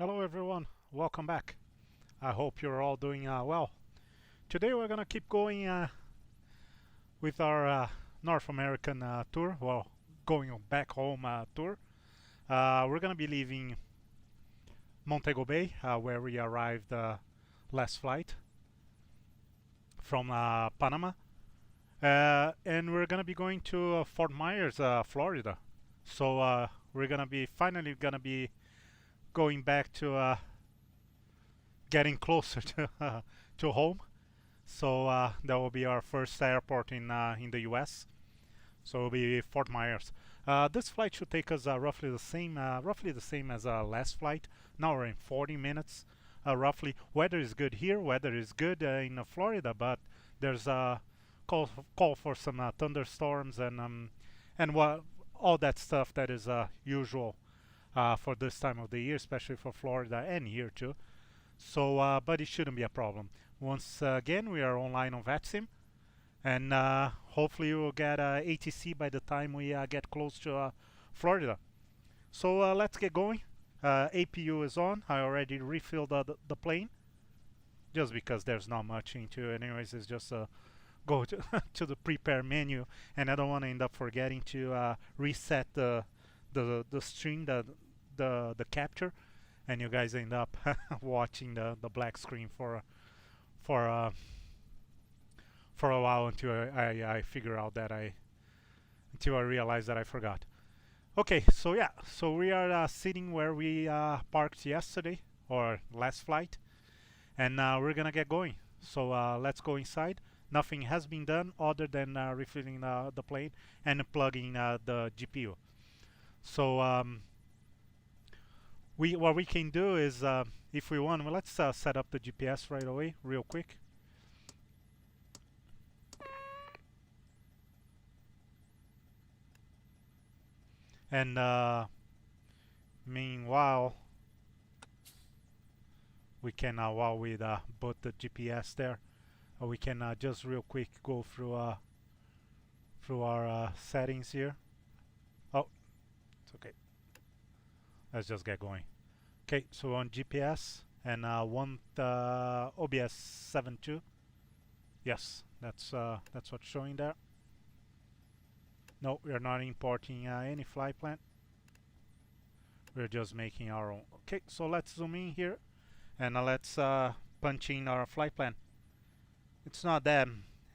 Hello everyone, welcome back. I hope you're all doing well. Today we're gonna keep going with our North American tour, well, going back home tour. We're gonna be leaving Montego Bay, where we arrived last flight from Panama. And we're gonna be going to Fort Myers, Florida. So we're gonna be finally going back to getting closer to home. So that will be our first airport in the U.S. So it'll be Fort Myers. This flight should take us roughly the same as last flight. Now we're in 40 minutes, roughly. Weather is good here. Weather is good in Florida, but there's a call for some thunderstorms and what all that stuff that is usual for this time of the year, especially for Florida and here too. So, but it shouldn't be a problem. Once again, we are online on VATSIM, and hopefully we'll get ATC by the time we get close to Florida. So let's get going. APU is on. I already refilled the plane, just because there's not much into it. Anyways, it's just go to the prepare menu, and I don't want to end up forgetting to reset the stream, the capture, and you guys end up watching the black screen for a while until I figure out that until I realize that I forgot. Okay, so yeah, so we are sitting where we parked yesterday or last flight, and we're gonna get going. So let's go inside. Nothing has been done other than refilling the plane and plugging the GPU. So what we can do is, if we want, well, let's set up the GPS right away, real quick. And meanwhile, we can, while we put the GPS there, we can just real quick go through our settings here. Oh, it's okay. Let's just get going. Okay, so on GPS and want OBS 7.2. Yes, that's what's showing there. No, we are not importing any flight plan. We're just making our own. Okay, so let's zoom in here and let's punch in our flight plan. It's not that.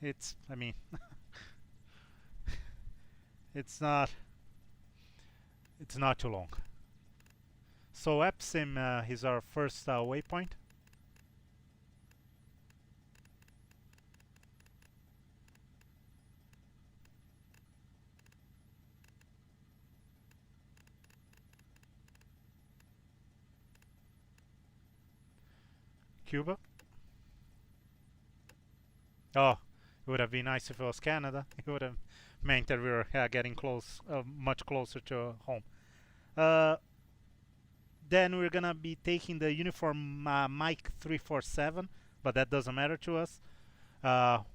I mean, it's not too long. So VATSIM is our first waypoint. Cuba. Oh, it would have been nice if it was Canada. It would have meant that we were getting close, much closer to home. Then we're gonna be taking the uniform Mike 347, but that doesn't matter to us.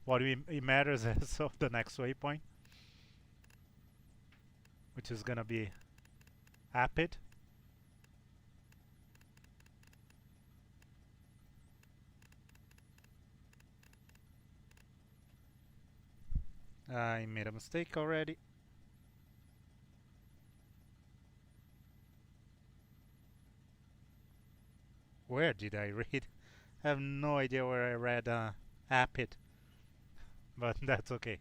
What it matters is the next waypoint, which is gonna be Apid. I made a mistake already. Where did I read? I have no idea where I read Apid, but that's okay.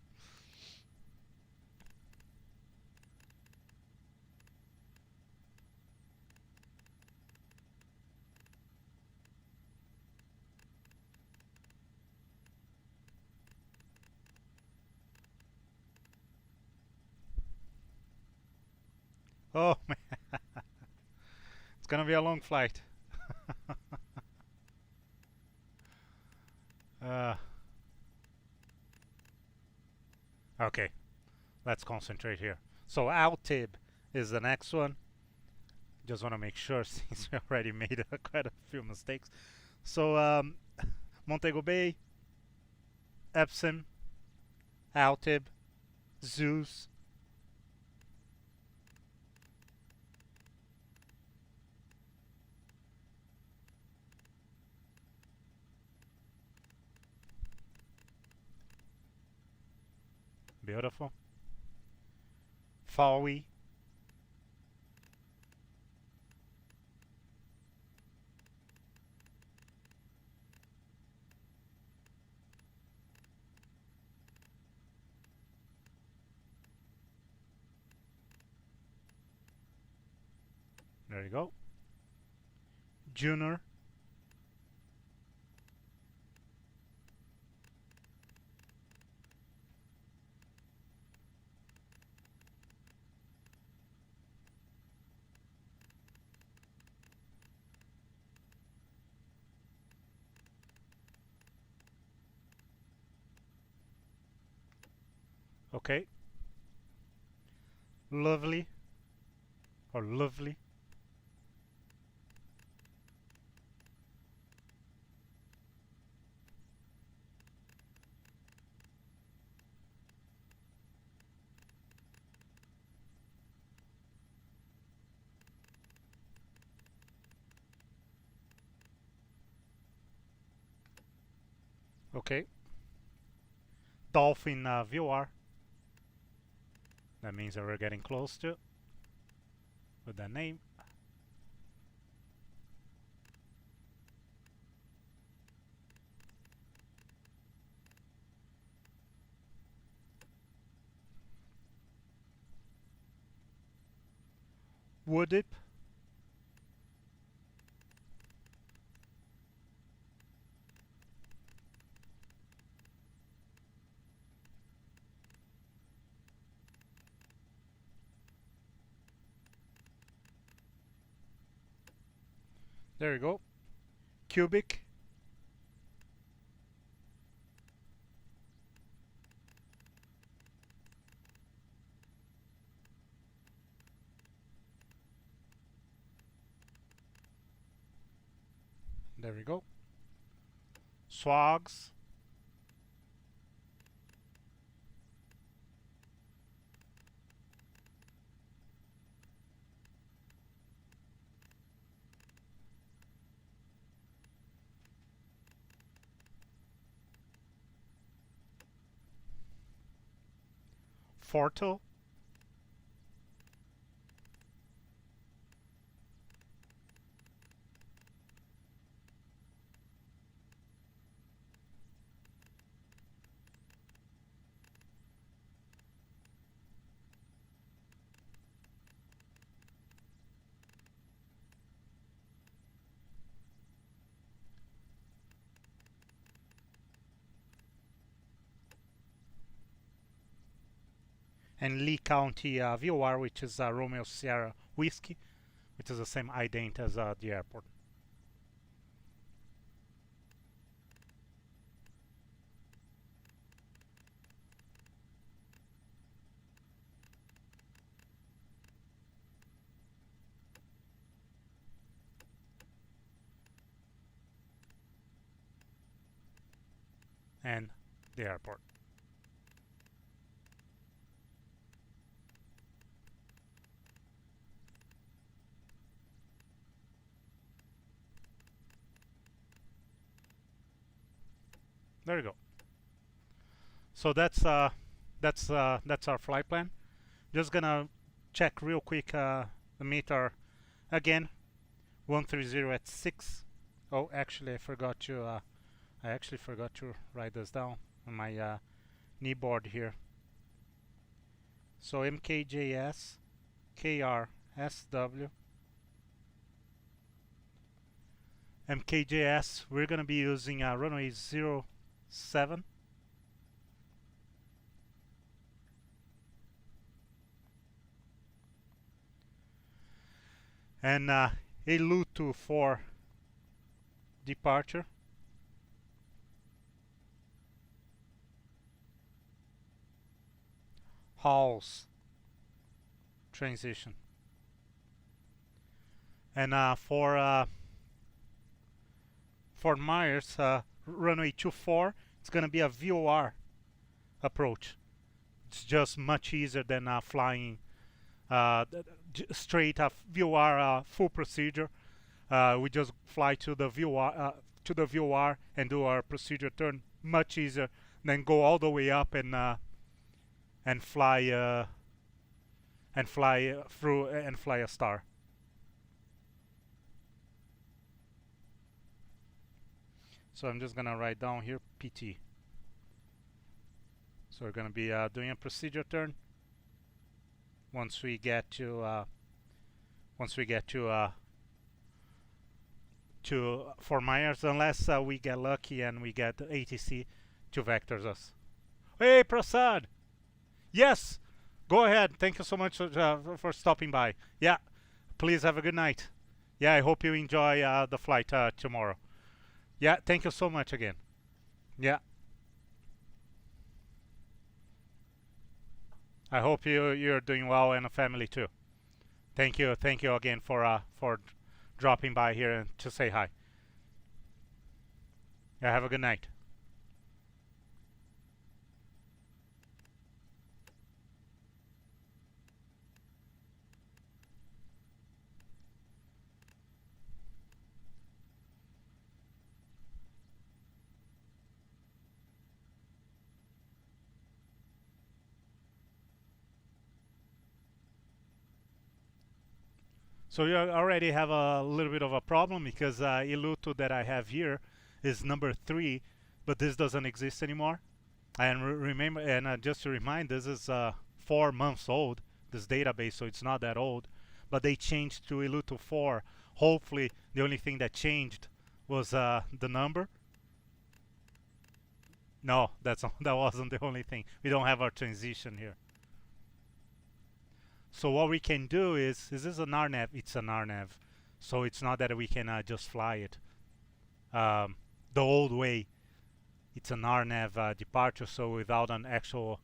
Oh man, it's gonna be a long flight. Okay, let's concentrate here. So Altib is the next one. Just want to make sure since we already made quite a few mistakes. So Montego Bay, Epsom, Altib, Zeus, Beautiful. Fowie. There you go. Junior. Okay. Lovely. Or lovely. Okay. Dolphin VR. That means that we're getting close to with that name. Woodip. There you go. Cubic. There we go. Swags. Throttle. And Lee County VOR, which is Romeo Sierra Whiskey, which is the same ident as the airport. And the airport. There you go. So that's our flight plan. Just gonna check real quick the meter again. 130 at 6. Oh, actually, I forgot to write this down on my knee board here. So MKJS, KRSW, MKJS. We're gonna be using runway 07. And ALU for departure. Halls transition. And for Fort Myers, runway 24, it's going to be a VOR approach. It's just much easier than flying straight VOR full procedure. We just fly to the VOR and do our procedure turn much easier than go all the way up and and fly through and fly a star. So I'm just gonna write down here PT. So we're gonna be doing a procedure turn. Once we get to Fort Myers, unless we get lucky and we get ATC to vectors us. Hey, Prasad! Yes! Go ahead. Thank you so much for stopping by. Yeah, please have a good night. Yeah, I hope you enjoy the flight tomorrow. Yeah, thank you so much again. Yeah. I hope you're doing well and a family too. Thank you again for dropping by here and to say hi. Yeah, have a good night. So you already have a little bit of a problem because Iluto that I have here is number 3, but this doesn't exist anymore. And remember, and just to remind, this is 4 months old, this database, so it's not that old. But they changed to Iluto 4. Hopefully, the only thing that changed was the number. No, that wasn't the only thing. We don't have our transition here. So what we can do is this an RNAV? It's an RNAV. So it's not that we can just fly it the old way. It's an RNAV departure, so without the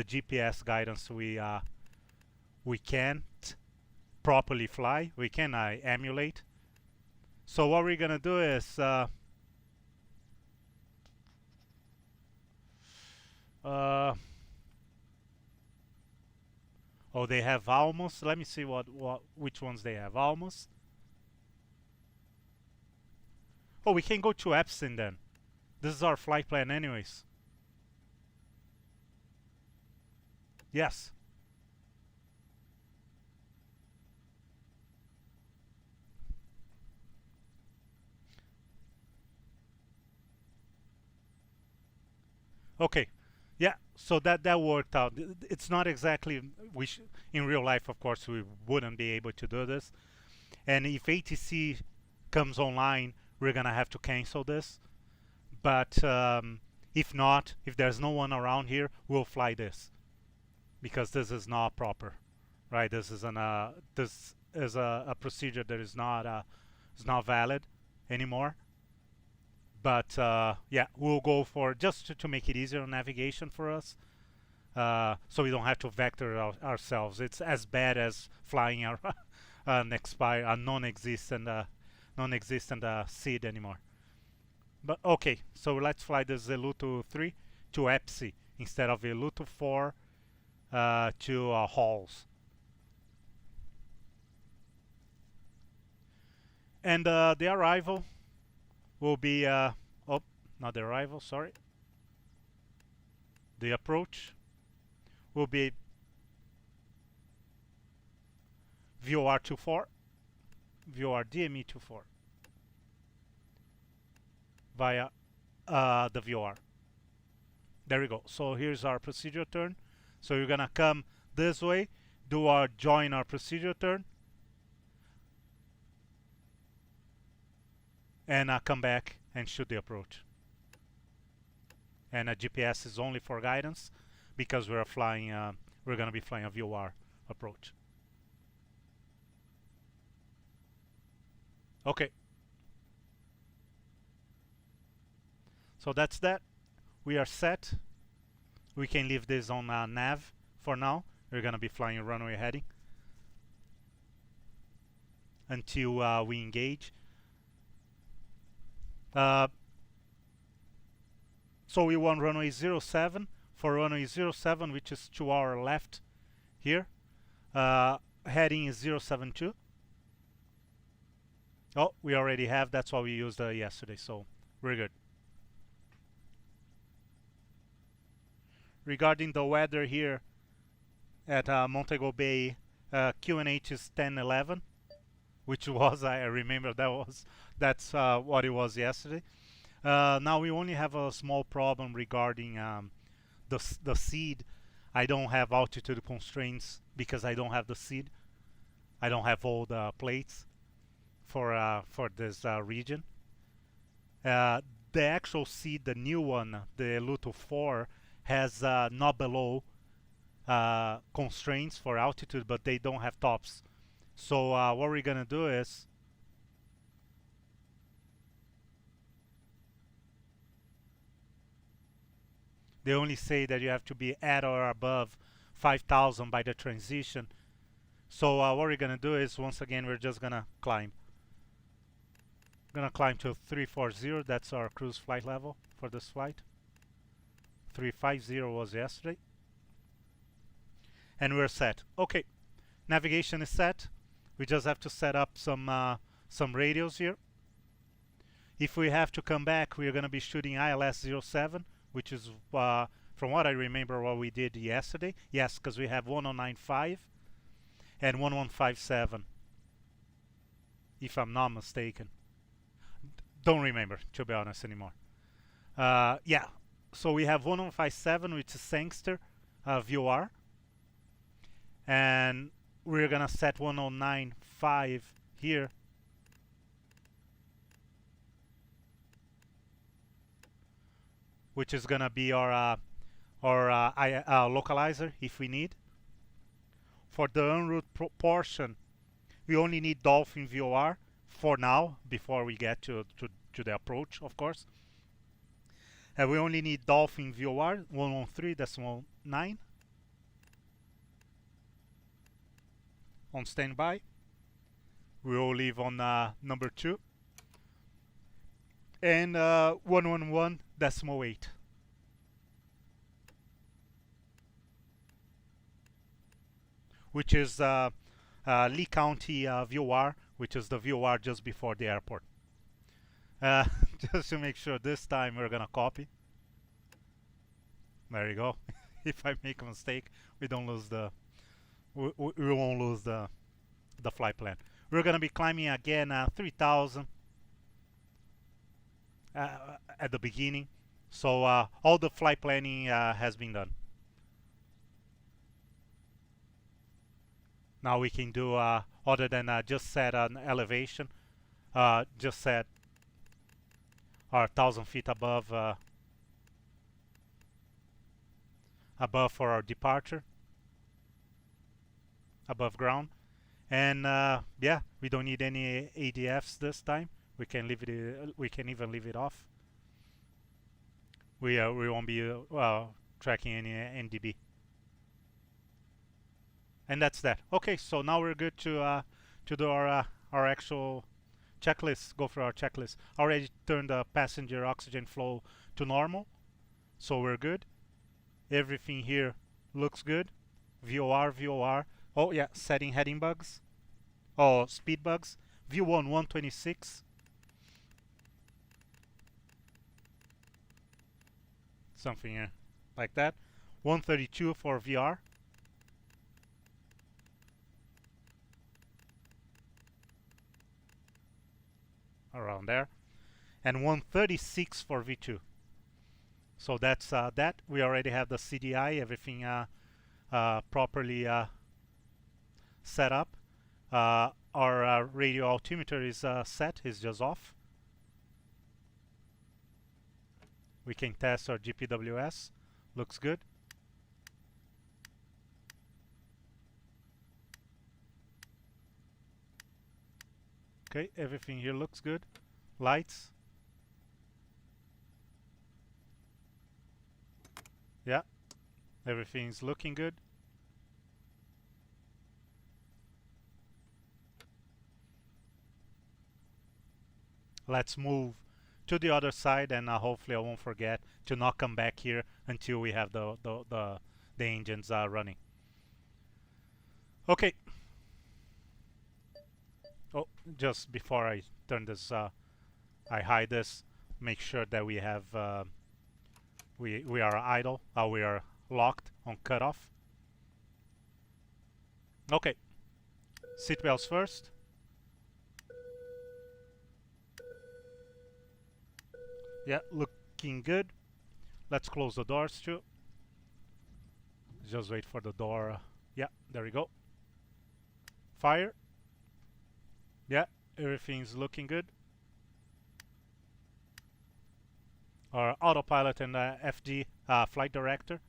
GPS guidance, we can't properly fly. We can emulate. So what we're gonna do is oh, they have almost. Let me see which ones they have. Almost. Oh, we can go to Epson then. This is our flight plan anyways. Yes. Okay. Yeah, so that worked out. It's not exactly in real life, of course, we wouldn't be able to do this. And if ATC comes online, we're gonna have to cancel this. But if not, if there's no one around here, we'll fly this because this is not proper, right? This is a procedure that is not valid anymore. But yeah, we'll go for just to make it easier on navigation for us, so we don't have to vector ourselves. It's as bad as flying a non-existent seed anymore. But okay, so let's fly the Iluto 3 to EPSI instead of Iluto 4 to Halls. And the arrival will be oh, not the arrival, sorry. The approach will be VOR 24, VOR DME 24 via the VOR. There we go. So here's our procedure turn. So you're gonna come this way, join our procedure turn, and come back and shoot the approach. And a GPS is only for guidance because we're flying. We're gonna be flying a VOR approach. Okay. So that's that. We are set. We can leave this on nav for now. We're gonna be flying runway heading until we engage. So we want runway 07. For runway 07, which is to our left here, heading is 072. Oh, we already have. That's what we used yesterday, so we're good. regarding the weather here at Montego Bay, QNH is 1011, which was, I remember that's what it was yesterday. Now we only have a small problem regarding the seed. I don't have altitude constraints because I don't have the seed. I don't have all the plates for this region. The actual seed, the new one, the Luto 4, has not below constraints for altitude, but they don't have tops. So what we're gonna do is they only say that you have to be at or above 5,000 by the transition. So what we're gonna do is, once again, we're just gonna climb. Gonna climb to 340. That's our cruise flight level for this flight. 350 was yesterday, and we're set. Okay, navigation is set. We just have to set up some radios here. If we have to come back, we're gonna be shooting ILS 07, which is from what I remember what we did yesterday. Yes, because we have 1095 and 1157, if I'm not mistaken. Don't remember, to be honest, anymore. Yeah, so we have 1157, which is Sangster VOR, and we're gonna set 1095 here, which is gonna be our localizer if we need. For the en route portion, we only need Dolphin VOR for now, before we get to the approach, of course. And we only need Dolphin VOR 113.9 on standby. We will leave on number 2, and 111.8. Which is Lee County VOR, which is the VOR just before the airport. Just to make sure this time we're gonna copy. There you go. If I make a mistake, we don't lose we won't lose the flight plan. We're gonna be climbing again 3,000 at the beginning. So all the flight planning has been done. Now we can do other than just set an elevation, just set our 1,000 feet above for our departure, above ground. And yeah, we don't need any ADFs this time. We can leave it. We can even leave it off. We won't be tracking any NDB. And that's that. Okay, so now we're good to do our actual checklist. Go for our checklist. Already turned the passenger oxygen flow to normal, so we're good. Everything here looks good. VOR. Oh yeah, setting heading bugs. Oh, speed bugs. V1 126. Something like that. 132 for VR. Around there, and 136 for V2. So that's that. We already have the CDI, everything properly set up. Our radio altimeter is set, is just off. We can test our GPWS, looks good. Okay, everything here looks good. Lights. Yeah, everything's looking good. Let's move to the other side, and hopefully I won't forget to not come back here until we have the engines running. Okay. Oh, just before I turn this, I hide this. Make sure that we have we are idle. We are locked on cutoff. Okay, seatbelts first. Yeah, looking good. Let's close the doors too. Just wait for the door. Yeah, there we go. Fire. Yeah, everything's looking good. Our autopilot and FD flight director.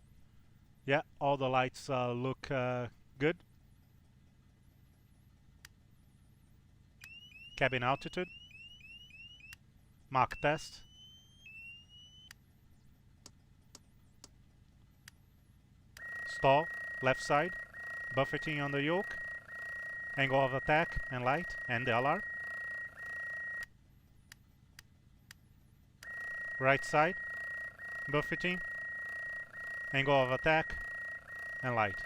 Yeah, all the lights look good. Cabin altitude. Mach test. Stall, left side. Buffeting on the yoke. Angle of attack and light and the alarm. Right side. Buffeting. Angle of attack and light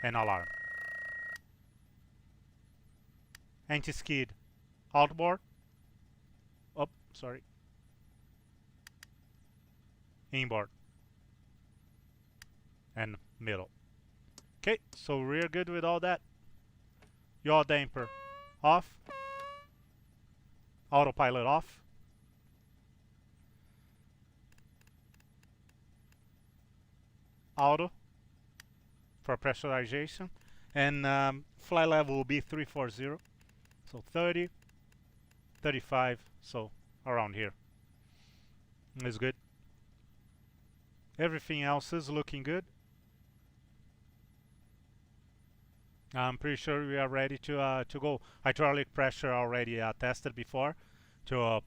and alarm. Anti-skid outboard. Oh, sorry. Inboard. And middle. Okay, so we're good with all that. Yaw damper off. Autopilot off. Auto for pressurization. And flight level will be 340. So 30, 35, so around here. Is good. Everything else is looking good. I'm pretty sure we are ready to go. Hydraulic pressure already tested before to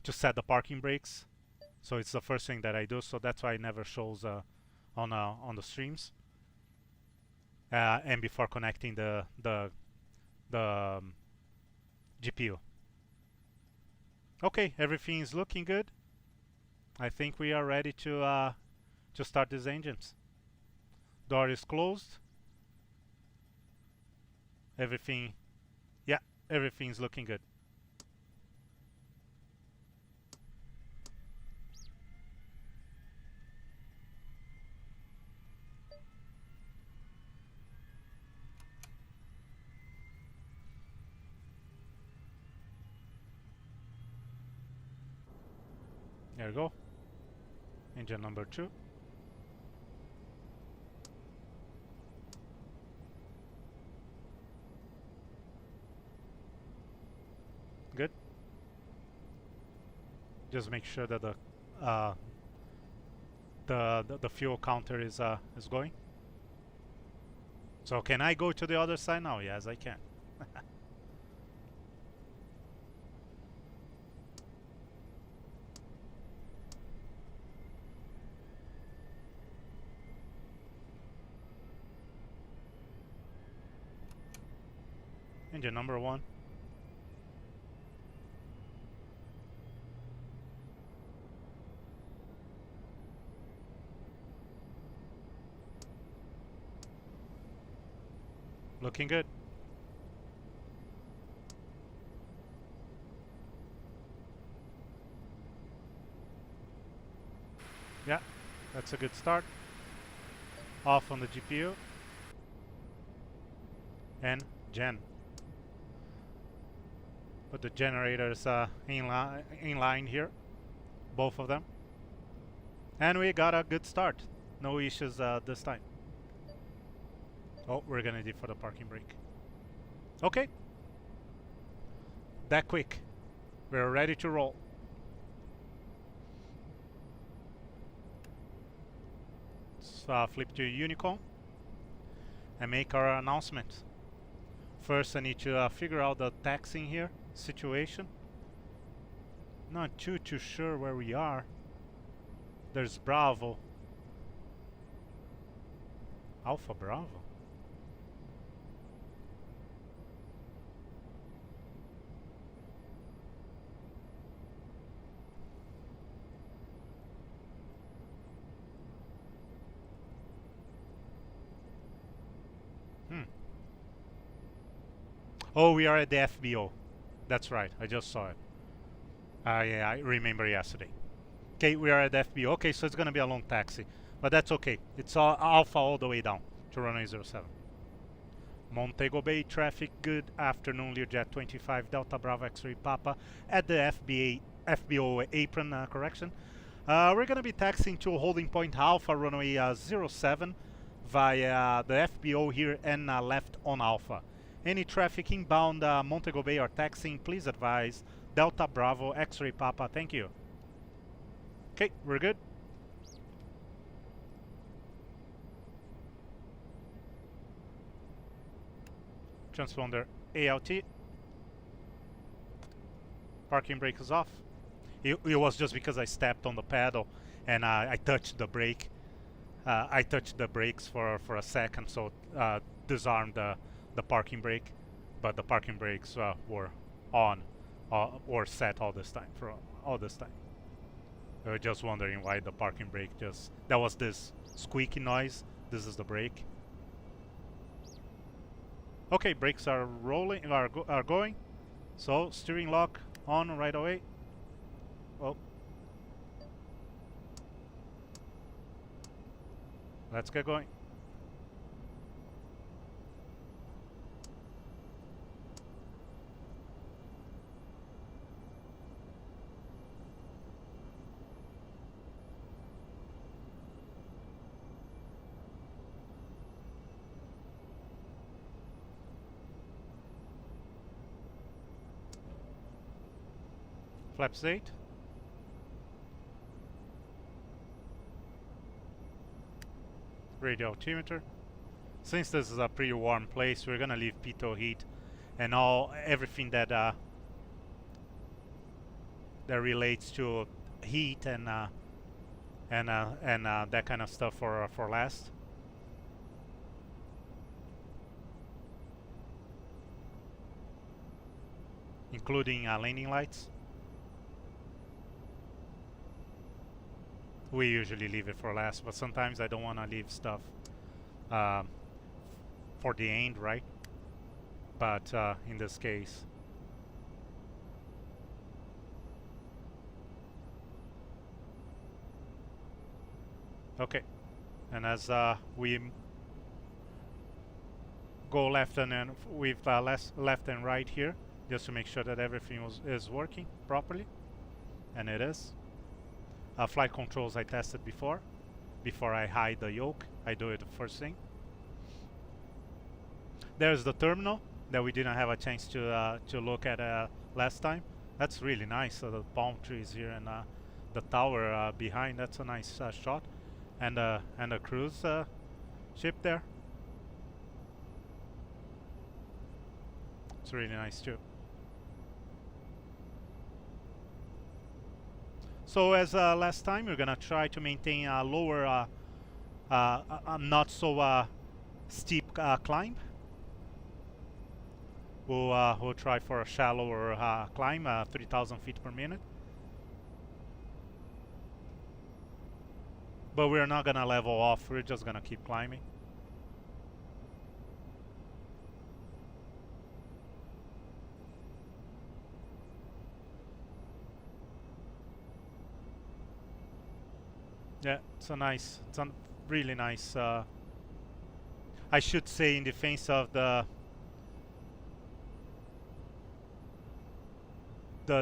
set the parking brakes. So it's the first thing that I do. So that's why it never shows on the streams. And before connecting the GPU. Okay, everything is looking good. I think we are ready to start these engines. Door is closed. Everything, yeah, everything's looking good. There we go. Engine number 2. Good. Just make sure that the fuel counter is going. So can I go to the other side now? Yes, I can. Engine number 1. Looking good. Yeah, that's a good start. Off on the GPU. And gen. Put the generators in line here. Both of them. And we got a good start. No issues this time. Oh, we're gonna do for the parking brake. Okay. That quick. We're ready to roll. Let's flip to UNICOM and make our announcement. First, I need to figure out the taxiing here situation. Not too sure where we are. There's Bravo. Alpha Bravo. Oh, we are at the FBO. That's right, I just saw it. Yeah, I remember yesterday. Okay, we are at the FBO. Okay, so it's gonna be a long taxi. but that's okay. It's alpha all the way down to runway 07. Montego Bay traffic, good afternoon, Learjet 25 Delta Bravo X-ray Papa at the FBO apron correction. We're going to be taxiing to holding point Alpha runway 07 via the FBO here and left on Alpha. Any traffic inbound Montego Bay or taxiing, please advise Delta Bravo X-ray Papa. Thank you. Okay, we're good. Transponder ALT. Parking brake is off. It was just because I stepped on the pedal and I touched the brake. I touched the brakes for a second, so disarmed the parking brake. But the parking brakes were on or set all this time. For all this time, I was just wondering why the parking brake just. There was this squeaky noise. This is the brake. Okay, brakes are rolling, are going. So steering lock on right away. Well, let's get going. Flaps 8. Radio altimeter. Since this is a pretty warm place, we're gonna leave pitot heat and everything that that relates to heat and that kind of stuff for last. Including landing lights. We usually leave it for last, but sometimes I don't want to leave stuff for the end, right? But in this case, okay. And as we go left and then with left and right here, just to make sure that everything is working properly, and it is. Flight controls I tested before I hide the yoke. I do it the first thing. There's the terminal that we didn't have a chance to look at last time. That's really nice. The palm trees here and the tower behind. That's a nice shot. And the cruise ship there. It's really nice too. So as last time, we're gonna try to maintain a lower, not so steep climb. We'll try for a shallower climb, 3,000 feet per minute. But we're not gonna level off. We're just gonna keep climbing. Yeah, it's a really nice, I should say in defense of the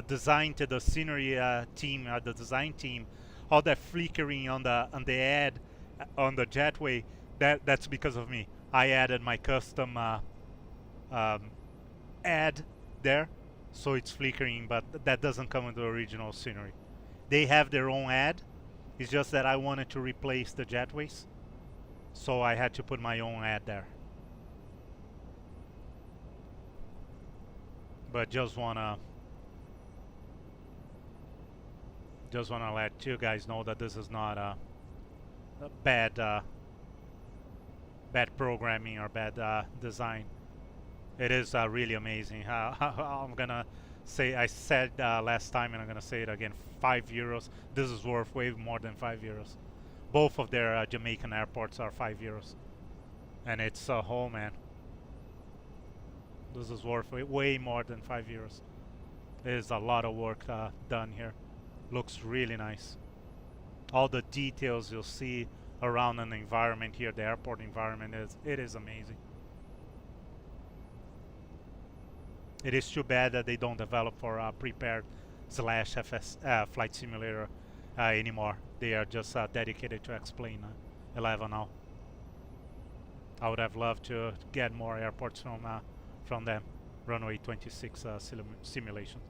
design to the scenery team, the design team, all that flickering on the ad on the jetway, that's because of me. I added my custom ad there, so it's flickering, but that doesn't come with the original scenery. They have their own ad. It's just that I wanted to replace the jetways, so I had to put my own ad there. But just wanna let you guys know that this is not a bad programming or bad design. It is really amazing. I'm gonna say, I said last time and I'm gonna say it again, €5. This is worth way more than €5. Both of their Jamaican airports are €5, and it's oh man, this is worth way more than €5. It is a lot of work done here. Looks really nice. All the details you'll see around an environment here. The airport environment is amazing. It is too bad that they don't develop for prepared slash FS flight simulator anymore. They are just dedicated to X-Plane 11 now. I would have loved to get more airports from them. Runway 26 simulation.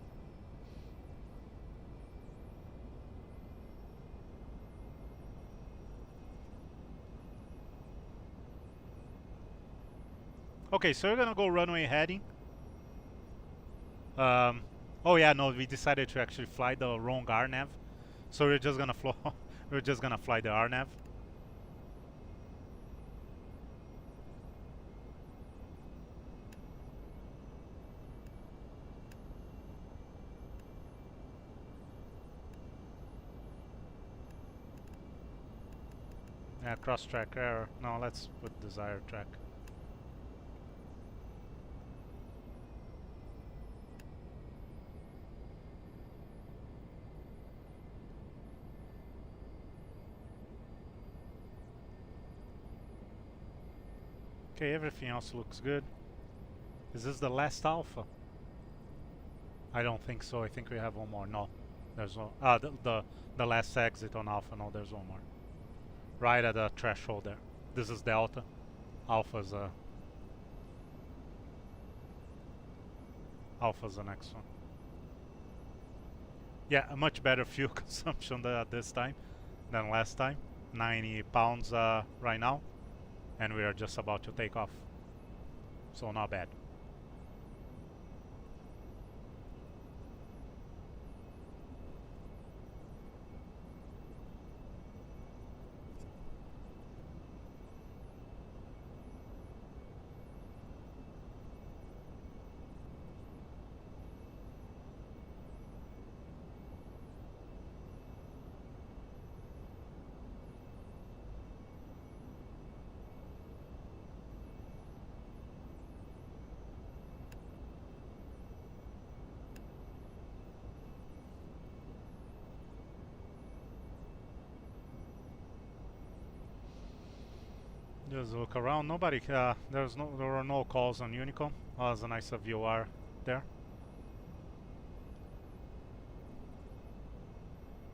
Okay, so we're gonna go runway heading. Oh yeah, no, we decided to actually fly the wrong RNAV, so we're just gonna we're just gonna fly the RNAV. Yeah, cross track error. No, let's put desired track. Okay, everything else looks good. Is this the last alpha? I don't think so. I think we have one more. No, there's no. The last exit on alpha. No, there's one more. Right at the threshold there. This is delta. Alpha's alpha's the next one. Yeah, a much better fuel consumption this time than last time. 90 pounds right now, and we are just about to take off. So not bad. Just look around. Nobody. There were no calls on UNICOM. Oh, there's a nice VOR there.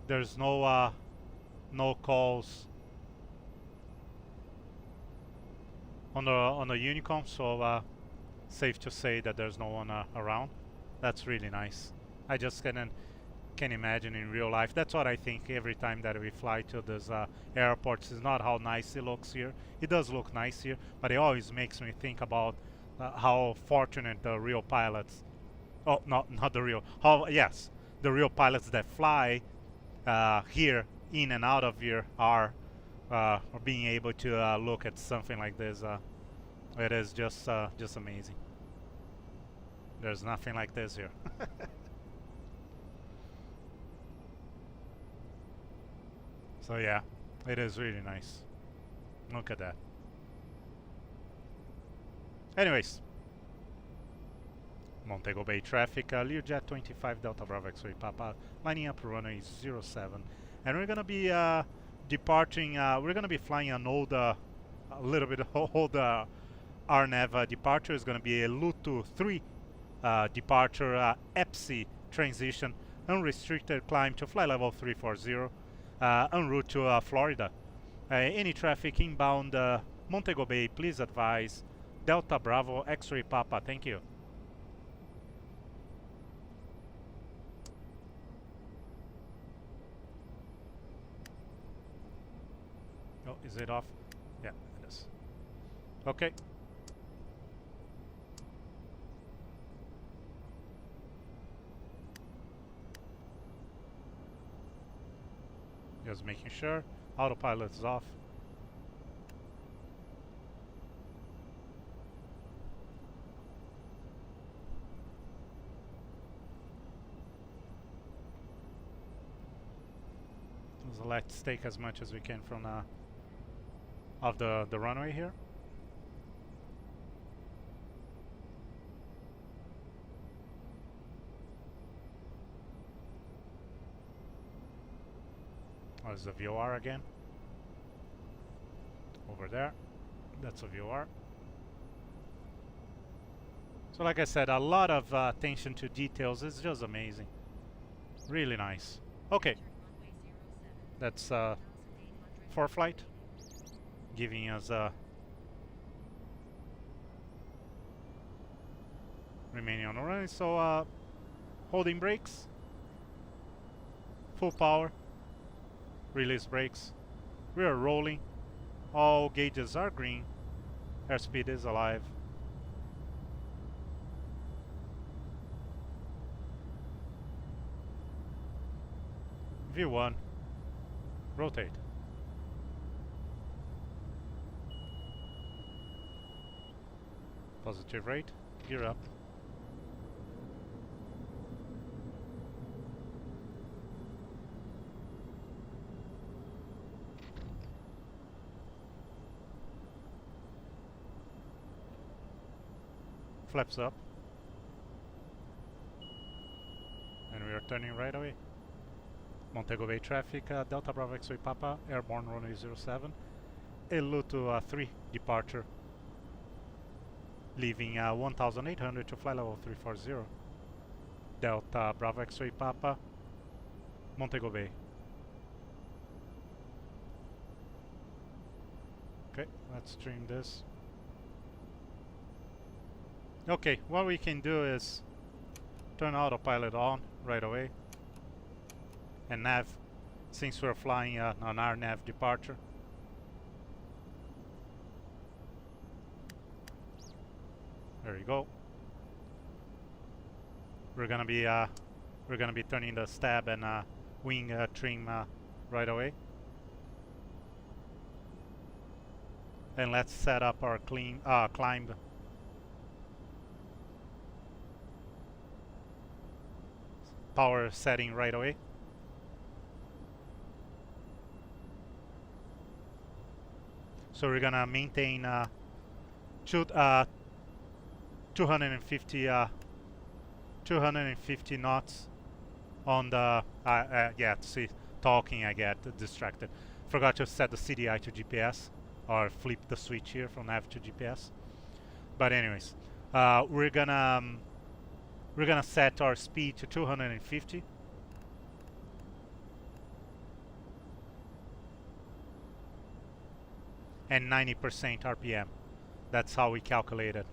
There's no calls on the UNICOM, so safe to say that there's no one around. That's really nice. I just can imagine in real life. That's what I think every time that we fly to these airports. Is not how nice it looks here. It does look nice here, but it always makes me think about how fortunate the real pilots. Oh, not the real. Yes, the real pilots that fly here in and out of here are being able to look at something like this. It is just amazing. There's nothing like this here. So yeah, it is really nice. Look at that. Anyways, Montego Bay traffic, Learjet 25 Delta Bravo X-ray Papa, lining up runway 07, and we're gonna be departing. We're gonna be flying an old, a little bit old RNAV departure. Is gonna be a Lutu 3 departure, EPSI transition, unrestricted climb to flight level 340. En route to Florida. Any traffic inbound Montego Bay, please advise Delta Bravo X-ray Papa. Thank you. Oh, is it off? Yeah, it is. Okay. Just making sure autopilot is off. So let's take as much as we can from of the runway here. Oh, is the VOR again? over there. That's a VR. So like I said, a lot of attention to details. It's just amazing. Really nice. Okay. That's ForeFlight giving us remaining on the run. So holding brakes, full power, release brakes. We are rolling. All gauges are green. Airspeed is alive. View 1. Rotate. Positive rate. Gear up. Flaps up. And we are turning right away. Montego Bay traffic, Delta Bravo X-ray Papa, airborne runway 07. Eluto 3 departure. Leaving 1800 to fly level 340. Delta Bravo X-ray Papa, Montego Bay. Okay, let's trim this. Okay, what we can do is turn autopilot on right away. And nav, since we're flying on our nav departure. There you go. We're gonna be turning the stab and wing trim right away. And let's set up our climb. Power setting right away. So we're gonna maintain 250 knots on the yeah, see, talking I get distracted. Forgot to set the CDI to GPS or flip the switch here from nav to GPS. But anyways, we're gonna set our speed to 250. And 90% RPM. That's how we calculate it.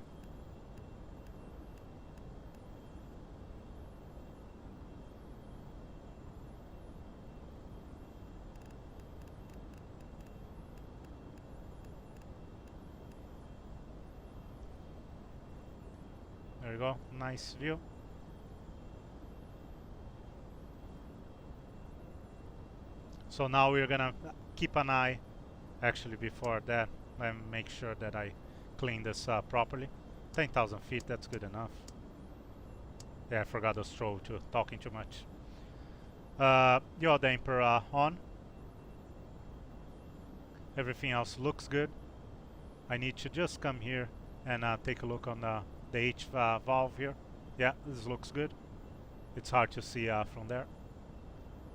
There you go, nice view. So now we're gonna keep an eye. Actually, before that, let me make sure that I clean this properly. 10,000 feet, that's good enough. Yeah, I forgot the strobe too, talking too much. Yaw damper on. Everything else looks good. I need to just come here and take a look on the H valve here. Yeah, this looks good. It's hard to see from there.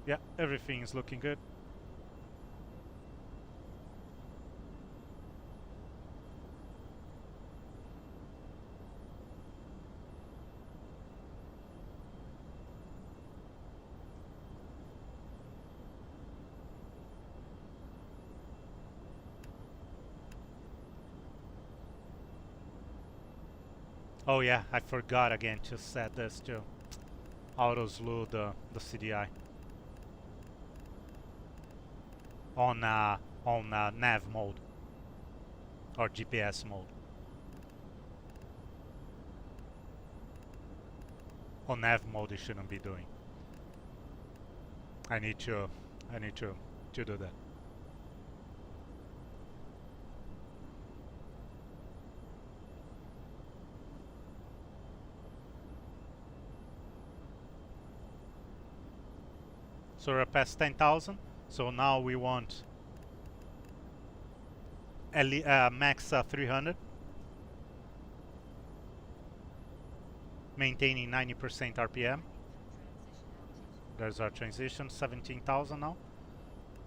Yeah, everything is looking good. Oh yeah, I forgot again to set this to auto slew the CDI on nav mode or GPS mode. On nav mode it shouldn't be doing. I need to do that. So we're past 10,000. So now we want max 300. Maintaining 90% RPM. There's our transition, 17,000 now.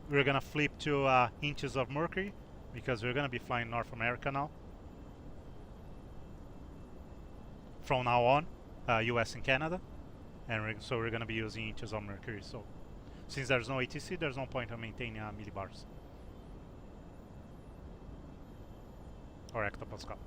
We're gonna flip to inches of mercury. because we're gonna be flying North America now. From now on, US and Canada, and so we're gonna be using inches of mercury. So since there's no ATC, there's no point in maintaining millibars or hectopascal.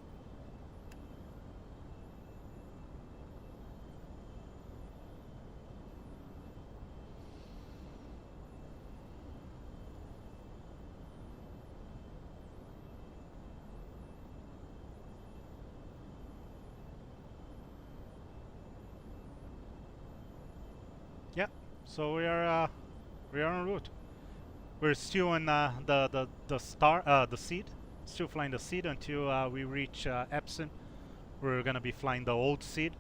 Yeah, so we are en route. We're still in the seed, still flying the seed until we reach Epson. We're gonna be flying the old seed.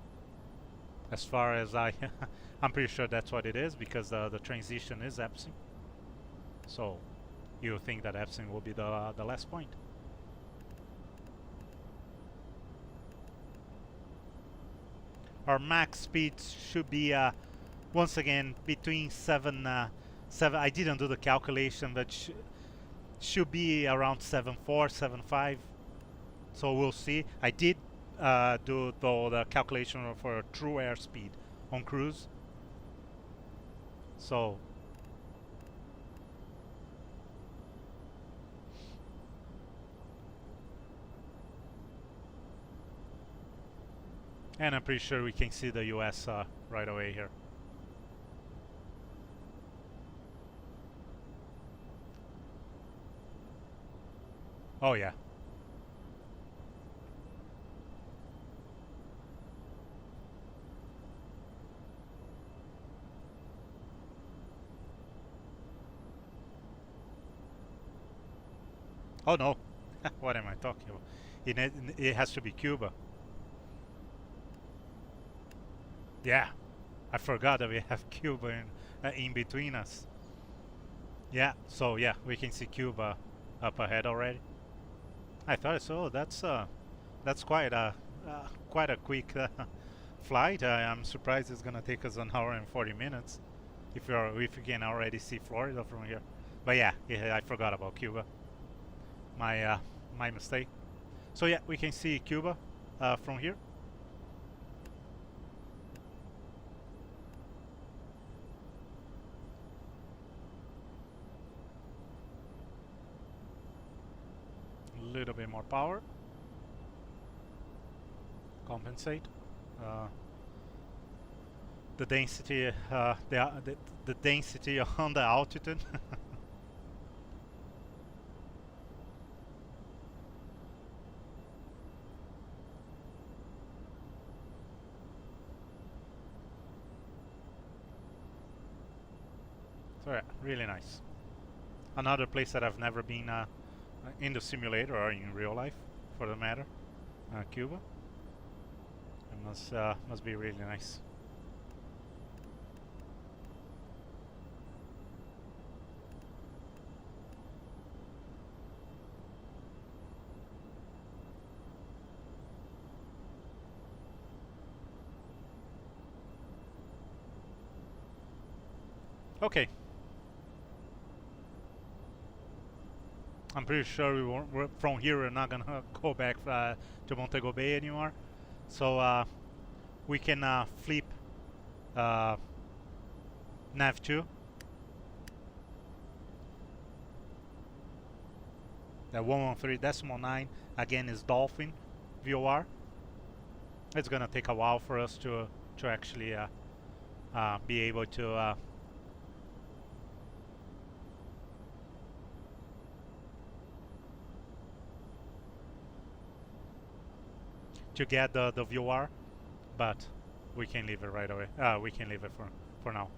As far as I'm pretty sure that's what it is, because the transition is Epson. So you think that Epson will be the last point. Our max speed should be once again between 7. I didn't do the calculation, but should be around 7.4, 7.5. So we'll see. I did do the calculation for true airspeed on cruise. So and I'm pretty sure we can see the US right away here. Oh yeah. Oh no. What am I talking about? It has to be Cuba. Yeah. I forgot that we have Cuba in between us. Yeah, so yeah, we can see Cuba up ahead already. I thought so. That's quite a quick flight. I'm surprised it's gonna take us 1 hour and 40 minutes if you can already see Florida from here. But yeah, I forgot about Cuba. My mistake. So yeah, we can see Cuba from here. A little bit more power. Compensate. The density, the density on the altitude. So yeah, really nice. Another place that I've never been in the simulator or in real life, for the matter, Cuba. It must be really nice. Okay. I'm pretty sure from here we're not gonna go back to Montego Bay anymore. So we can flip nav 2. The 113.9 again is Dolphin VOR. It's gonna take a while for us to actually be able to get the VOR, but we can leave it right away. We can leave it for now.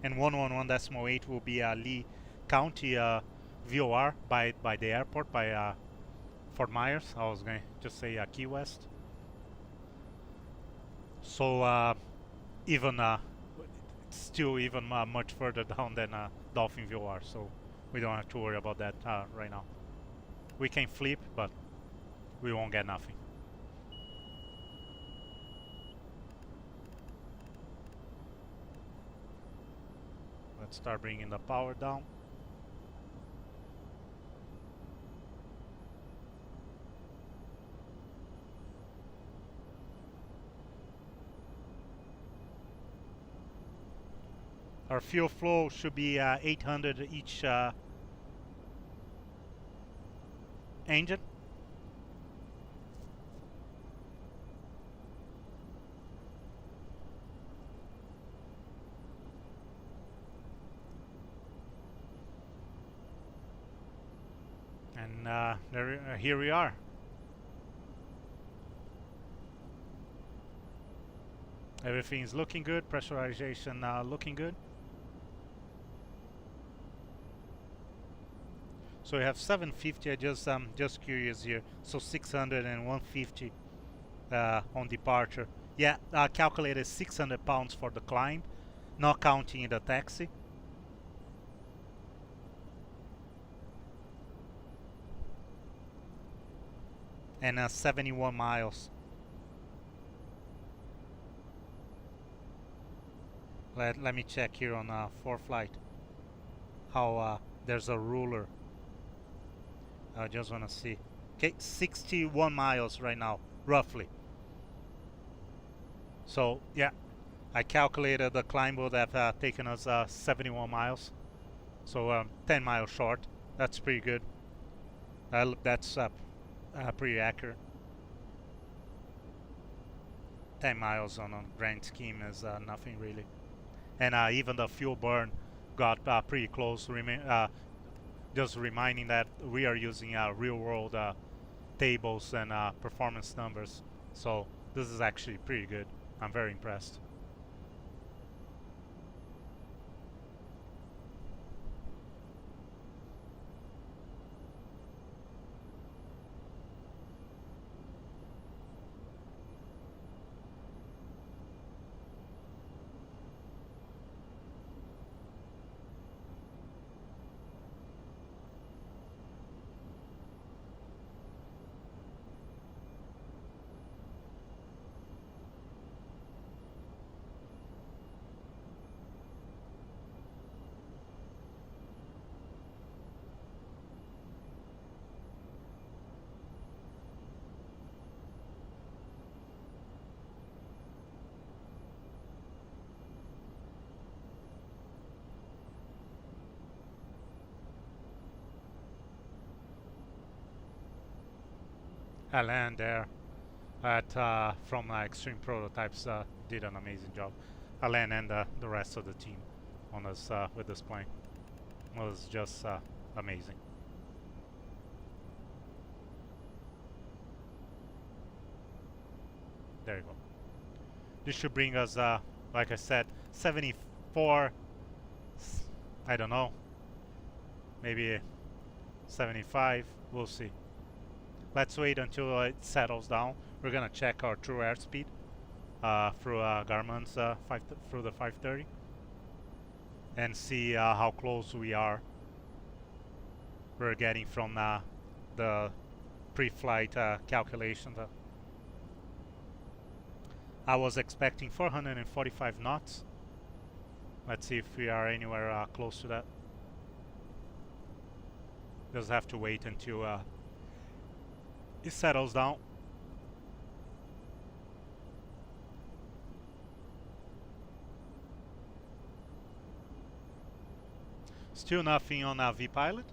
And 111.8 will be Lee County VOR by the airport, by Fort Myers. I was going to say Key West. So even still even much further down than Dolphin VOR. So we don't have to worry about that right now. We can flip, but we won't get nothing. Let's start bringing the power down. our fuel flow should be 800 each engine. And here we are. Everything's looking good, pressurization looking good. So we have 750, just curious here. So 600 and 150 on departure. Yeah, I calculated 600 pounds for the climb, not counting the taxi. And 71 miles. Let me check here on ForeFlight how there's a ruler. I just want to see. Okay, 61 miles right now, roughly. So yeah, I calculated the climb would have taken us 71 miles. So 10 miles short. That's pretty good. That's pretty accurate. 10 miles on a grand scheme is nothing really. And even the fuel burn got pretty close. Just reminding that we are using real-world tables and performance numbers. So this is actually pretty good. I'm very impressed. Alan there at from Xtreme Prototypes did an amazing job. Alan and the rest of the team on us with this plane was just amazing. There you go. This should bring us, like I said, 74. I don't know, maybe 75. We'll see. Let's wait until it settles down. We're gonna check our true airspeed through Garmin's through the 530 and see how close we are. We're getting from the pre-flight calculations. I was expecting 445 knots. Let's see if we are anywhere close to that. Just have to wait until it settles down. Still nothing on vPilot,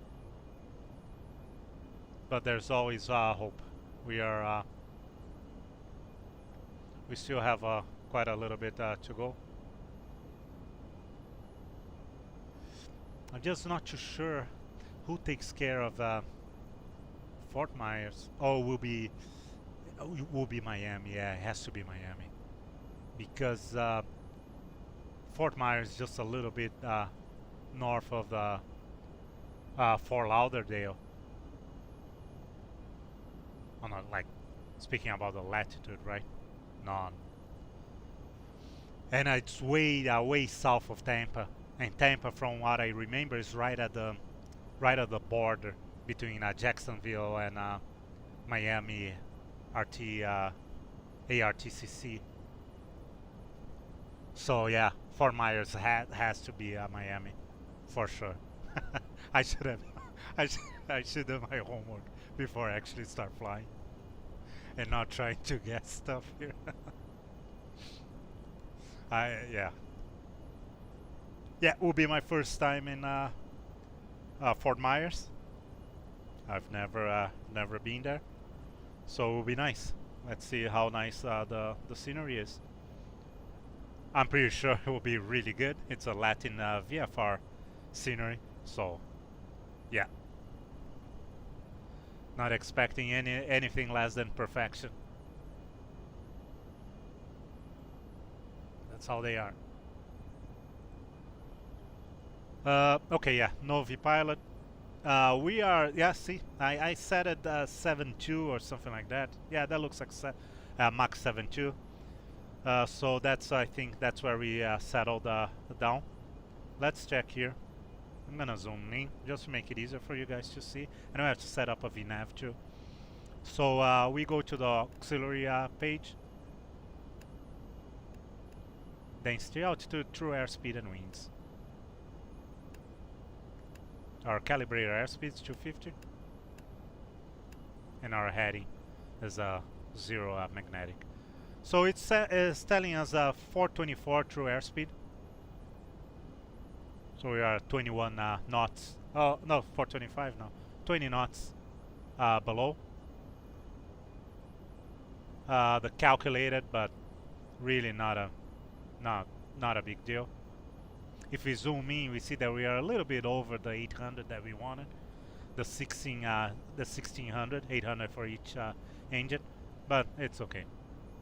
but there's always hope. We are we still have quite a little bit to go. I'm just not too sure who takes care of Fort Myers. Oh, will be Miami. Yeah, it has to be Miami, because Fort Myers is just a little bit north of the Fort Lauderdale. I'm not like speaking about the latitude, right? No. And it's way south of Tampa. And Tampa, from what I remember, is right at the border between Jacksonville and Miami ARTCC. So yeah, Fort Myers has to be Miami for sure. I should have my homework before I actually start flying and not trying to guess stuff here. Yeah. Yeah, it will be my first time in Fort Myers. I've never been there, so it will be nice. Let's see how nice the scenery is. I'm pretty sure it will be really good. It's a Latin VFR scenery, so yeah, not expecting anything less than perfection. That's how they are. Okay, yeah, no VPilot. We are, yeah, see, I set it 7.2 or something like that. Yeah, that looks like Mach 7.2. So that's, I think that's where we settled down. Let's check here. I'm gonna zoom in just to make it easier for you guys to see. And I have to set up a VNav too. So we go to the auxiliary page. Density, altitude, true airspeed and winds. Our calibrated airspeed is 250. And our heading is 0 magnetic. So it's telling us 424 true airspeed. So we are 21 knots. Oh no, 425 now. 20 knots below the calculated, but really not a big deal. If we zoom in, we see that we are a little bit over the 800 that we wanted. The 1600, 800 for each engine, but it's okay.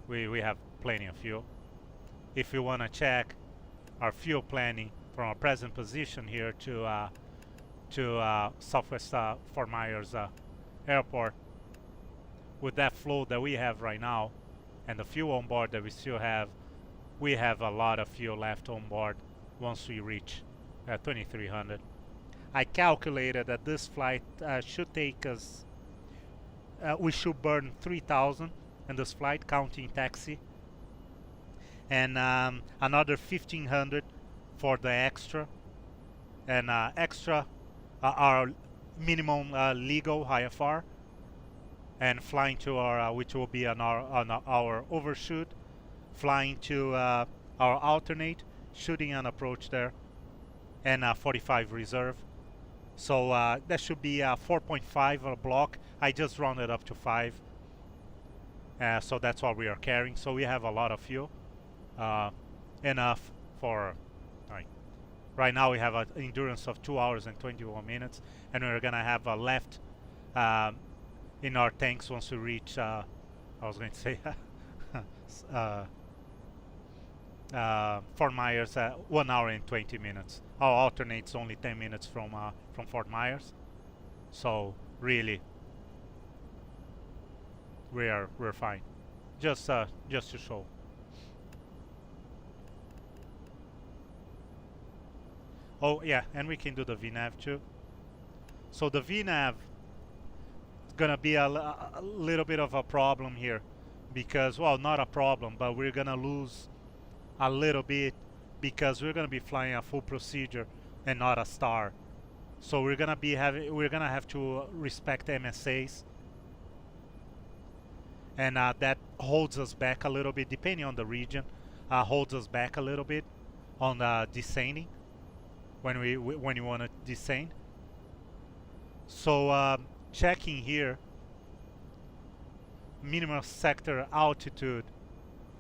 We have plenty of fuel. If you want to check our fuel planning from our present position here to Southwest Fort Myers Airport, with that flow that we have right now and the fuel on board that we still have, we have a lot of fuel left on board once we reach 2300. I calculated that this flight should take us, we should burn 3000 in this flight, counting taxi, and another 1500 for the extra, and extra our minimum legal IFR, and flying to our which will be on our overshoot, flying to our alternate, shooting an approach there, and 45 reserve. So that should be 4.5 a block. I just rounded up to 5. So that's what we are carrying. So we have a lot of fuel, enough for. Right now we have an endurance of 2 hours and 21 minutes, and we're gonna have left in our tanks once we reach. I was going to say Fort Myers 1 hour and 20 minutes. Our alternates only 10 minutes from Fort Myers, so really we're fine. Just to show. Oh yeah, and we can do the VNav too. So the VNav is gonna be a little bit of a problem here, because, well, not a problem, but we're gonna lose a little bit because we're gonna be flying a full procedure and not a star. So we're gonna have to respect MSAs, and that holds us back a little bit, depending on the region. Holds us back a little bit on descending when you want to descend. So checking here, minimum sector altitude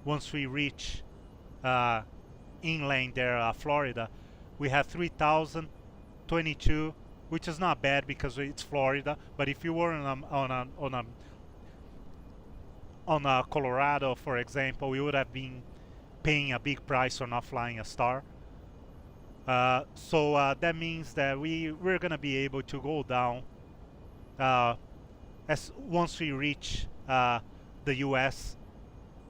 once we reach inland there, Florida, we have 3022, which is not bad because it's Florida. But if you were on Colorado, for example, we would have been paying a big price for not flying a star. So that means that we're gonna be able to go down once we reach the US.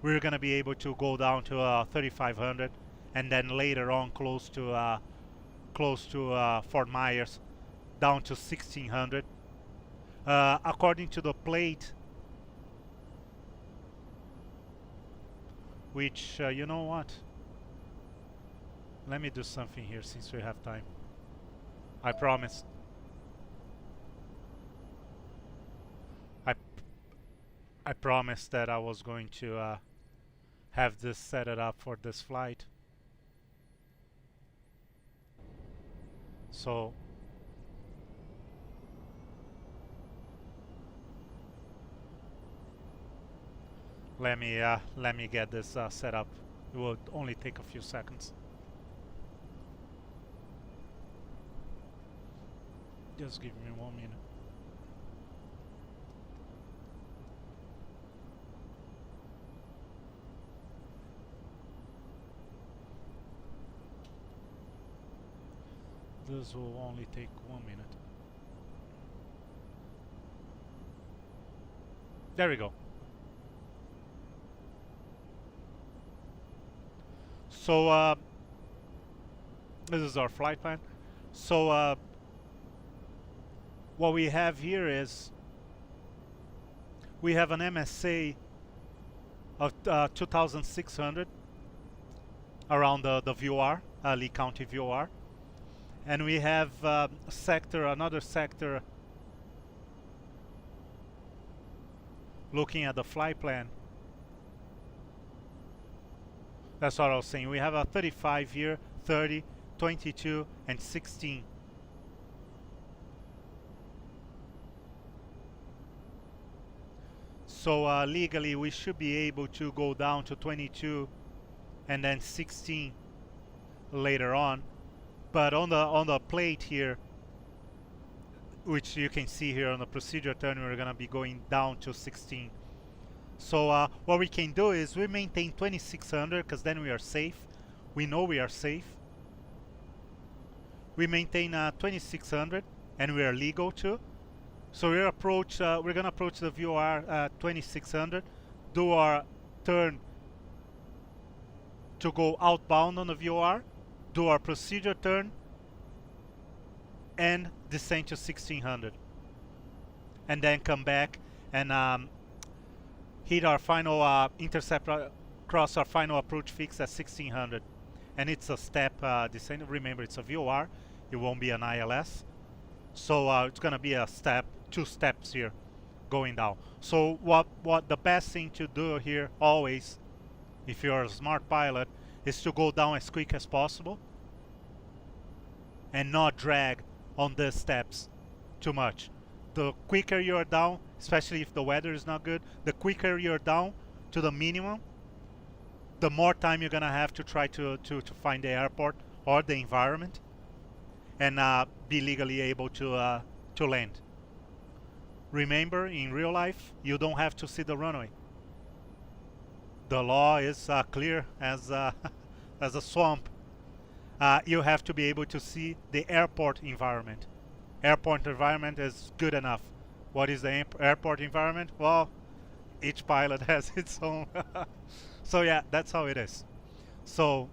We're gonna be able to go down to 3500, and then later on close to Fort Myers down to 1600. According to the plate, which you know what? Let me do something here since we have time. I promised. I promised that I was going to have this set it up for this flight. So let me get this set up. It will only take a few seconds. Just give me 1 minute. This will only take 1 minute. There we go. So this is our flight plan. So what we have here is we have an MSA of 2,600 around the VOR, Lee County VOR, and we have another sector looking at the flight plan. That's what I was saying. We have a 35 here, 30, 22, and 16. So legally we should be able to go down to 22 and then 16 later on. But on the plate here, which you can see here on the procedure turn, we're gonna be going down to 16. So what we can do is we maintain 2600 because then we are safe. We know we are safe. We maintain 2600 and we are legal too. So we're gonna approach the VOR 2600, do our turn to go outbound on the VOR, do our procedure turn, and descend to 1600, and then come back and hit our final intercept across our final approach fix at 1600, and it's a step descent. Remember, it's a VOR; it won't be an ILS, so it's gonna be a step, 2 steps here, going down. So what the best thing to do here always, if you're a smart pilot, is to go down as quick as possible and not drag on the steps too much. The quicker you're down, especially if the weather is not good, the quicker you're down to the minimum, the more time you're gonna have to try to find the airport or the environment and be legally able to land. Remember, in real life, you don't have to see the runway. The law is clear as as a swamp. You have to be able to see the airport environment. Airport environment is good enough. What is the airport environment? Well, each pilot has its own. So yeah, that's how it is. So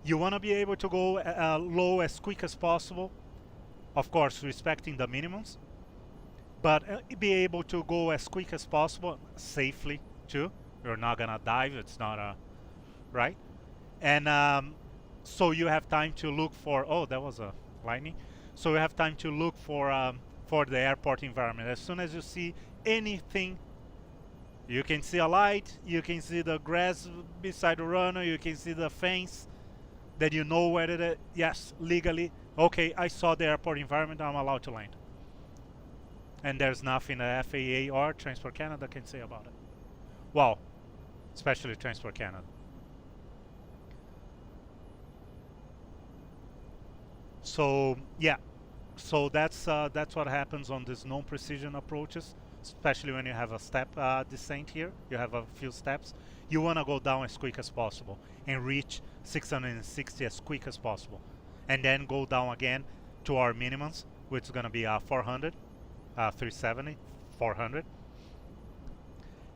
you want to be able to go low as quick as possible, of course respecting the minimums, but be able to go as quick as possible safely too. You're not gonna dive, it's not right. And so you have time to look for, oh, that was a lightning. So you have time to look for the airport environment. As soon as you see anything, you can see a light, you can see the grass beside the runway, you can see the fence, then you know where it is. Yes, legally, okay, I saw the airport environment, I'm allowed to land. And there's nothing the FAA or Transport Canada can say about it. Well, especially Transport Canada. So yeah, so that's what happens on these non-precision approaches, especially when you have a step descent here. You have a few steps. You want to go down as quick as possible and reach 660 as quick as possible, and then go down again to our minimums, which is going to be 400, 370, 400,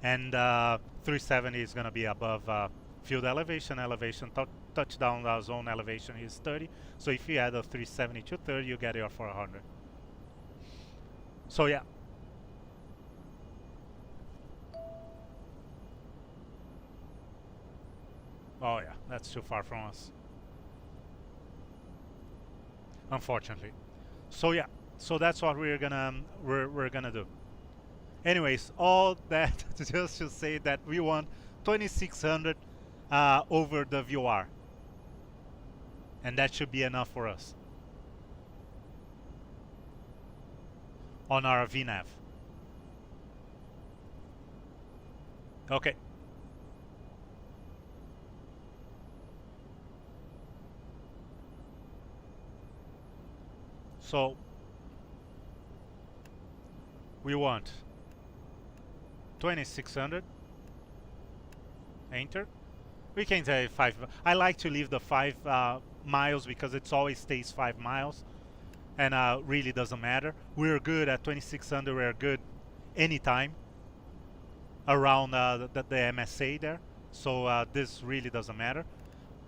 and 370 is going to be above field elevation. Touchdown zone elevation is 30. So if you add a 370 to 30, you get your 400. So yeah. Oh yeah, that's too far from us, unfortunately. So yeah, so that's what we're gonna do. Anyways, all that just to say that we want 2600 over the VOR, and that should be enough for us. on our VNAV. Okay. So we want 2600. Enter. We can say 5. I like to leave the 5 miles because it always stays 5 miles, and really doesn't matter. We're good at 2600. We're good anytime around the MSA there, so this really doesn't matter.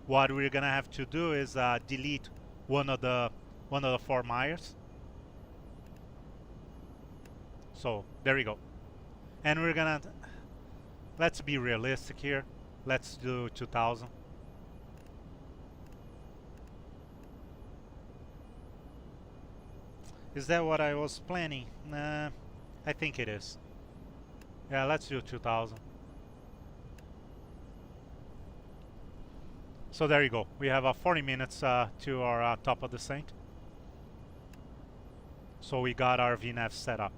What we're gonna have to do is delete one of the 4 miles. So there we go. And we're gonna, let's be realistic here. Let's do 2000. Is that what I was planning? Nah, I think it is. Yeah, let's do 2000. So there you go. We have 40 minutes to our top of descent. So we got our VNAV set up.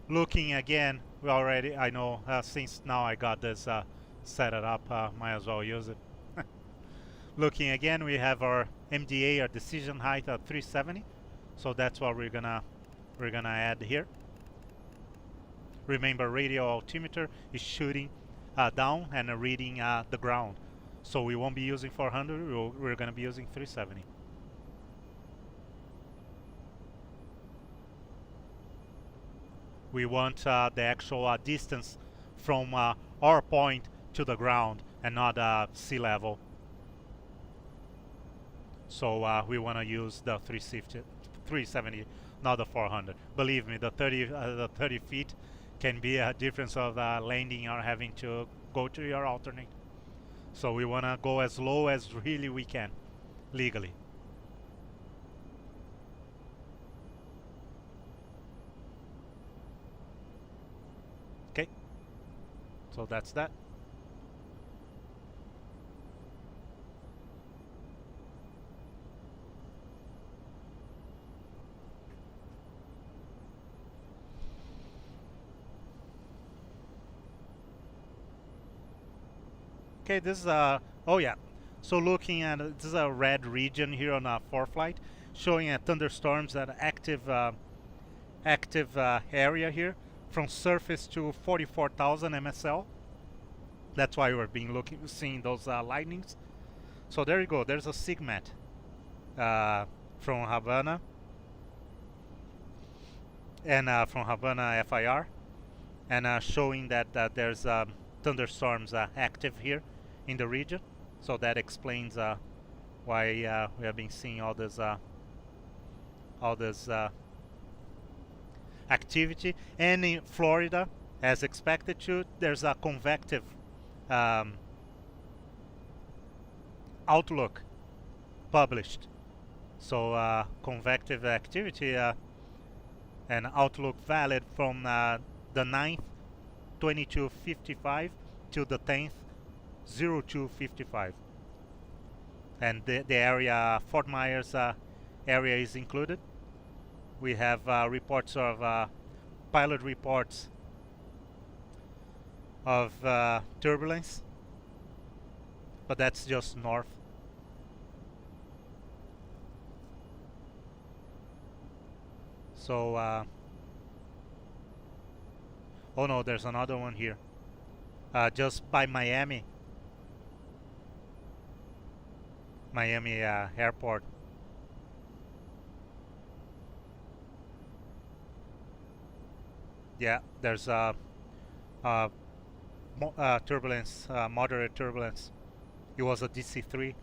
Looking again, we already, I know, since now I got this set it up, might as well use it. Looking again, we have our MDA, our decision height at 370. So that's what we're gonna add here. Remember, radial altimeter is shooting down and reading the ground. So we won't be using 400, we're gonna be using 370. We want the actual distance from our point to the ground and not sea level. So we want to use the 370, not the 400. Believe me, the 30 feet can be a difference of landing or having to go to your alternate. So we want to go as low as really we can, legally. Okay, so that's that. Okay, this is oh yeah. So looking at this is a red region here on ForeFlight, showing thunderstorms at active area here from surface to 44,000 MSL. That's why we're seeing those lightnings. So there you go. There's a SIGMAT from Havana and from Havana FIR, and showing that there's thunderstorms active here in the region. So that explains why we have been seeing all this activity. And in Florida, as expected to, there's a convective outlook published. So convective activity and outlook valid from the 9th 2255 to the 10th 0255, and the area Fort Myers area is included. We have reports of pilot reports of turbulence, but that's just north. So oh no, there's another one here just by Miami airport. Yeah, there's turbulence, moderate turbulence. It was a DC-3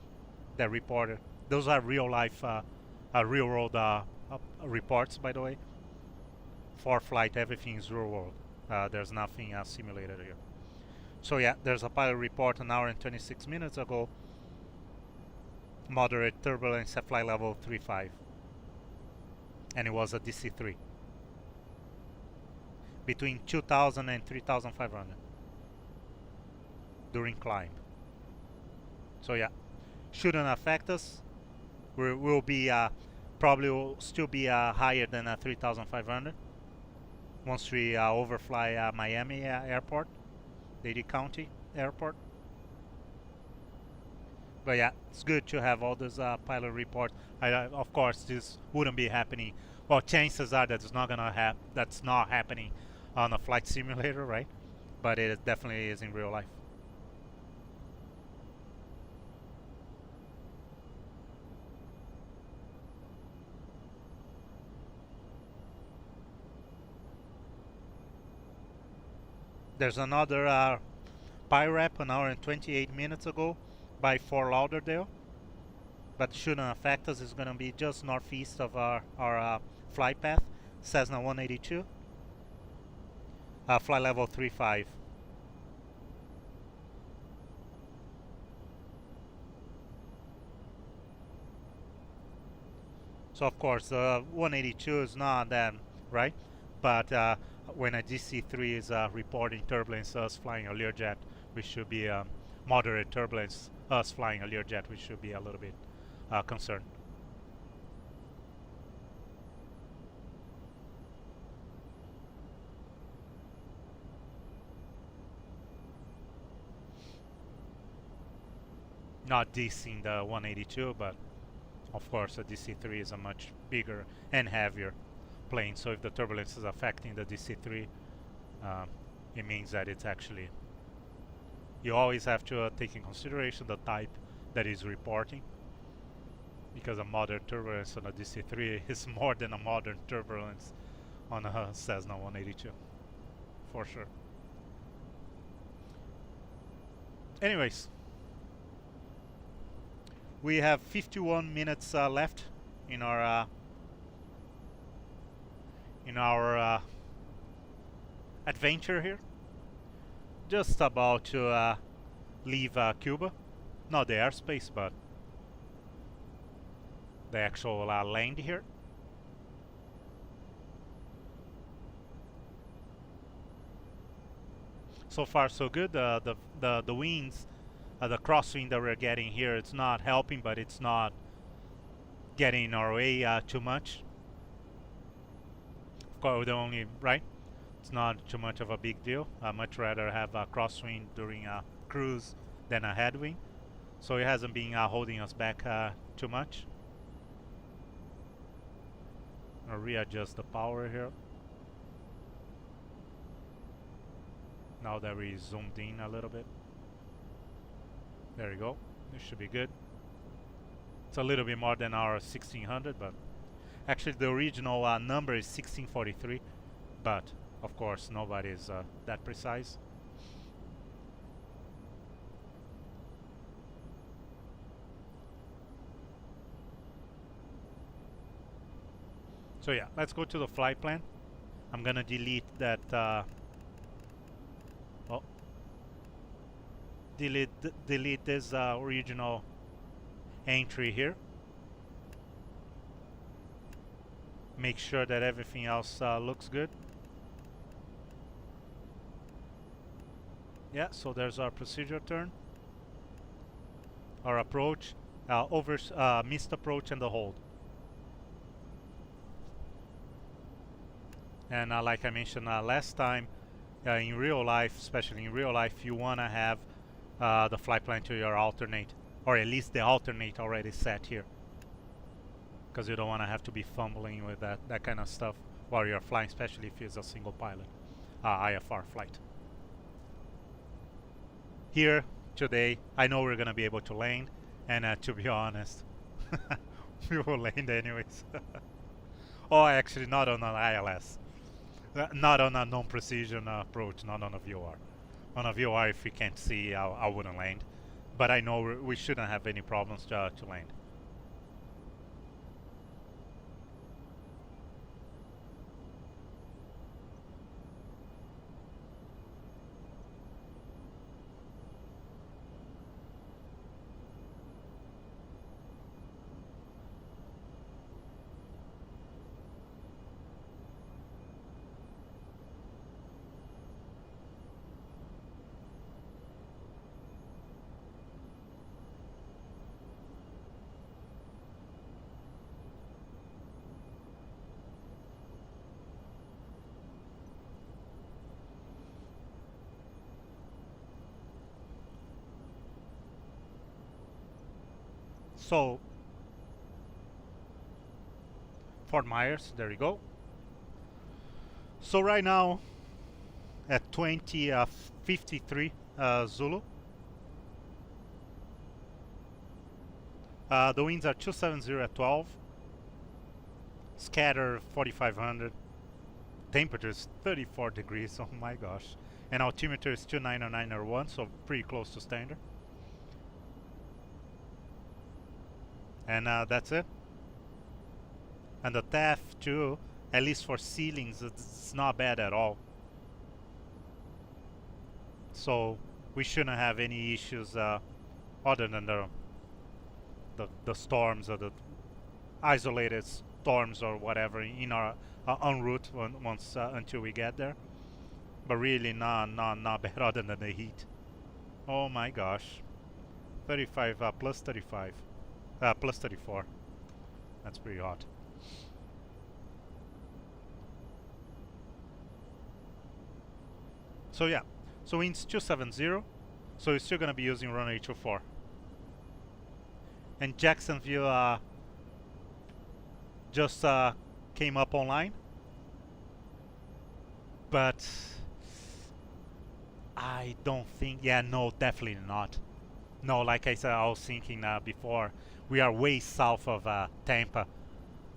that reported. Those are real life, real world reports, by the way. ForeFlight, everything is real world. There's nothing simulated here. So yeah, there's a pilot report an hour and 26 minutes ago. Moderate turbulence at flight level 35, and it was a DC-3 between 2,000 and 3,500 during climb. So yeah, shouldn't affect us. We'll be probably will still be higher than 3,500 once we overfly Miami Airport, Dade County Airport. But yeah, it's good to have all this pilot report. Of course, this wouldn't be happening. Well, chances are that it's not gonna that's not happening on a flight simulator, right? But it definitely is in real life. There's another PIRAP an hour and 28 minutes ago by Fort Lauderdale, but shouldn't affect us. It's going to be just northeast of our flight path, Cessna 182, flight level 35. So of course the 182 is not that, right? But when a DC-3 is reporting turbulence, us flying a Learjet, we should be moderate turbulence, us flying a Learjet, we should be a little bit concerned. Not DC-ing the 182, but of course a DC-3 is a much bigger and heavier plane, so if the turbulence is affecting the DC-3, it means that it's actually, you always have to take in consideration the type that is reporting, because a moderate turbulence on a DC-3 is more than a modern turbulence on a Cessna 182, for sure. Anyways, we have 51 minutes left in our adventure here. Just about to leave Cuba, not the airspace, but the actual land here. So far so good. The winds, the crosswind that we're getting here, it's not helping, but it's not getting in our way too much. Of course, the only, right? It's not too much of a big deal. I much rather have a crosswind during a cruise than a headwind. So it hasn't been holding us back too much. I'll readjust the power here. Now that we zoomed in a little bit. There we go. This should be good. It's a little bit more than our 1600, but actually the original number is 1643, but of course nobody is that precise. So yeah, let's go to the flight plan. I'm gonna delete that delete this original entry here. Make sure that everything else looks good. Yeah, so there's our procedure turn, our approach, missed approach, and the hold. And like I mentioned last time, in real life, especially in real life, you want to have the flight plan to your alternate, or at least the alternate already set here, because you don't want to have to be fumbling with that kind of stuff while you're flying, especially if it's a single pilot IFR flight. Here today, I know we're gonna be able to land, and to be honest, we will land anyways. Oh, actually, not on an ILS, not on a non-precision approach, not on a VOR. On a VOR, if we can't see, I wouldn't land. But I know we shouldn't have any problems to land. So Fort Myers, there you go. So right now at 20:53 Zulu, the winds are 270 at 12, scatter 4500, temperature is 34 degrees, oh my gosh, and altimeter is 29901, so pretty close to standard. And that's it. And the theft too, at least for ceilings, it's not bad at all. So we shouldn't have any issues other than the storms or the isolated storms or whatever in our en route once until we get there. But really not bad other than the heat. Oh my gosh, 35 plus 35 plus 34. That's pretty hot. So yeah, so winds 270, so we're still gonna be using runway 24. And Jacksonville just came up online, but I don't think, yeah, no, definitely not. No, like I said, I was thinking before, we are way south of Tampa.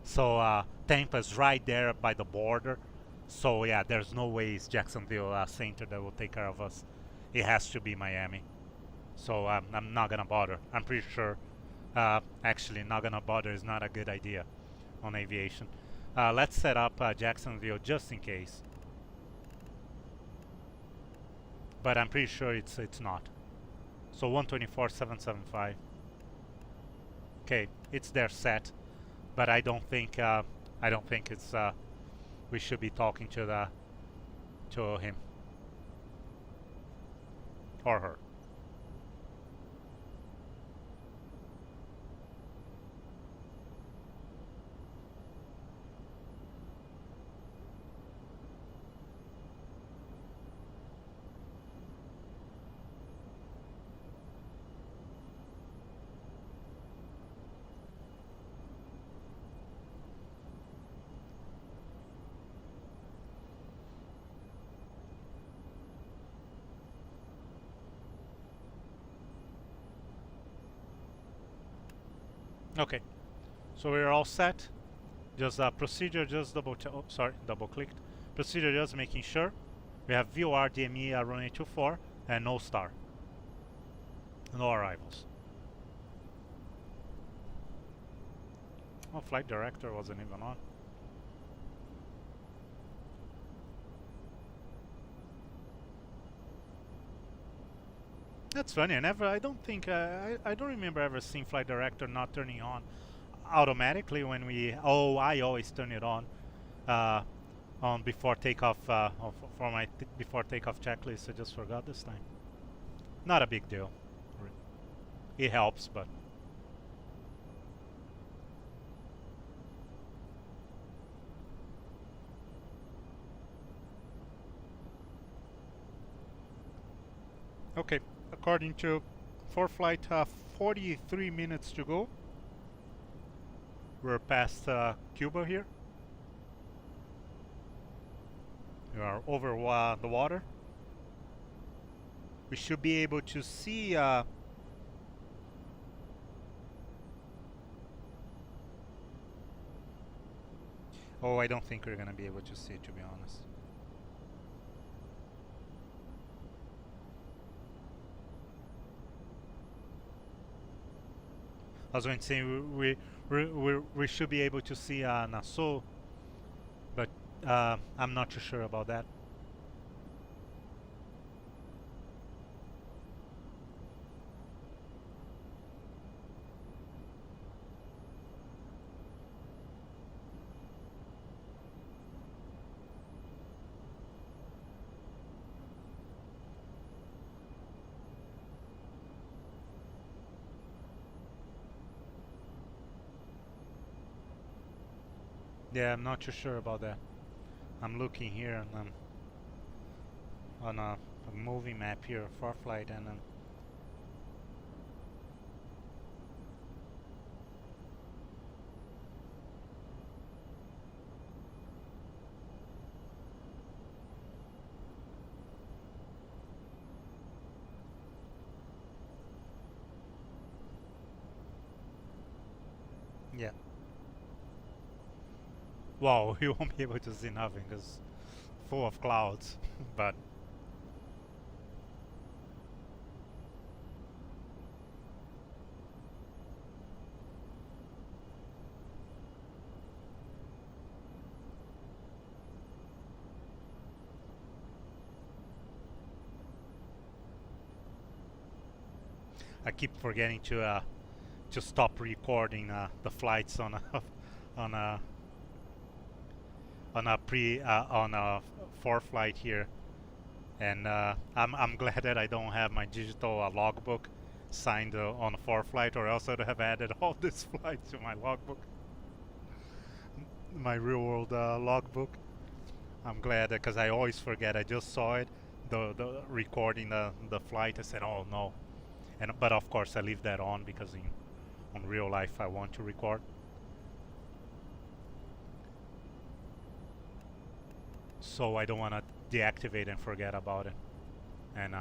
So Tampa's right there by the border. So yeah, there's no way it's Jacksonville Center that will take care of us. It has to be Miami. So I'm not gonna bother. I'm pretty sure, actually not gonna bother is not a good idea on aviation. Let's set up Jacksonville just in case. But I'm pretty sure it's not. So 124.775. Okay, it's their set, but I don't think it's we should be talking to him or her. Okay, so we're all set. Just procedure, just double clicked. Procedure, just making sure we have VOR DME runway 24 and no star, no arrivals. Oh, flight director wasn't even on. That's funny. I don't think I don't remember ever seeing flight director not turning on automatically when we. Oh, I always turn it on before takeoff for my before takeoff checklist. I just forgot this time. Not a big deal. It helps, but. Okay. According to ForeFlight, 43 minutes to go. We're past Cuba here. We are over the water. We should be able to see oh, I don't think we're gonna be able to see it, to be honest. I was going to say we should be able to see Nassau, but I'm not too sure about that. Yeah, I'm not too sure about that. I'm looking here and I'm on a movie map here, ForeFlight, and Yeah. Wow, you won't be able to see nothing because full of clouds. But I keep forgetting to stop recording the flights on a on a on a ForeFlight here, and I'm glad that I don't have my digital logbook signed on a ForeFlight, or else I'd have added all these flights to my logbook, my real world logbook. I'm glad because I always forget. I just saw it, the recording the flight. I said, oh no, but of course I leave that on because on real life I want to record. So I don't want to deactivate and forget about it, and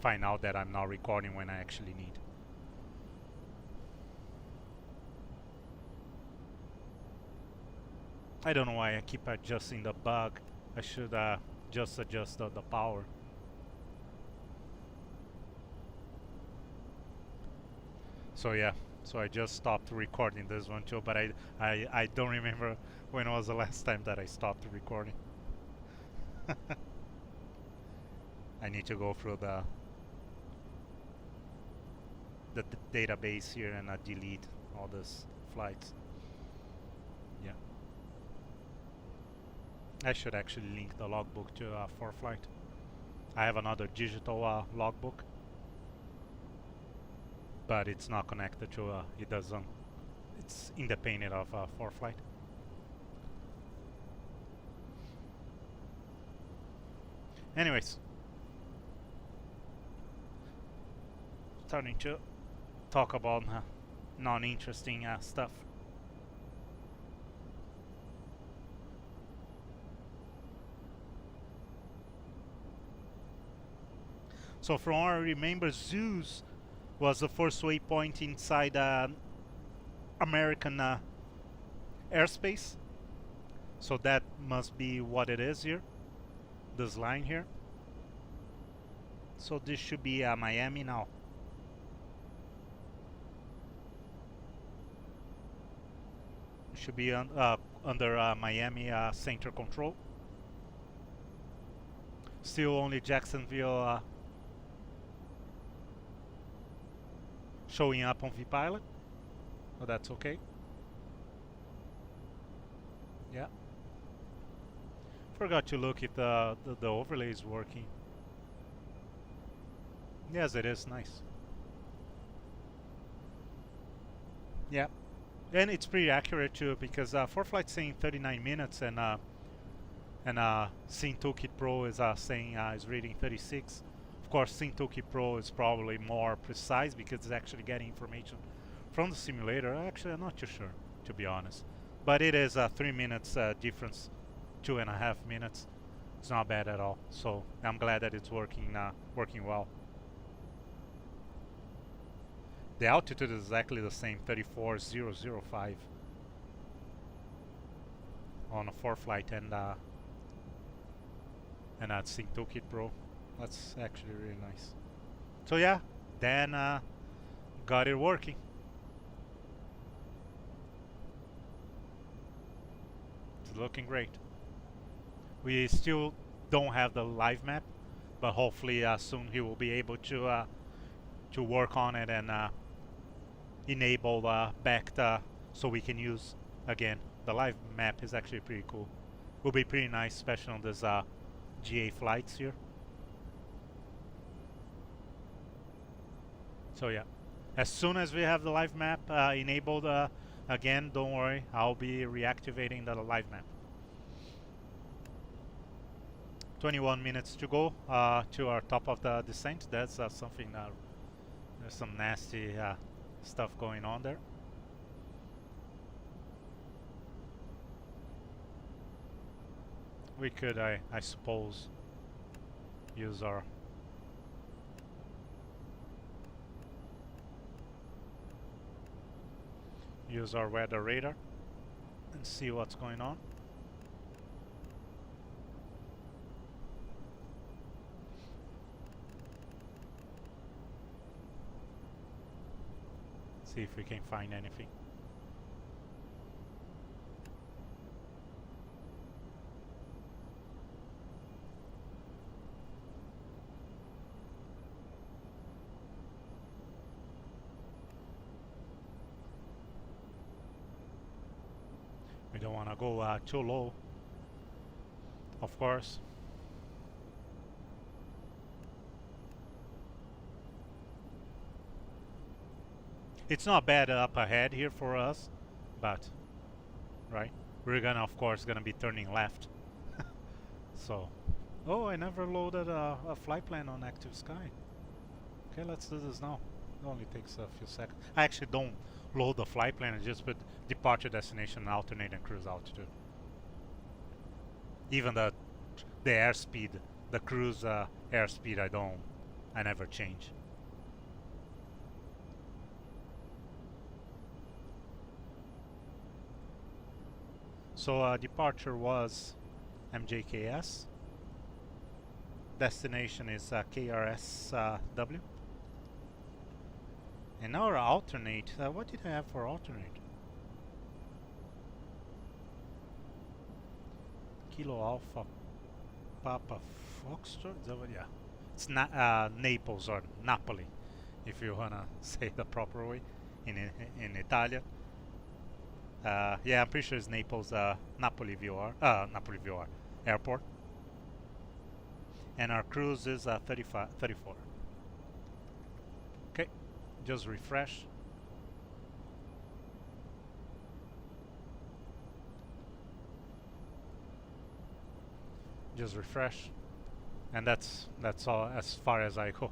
find out that I'm not recording when I actually need. I don't know why I keep adjusting the bug. I should just adjust the power. So yeah, so I just stopped recording this one too, but I don't remember when was the last time that I stopped recording. I need to go through the database here and delete all these flights. Yeah, I should actually link the logbook to ForeFlight. I have another digital logbook, but it's not connected to it doesn't. It's independent of ForeFlight. Anyways, starting to talk about non-interesting stuff. So from what I remember, Zeus was the first waypoint inside American airspace. So that must be what it is here. This line here. So this should be Miami now. Should be under Miami center control. Still only Jacksonville showing up on vPilot. Oh, that's okay. Yeah. Forgot to look if the overlay is working. Yes, it is. Nice. Yeah. And it's pretty accurate too, because ForeFlight's saying 39 minutes, and SimToolkitPro is saying is reading 36. Of course, SimToolkitPro is probably more precise because it's actually getting information from the simulator. Actually, I'm not too sure, to be honest. But it is 3 minutes difference, 2.5 minutes. It's not bad at all. So I'm glad that it's working well. The altitude is exactly the same, 34,005 on a ForeFlight and at SimToolkitPro. That's actually really nice. So yeah, Dan got it working. It's looking great. We still don't have the live map, but hopefully soon he will be able to work on it and enable back so we can use again. The live map is actually pretty cool. Will be pretty nice, especially on these GA flights here. So yeah, as soon as we have the live map enabled again, don't worry, I'll be reactivating the live map. 21 minutes to go to our top of the descent. That's something there's some nasty stuff going on there. We could, I suppose, use our use our weather radar and see what's going on. See if we can find anything. We don't want to go too low, of course. It's not bad up ahead here for us, but right, we're gonna of course gonna be turning left. So, oh, I never loaded a flight plan on ActiveSky. Okay, let's do this now. It only takes a few seconds. I actually don't load the flight plan, I just put departure, destination, alternate, and cruise altitude. Even the airspeed, the cruise airspeed, I never change. So departure was MJKS. Destination is KRSW. And our alternate, what did I have for alternate? Kilo Alpha Papa Foxtrot? Is that what, yeah. It's Naples or Napoli, if you wanna say the proper way in Italian. Yeah, I'm pretty sure it's Naples, Napoli VOR airport. And our cruise is 34. Okay, just refresh. Just refresh. And that's all as far as I go.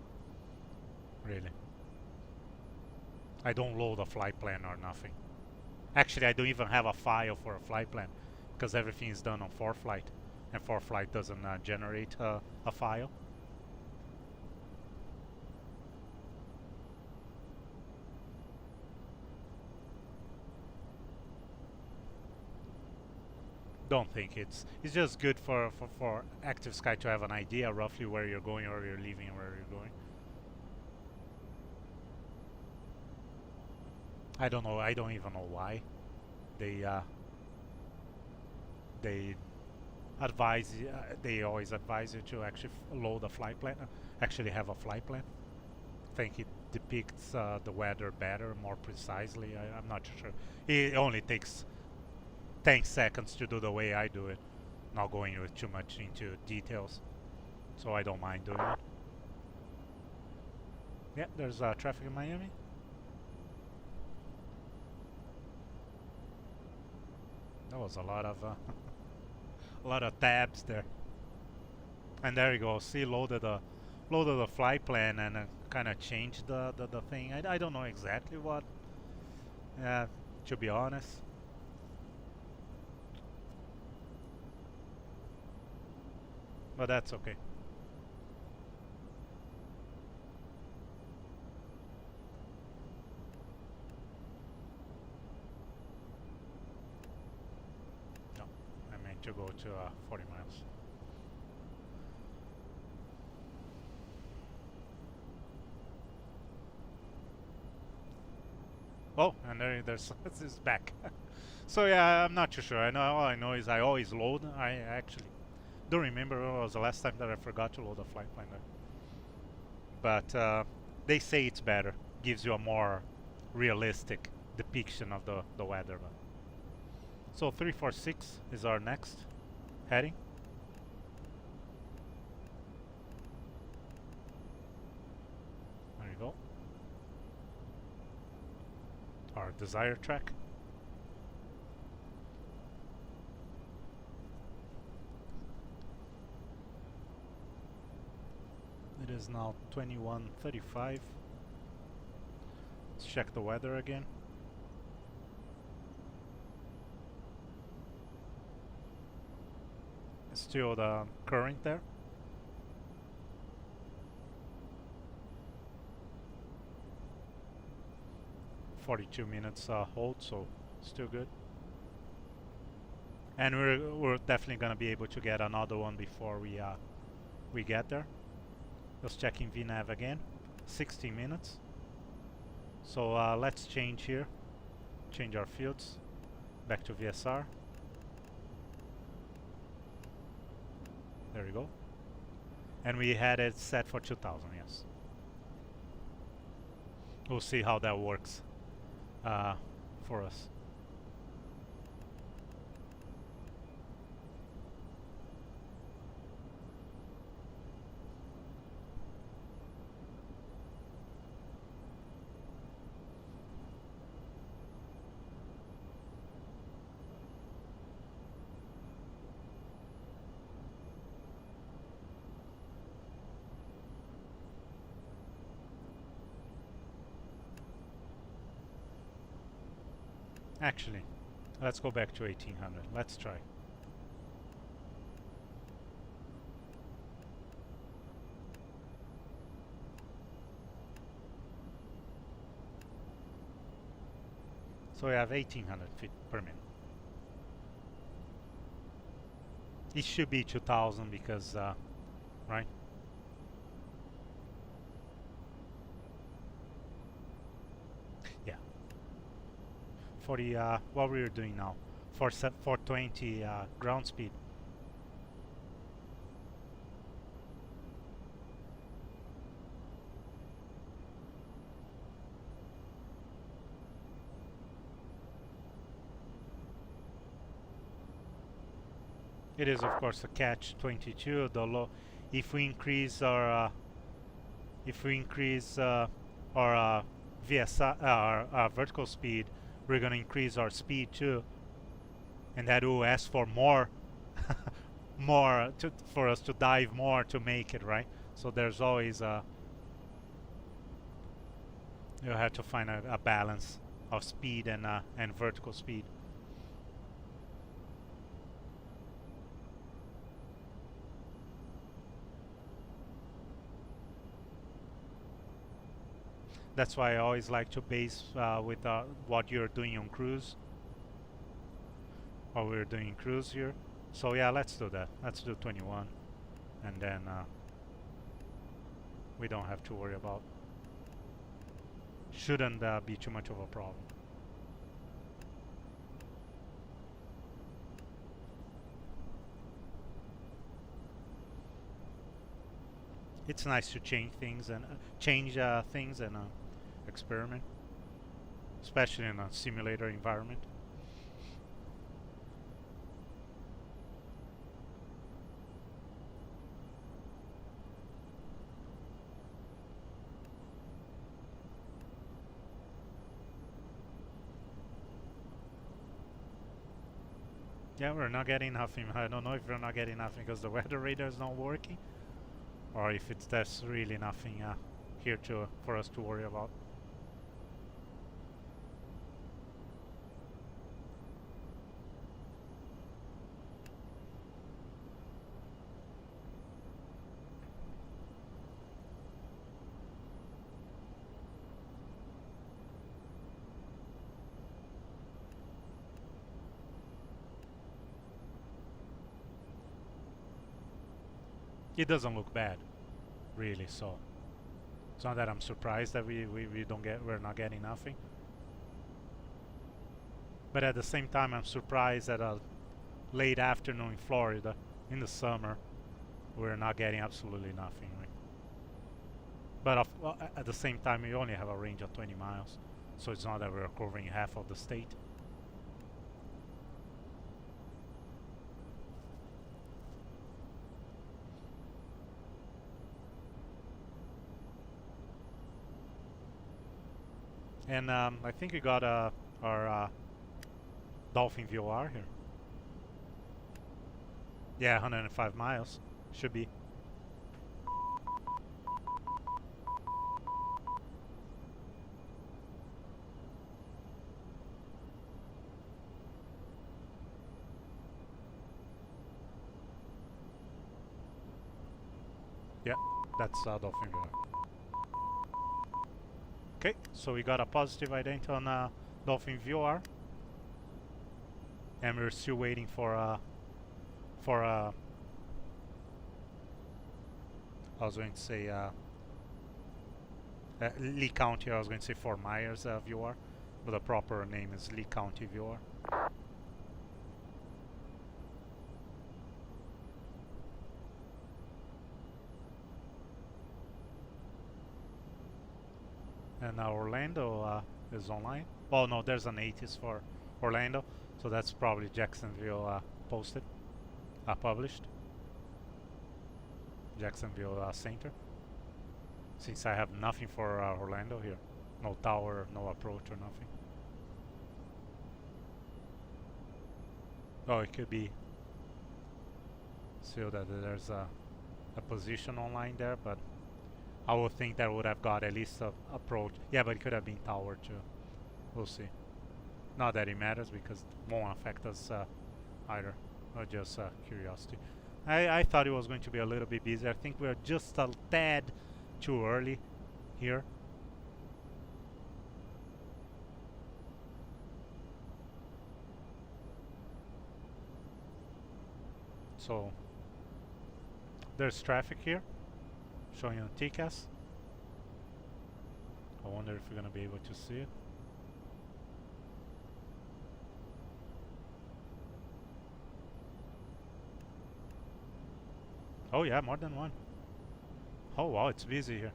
Really. I don't load a flight plan or nothing. Actually, I don't even have a file for a flight plan because everything is done on ForeFlight, and ForeFlight doesn't generate a file. Don't think it's just good for ActiveSky to have an idea roughly where you're going, or you're leaving, where you're going. I don't know. I don't even know why they advise. They always advise you to actually load a flight plan. Actually, have a flight plan. I think it depicts the weather better, more precisely. I'm not sure. It only takes 10 seconds to do the way I do it. Not going with too much into details, so I don't mind doing it. Yeah, there's traffic in Miami. That was a lot of a lot of tabs there. And there you go. See, loaded a flight plan and kind of changed the thing. I don't know exactly what. To be honest. But that's okay. No, I meant to go to 40 miles. Oh, and there's this is back. So yeah, I'm not too sure. I know all I know is I always load. I actually don't remember when was the last time that I forgot to load a flight plan there. But they say it's better, gives you a more realistic depiction of the weather. So 346 is our next heading. There you go. Our desired track. It is now 21:35. Let's check the weather again. Still the current there. 42 minutes hold, so still good. And we're definitely gonna be able to get another one before we get there. Just checking VNav again. 16 minutes. So let's change here. Change our fields. Back to VSR. There we go. And we had it set for 2000, yes. We'll see how that works for us. Actually, let's go back to 1800. Let's try. So we have 1800 feet per minute. It should be 2000 because, right? Yeah. For the what we are doing now, for 420 ground speed. It is of course a catch-22. The low, if we increase our VSI, our vertical speed, we're going to increase our speed too, and that will ask for more for us to dive more to make it, right? So there's always you have to find a balance of speed and vertical speed. That's why I always like to base with what you're doing on cruise, or we're doing cruise here. So yeah, let's do that. Let's do 21, and then we don't have to worry about. Shouldn't be too much of a problem. It's nice to change things and experiment, especially in a simulator environment. Yeah, we're not getting nothing. I don't know if we're not getting nothing because the weather radar is not working, or if there's really nothing here for us to worry about. It doesn't look bad, really. So it's not that I'm surprised that we're not getting nothing. But at the same time, I'm surprised that a late afternoon in Florida in the summer, we're not getting absolutely nothing. Right? But at the same time, we only have a range of 20 miles, so it's not that we're covering half of the state. And I think we got our LatinVFR here. Yeah, 105 miles. Should be. Yeah, that's LatinVFR. Okay, so we got a positive ident on LatinVFR, and we're still waiting for I was going to say Lee County. I was going to say Fort Myers VR, but the proper name is Lee County VR. And now Orlando is online. Oh no, there's an 80s for Orlando, so that's probably Jacksonville posted, published. Jacksonville Center. Since I have nothing for Orlando here, no tower, no approach or nothing. Oh, it could be so that there's a position online there, but I would think that would have got at least a approach. Yeah, but it could have been tower too. We'll see. Not that it matters because it won't affect us either. Or just curiosity. I thought it was going to be a little bit busy. I think we're just a tad too early here. So there's traffic here showing on TCAS. I wonder if we're gonna be able to see it. Oh yeah, more than one. Oh wow, it's busy here.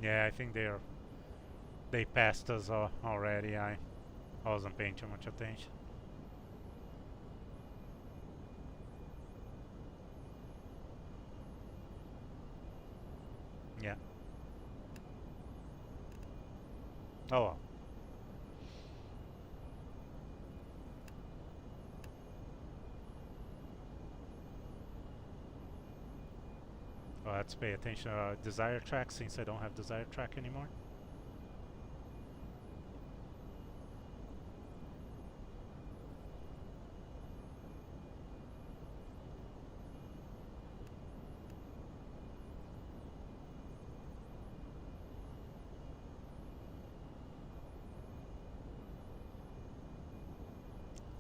Yeah, I think they passed us already. I wasn't paying too much attention. Yeah. Oh well. Let's pay attention to desire track since I don't have desire track anymore.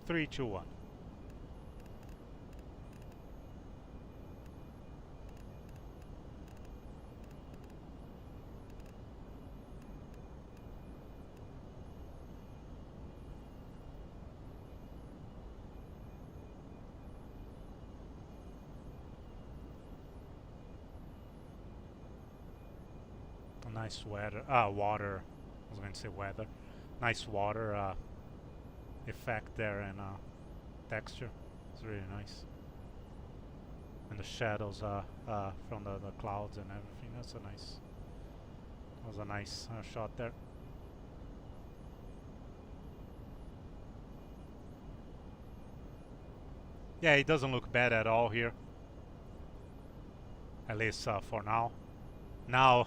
Three, two, one. Nice weather. Water. I was going to say weather. Nice water effect there and texture. It's really nice. And the shadows from the clouds and everything. That's a nice. That was a nice shot there. Yeah, it doesn't look bad at all here. At least for now. Now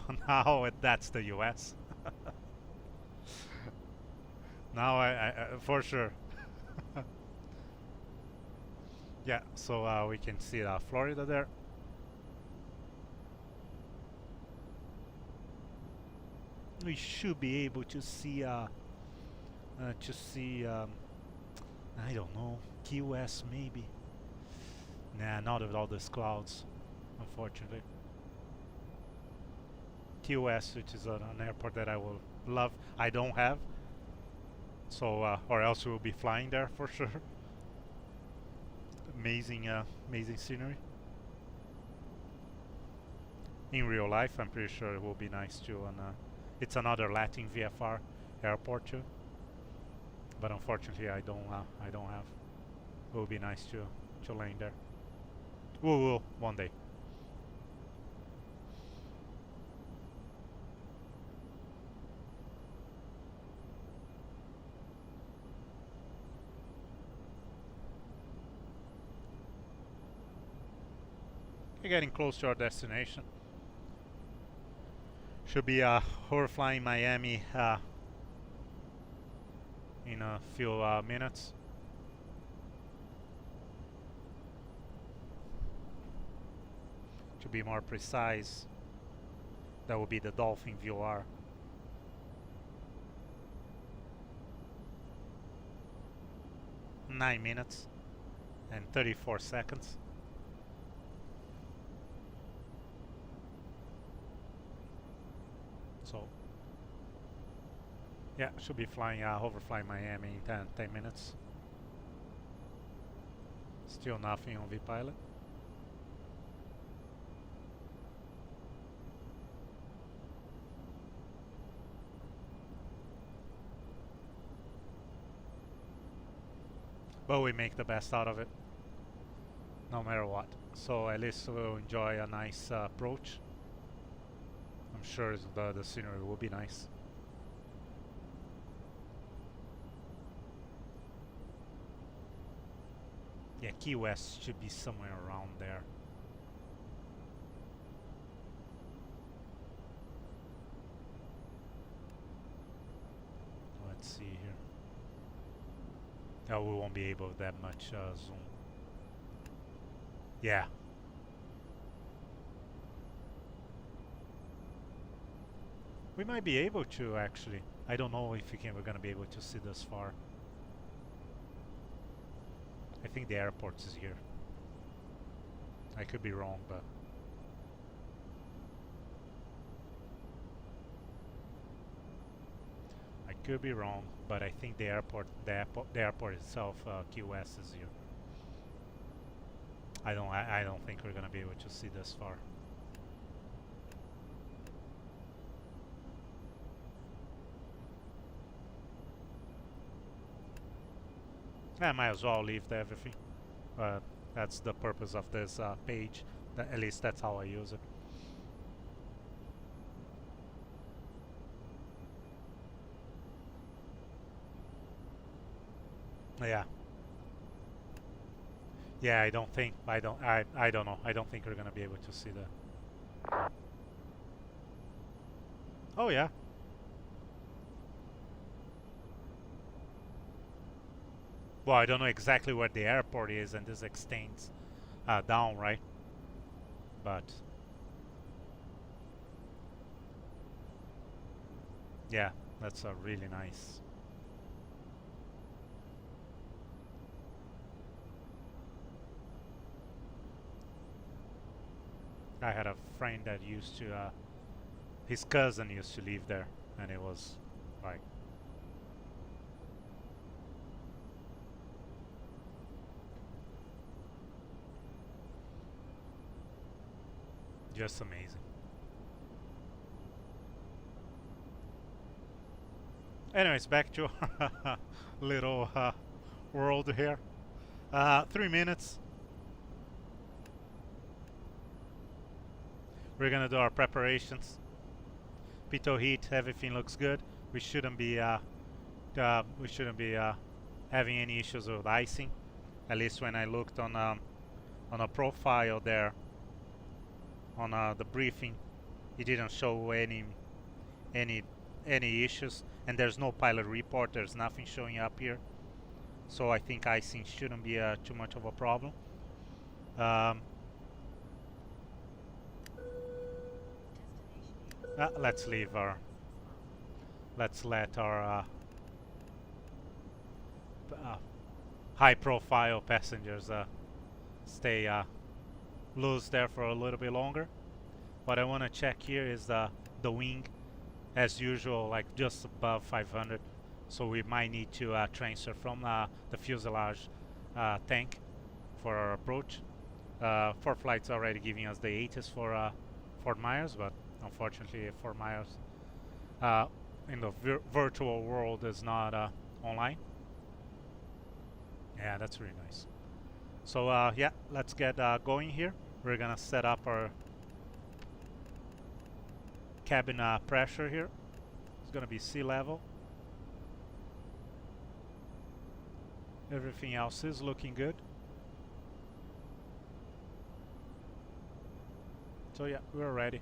that's the US. Now I for sure. Yeah, so we can see Florida there. We should be able to see I don't know, Key West maybe. Nah, not with all these clouds, unfortunately. Key West, which is an airport that I will love. I don't have, so or else we'll be flying there for sure. Amazing, amazing scenery. In real life, I'm pretty sure it will be nice too. And it's another LatinVFR airport too. But unfortunately, I don't have. It will be nice to land there. We will one day. We're getting close to our destination. Should be overflying Miami in a few minutes. To be more precise, that will be the Dolphin VR. Nine minutes and 34 seconds. So yeah, should be flying overflying Miami in 10 minutes. Still nothing on VPilot. But we make the best out of it, no matter what. So at least we'll enjoy a nice approach. I'm sure the scenery will be nice. Yeah, Key West should be somewhere around there. Let's see here. Oh, we won't be able that much zoom. Yeah. We might be able to, actually. I don't know if we're gonna be able to see this far. I think the airport is here. I could be wrong, but I could be wrong, but I think the airport itself, Key West, is here. I don't think we're gonna be able to see this far. I might as well leave everything. That's the purpose of this page. At least that's how I use it. Yeah. Yeah, I don't think I don't know. I don't think we're gonna be able to see that. Oh yeah. Well, I don't know exactly where the airport is, and this extends down, right? But yeah, that's a really nice. I had a friend that used to, his cousin used to live there, and it was like just amazing. Anyways, back to our little world here. 3 minutes. We're gonna do our preparations. Pitot heat, everything looks good. We shouldn't be having any issues with icing. At least when I looked on a profile there on the briefing, it didn't show any issues, and there's no pilot report. There's nothing showing up here, so I think icing shouldn't be too much of a problem. Let's leave our. Let's let our high-profile passengers stay loose there for a little bit longer. What I want to check here is the wing, as usual, like just above 500. So we might need to transfer from the fuselage tank for our approach. ForeFlight's already giving us the 80s for Fort Myers, but unfortunately Fort Myers in the virtual world is not online. Yeah, that's really nice. So yeah, let's get going here. We're gonna set up our cabin pressure here. It's gonna be sea level. Everything else is looking good. So yeah, we're ready.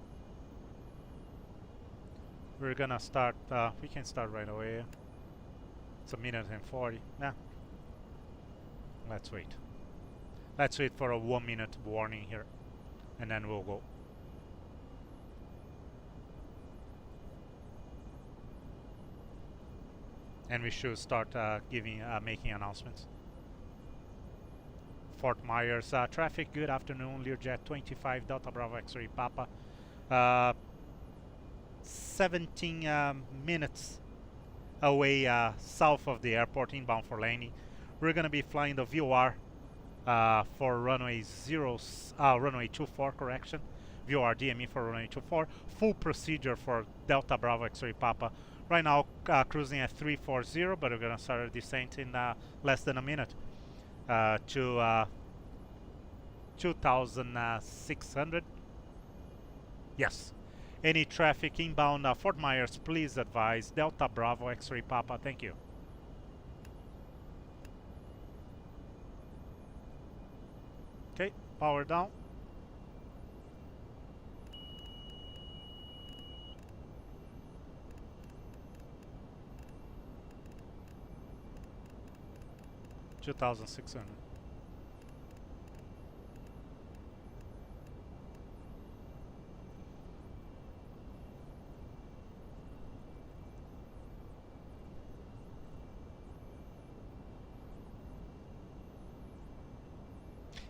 We're gonna start, we can start right away. It's a minute and 40. Nah, let's wait. Let's wait for a 1 minute warning here, and then we'll go. And we should start making announcements. Fort Myers traffic, good afternoon, Learjet 25 Delta Bravo X-ray Papa. 17 minutes away south of the airport, inbound for landing. We're gonna be flying the VOR for runway 24 correction. VOR DME for runway 24. Full procedure for Delta Bravo X-ray Papa. Right now cruising at 340, but we're gonna start a descent in less than a minute to 2,600. Yes. Any traffic inbound Fort Myers, please advise Delta Bravo X-ray Papa. Thank you. Okay, power down. $2,600.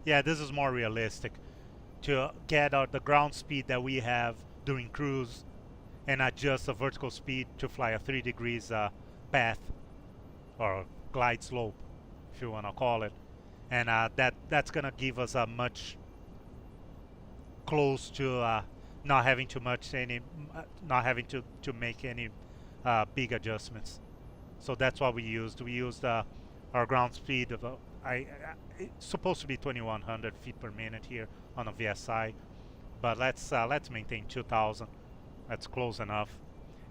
Yeah, this is more realistic to get out the ground speed that we have during cruise and adjust the vertical speed to fly a 3 degrees path or glide slope, if you want to call it, and that's gonna give us a much close to not having too much not having to make any big adjustments. So that's what we used. We used our ground speed of it's supposed to be 2,100 feet per minute here on a VSI, but let's maintain 2,000. That's close enough,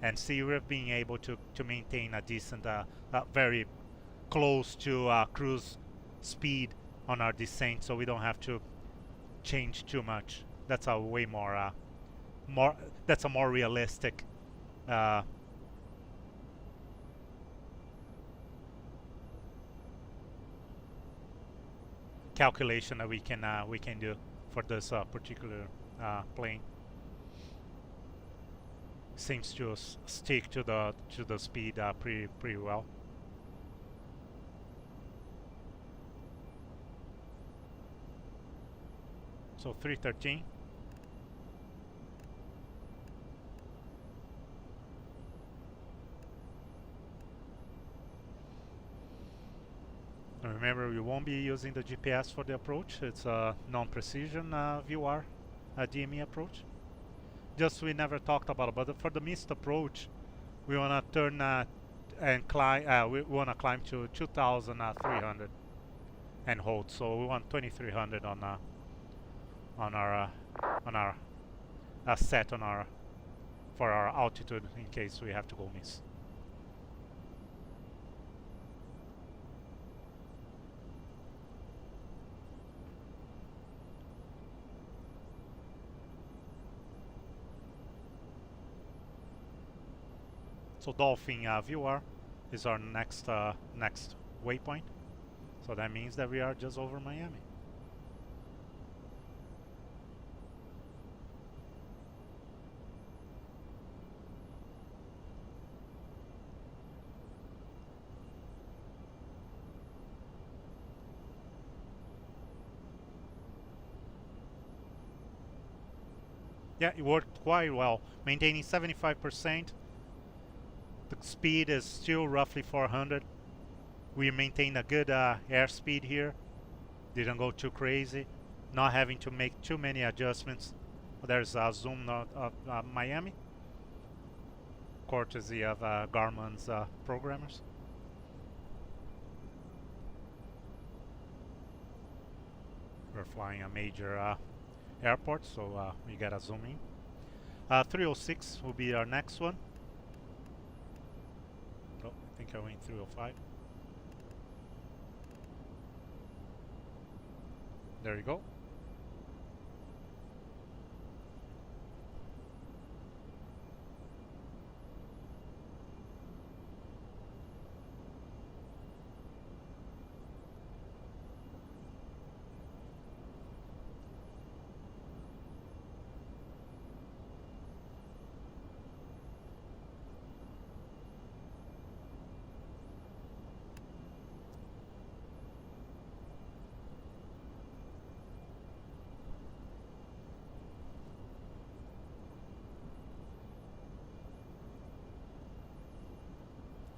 and see we're being able to maintain a decent, very close to cruise speed on our descent, so we don't have to change too much. That's a way more that's a more realistic calculation that we can do for this particular plane. Seems to stick to the speed pretty well. So 313. Remember, we won't be using the GPS for the approach. It's a non-precision VOR DME approach. Just we never talked about it, but for the missed approach, we want to turn and climb. We want to climb to 2,300 and hold. So we want 2,300 on our set for our altitude in case we have to go miss. So Dolphin VOR is our next waypoint. So that means that we are just over Miami. Yeah, it worked quite well, maintaining 75%. The speed is still roughly 400. We maintained a good airspeed here. Didn't go too crazy. Not having to make too many adjustments. There's a zoom of Miami, courtesy of Garmin's programmers. We're flying a major airport, so we gotta zoom in. 306 will be our next one. Oh, I think I went 305. There you go.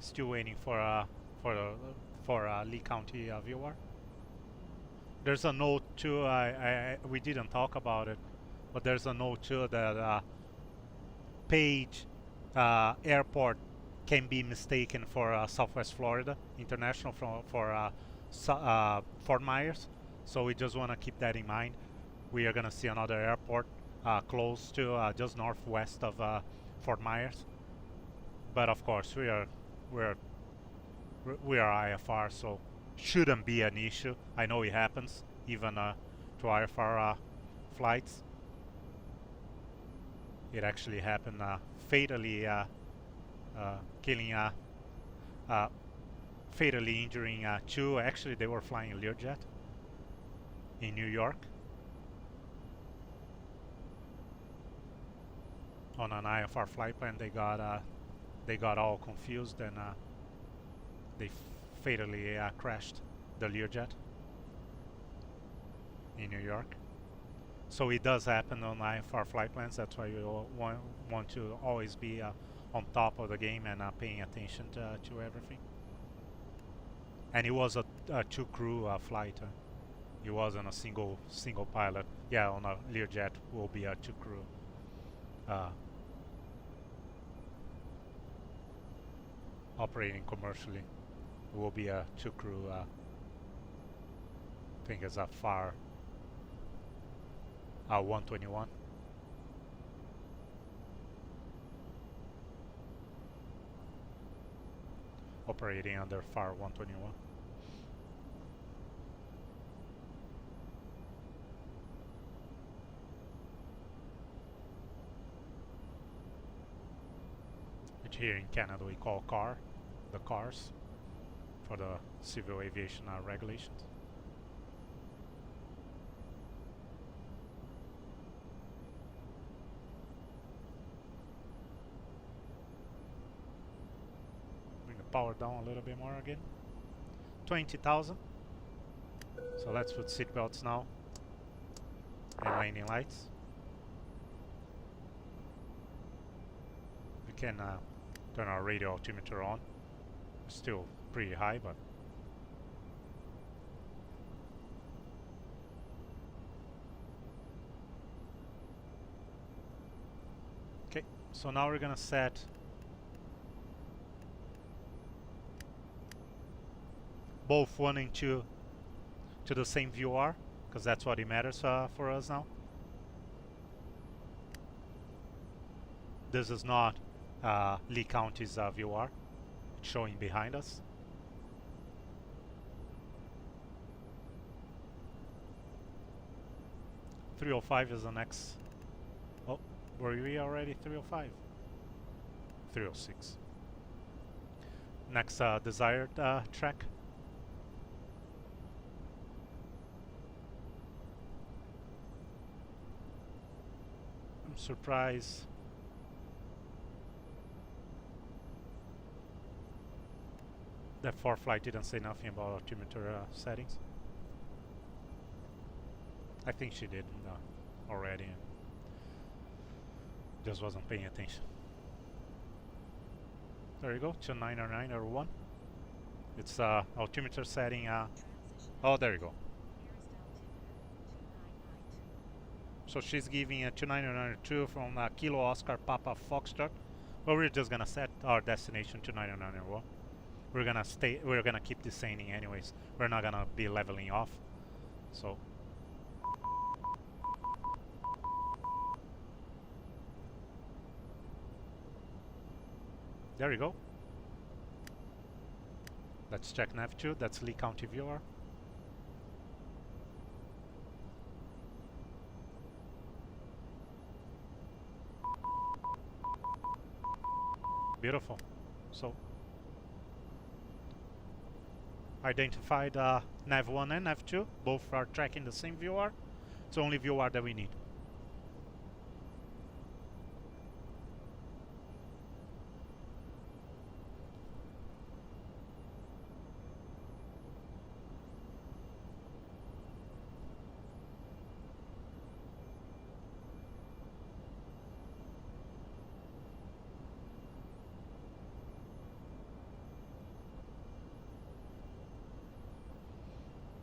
Still waiting for Lee County VOR. There's a note too. We didn't talk about it, but there's a note too that Page Airport can be mistaken for Southwest Florida International for Fort Myers. So we just want to keep that in mind. We are gonna see another airport close to just northwest of Fort Myers. But of course, we are IFR, so shouldn't be an issue. I know it happens even to IFR flights. It actually happened fatally fatally injuring two. Actually, they were flying a Learjet in New York on an IFR flight plan. They got all confused and they fatally crashed the Learjet in New York. So it does happen on IFR flight plans. That's why you want to always be on top of the game and paying attention to everything. And it was a two crew flight. It wasn't a single pilot. Yeah, on a Learjet will be a two crew. Operating commercially, it will be a two crew. I think it's a FAR 121. Operating under FAR 121. Which here in Canada we call CAR, the CARs, for the civil aviation regulations. Power down a little bit more again. 20,000. So let's put seatbelts now and landing lights. We can turn our radio altimeter on. Still pretty high, but okay. So now we're gonna set both 1 and 2 to the same VOR, because that's what it matters for us now. This is not Lee County's VOR. It's showing behind us. .305 is the next. Oh, were we already 305? 306. Next desired track. I'm surprised that ForeFlight didn't say nothing about altimeter settings. I think she did already, and just wasn't paying attention. There you go, 290901. It's altimeter setting. Oh, there you go. So she's giving a 2992 from Kilo Oscar Papa Foxtrot, but we're just gonna set our destination to 2991. We're gonna keep descending anyways. We're not gonna be leveling off. So there you go. Let's check nav2. That's Lee County VOR. Beautiful. So identified nav1 and nav2. Both are tracking the same VOR. It's the only VOR that we need.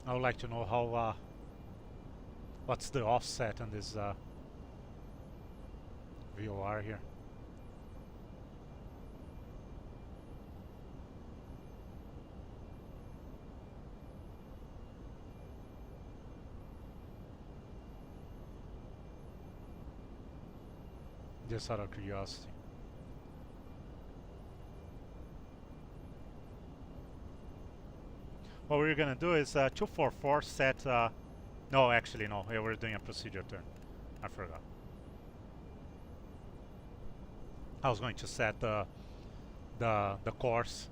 I would like to know how what's the offset on this VOR here. Just out of curiosity. What we're gonna do is 244 set. No, actually no. Yeah, we're doing a procedure turn. I forgot. I was going to set the course,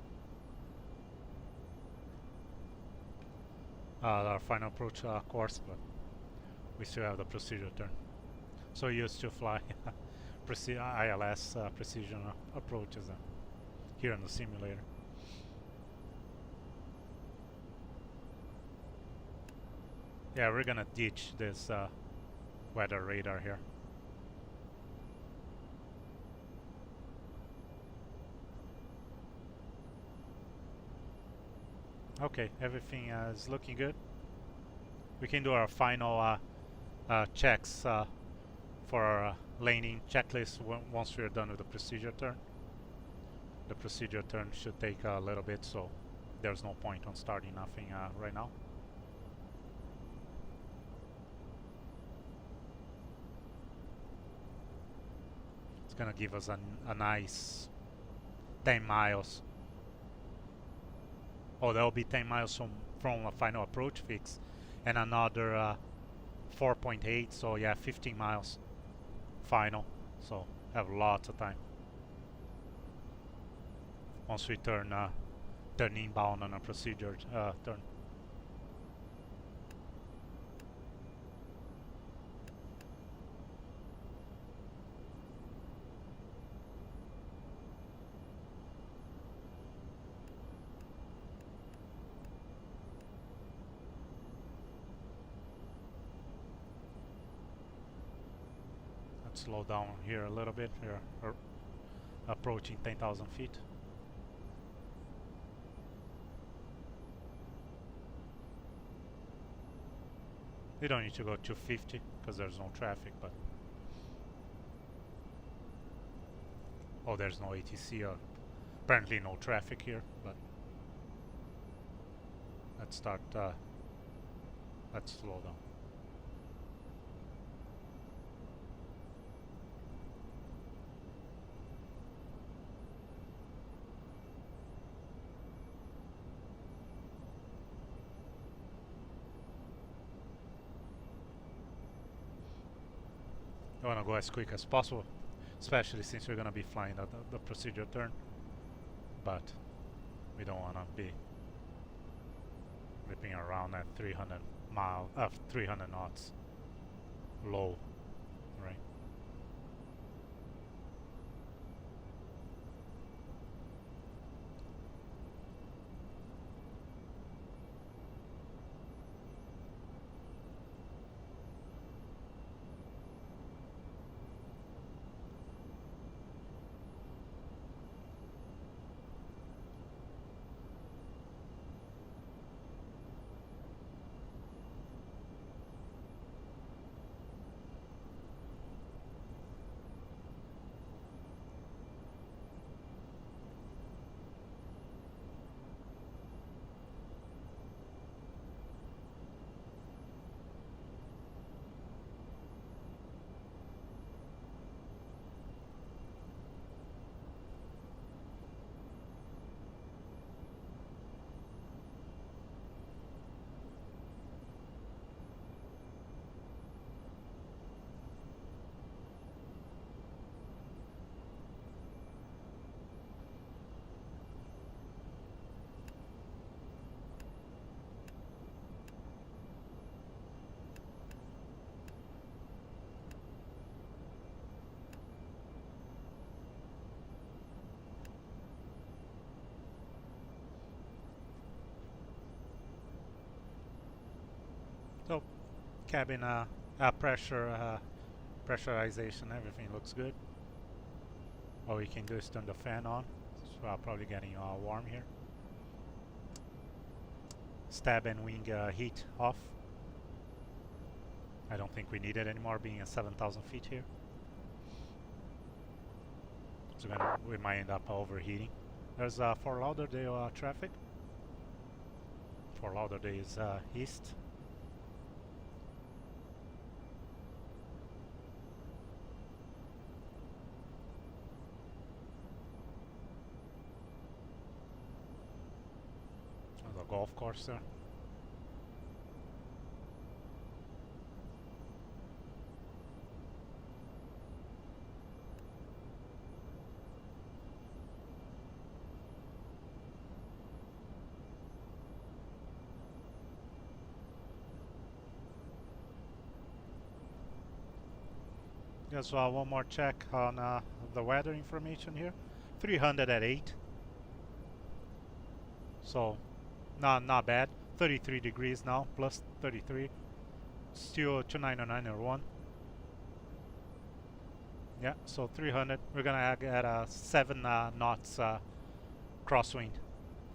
our final approach course, but we still have the procedure turn. So we used to fly ILS precision approaches here in the simulator. Yeah, we're gonna ditch this weather radar here. Okay, everything is looking good. We can do our final checks for our landing checklist once we're done with the procedure turn. The procedure turn should take a little bit, so there's no point on starting nothing right now. It's gonna give us a nice 10 miles. Oh, that'll be 10 miles from a final approach fix, and another 4.8, so yeah, 15 miles final. So have lots of time once we turn inbound on a procedure turn. Slow down here a little bit. We're approaching 10,000 feet. We don't need to go 250 because there's no traffic, but oh, there's no ATC or apparently no traffic here, but let's start let's slow down. I want to go as quick as possible, especially since we're going to be flying the procedure turn, but we don't want to be ripping around at 300 knots low, right? So cabin pressurization, everything looks good. All we can do is turn the fan on. So probably getting warm here. stab and wing heat off. I don't think we need it anymore being at 7,000 feet here. So we might end up overheating. There's Fort Lauderdale traffic. Fort Lauderdale is east. There's a golf course there. Just one more check on the weather information here. 300 at 8. So not bad. 33 degrees now, plus 33. Still 290901. Yeah, so 300. We're gonna get a 7 knots crosswind.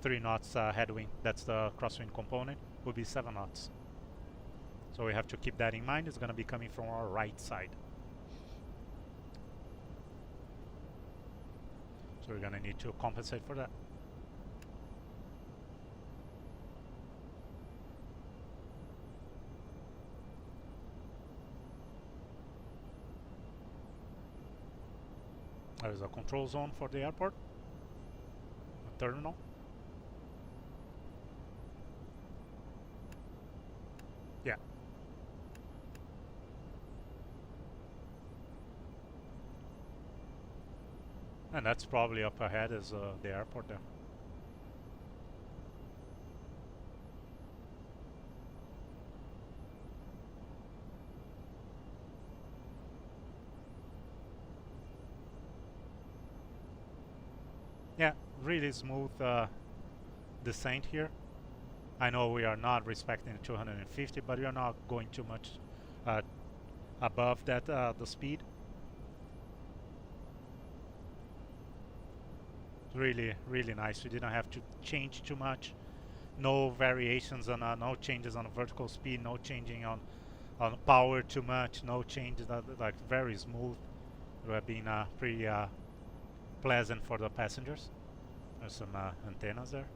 3 knots headwind. That's the crosswind component. Will be 7 knots. So we have to keep that in mind. It's gonna be coming from our right side. So we're gonna need to compensate for that. There's a control zone for the airport, a terminal. Yeah. And that's probably up ahead is the airport there. Yeah, really smooth descent here. I know we are not respecting 250, but we are not going too much above that the speed. Really nice. We didn't have to change too much. No variations on no changes on vertical speed, no changing on power too much, no changes. Like very smooth. It have been pretty pleasant for the passengers. There's some antennas there.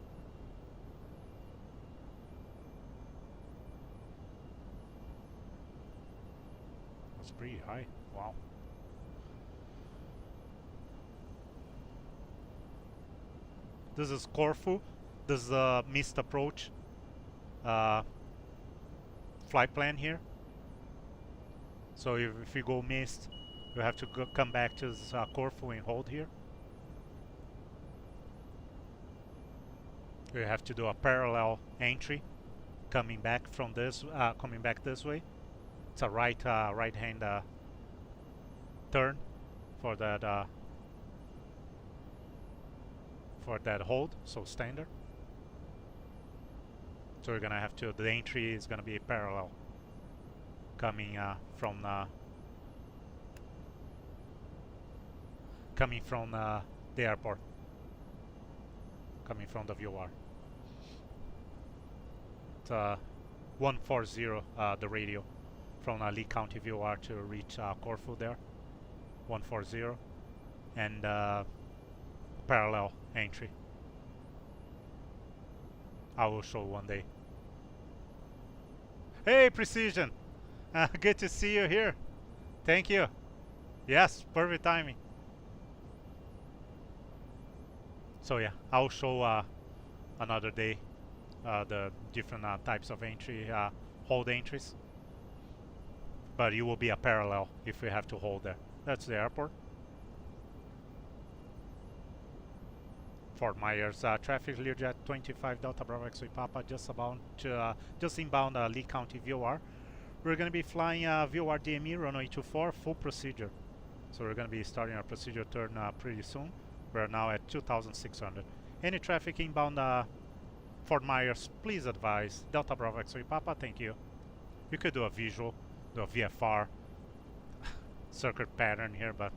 That's pretty high. Wow. This is Corfu. This is a missed approach flight plan here. So if you go missed, you have to come back to this, Corfu and hold here. You have to do a parallel entry, coming back from this, coming back this way. It's a right-hand turn for that hold. So standard. So we're gonna have to. The entry is gonna be parallel, coming from the airport, coming from the VOR. It's 140 the radio from Lee County VOR to reach Corfu there. 140 and parallel entry. I will show one day. Hey, Precision! Good to see you here. Thank you. Yes, perfect timing. So yeah, I'll show another day the different types of entry, hold entries. But it will be a parallel if we have to hold there. That's the airport. Fort Myers traffic, Learjet 25 Delta Bravo X-Ray Papa, just inbound Lee County VOR. We're going to be flying VOR DME runway 24, full procedure. So we're going to be starting our procedure turn pretty soon. We're now at 2,600. Any traffic inbound Fort Myers, please advise. Delta Bravo X-Ray Papa, thank you. You could do a visual, do a VFR circuit pattern here, but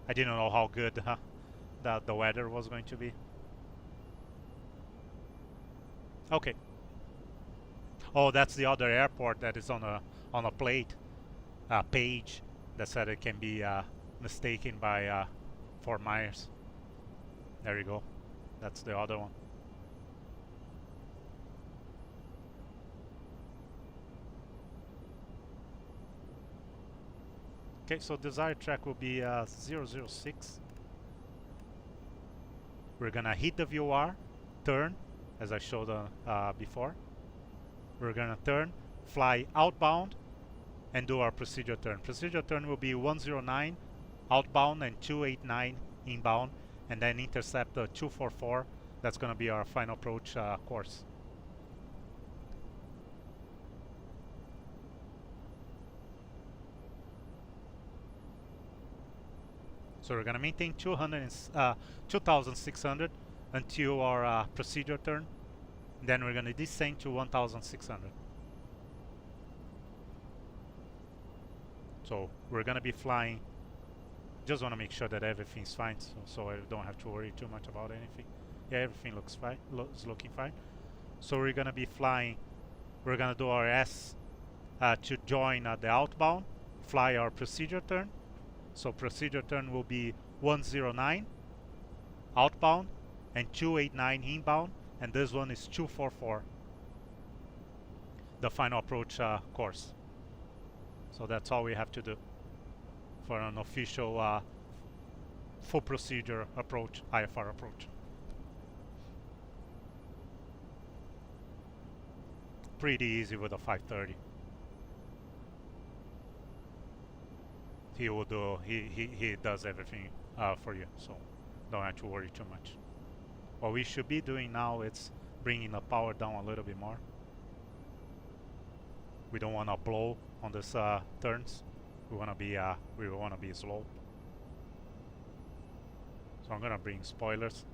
I didn't know how good the weather was going to be. Okay. Oh, that's the other airport that is on a plate page that said it can be mistaken by Fort Myers. There you go. That's the other one. Okay, so desired track will be 006. We're gonna hit the VOR, turn, as I showed before. We're gonna turn, fly outbound, and do our procedure turn. Procedure turn will be 109 outbound and 289 inbound, and then intercept the 244. That's gonna be our final approach course. So we're gonna maintain 2,600 until our procedure turn. Then we're gonna descend to 1,600. So we're gonna be flying. Just wanna make sure that everything's fine, so I don't have to worry too much about anything. Yeah, everything looks fine. Is looking fine. So we're gonna be flying. We're gonna do our S to join the outbound. Fly our procedure turn. So procedure turn will be 109 outbound and 289 inbound, and this one is 244, the final approach course. So that's all we have to do for an official full procedure approach, IFR approach. Pretty easy with a 530. He will do. He does everything for you, so don't have to worry too much. What we should be doing now is bringing the power down a little bit more. We don't want to blow on these turns. We want to be slow. So I'm gonna bring spoilers,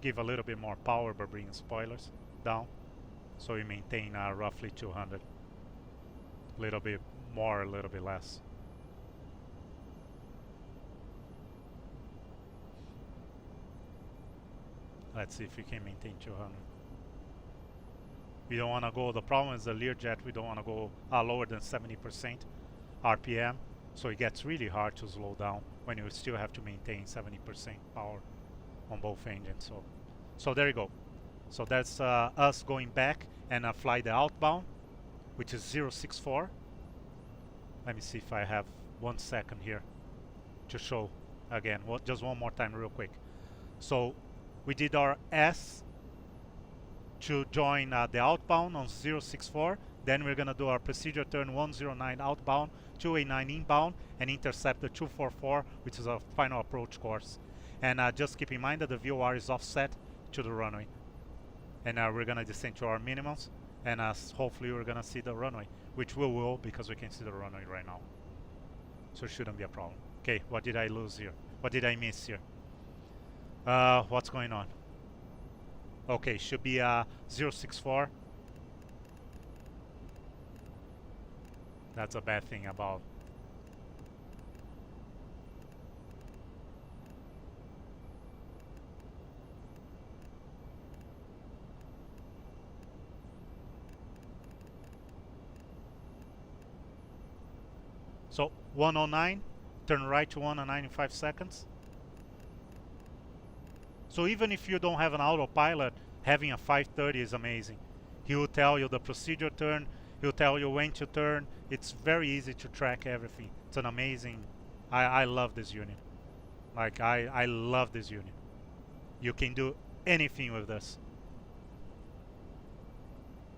give a little bit more power, but bring spoilers down, so we maintain roughly 200. A little bit more, a little bit less. Let's see if we can maintain 200. We don't want to go, the problem is the Learjet, we don't want to go lower than 70% RPM, so it gets really hard to slow down when you still have to maintain 70% power on both engines. So there you go. So that's us going back and fly the outbound, which is 064. Let me see if I have 1 second here to show again. Well, just one more time real quick. So we did our S to join the outbound on 064. Then we're gonna do our procedure turn 109 outbound, 289 inbound, and intercept the 244, which is our final approach course. And just keep in mind that the VOR is offset to the runway. And we're gonna descend to our minimums, and hopefully we're gonna see the runway, which we will, because we can see the runway right now. So it shouldn't be a problem. Okay, what did I lose here? What did I miss here? What's going on? Okay, should be 064. That's a bad thing about. So 109, turn right to 109 in 5 seconds. So even if you don't have an autopilot, having a 530 is amazing. He will tell you the procedure turn, he'll tell you when to turn. It's very easy to track everything. It's an amazing, I love this unit. Like, I love this unit. You can do anything with this.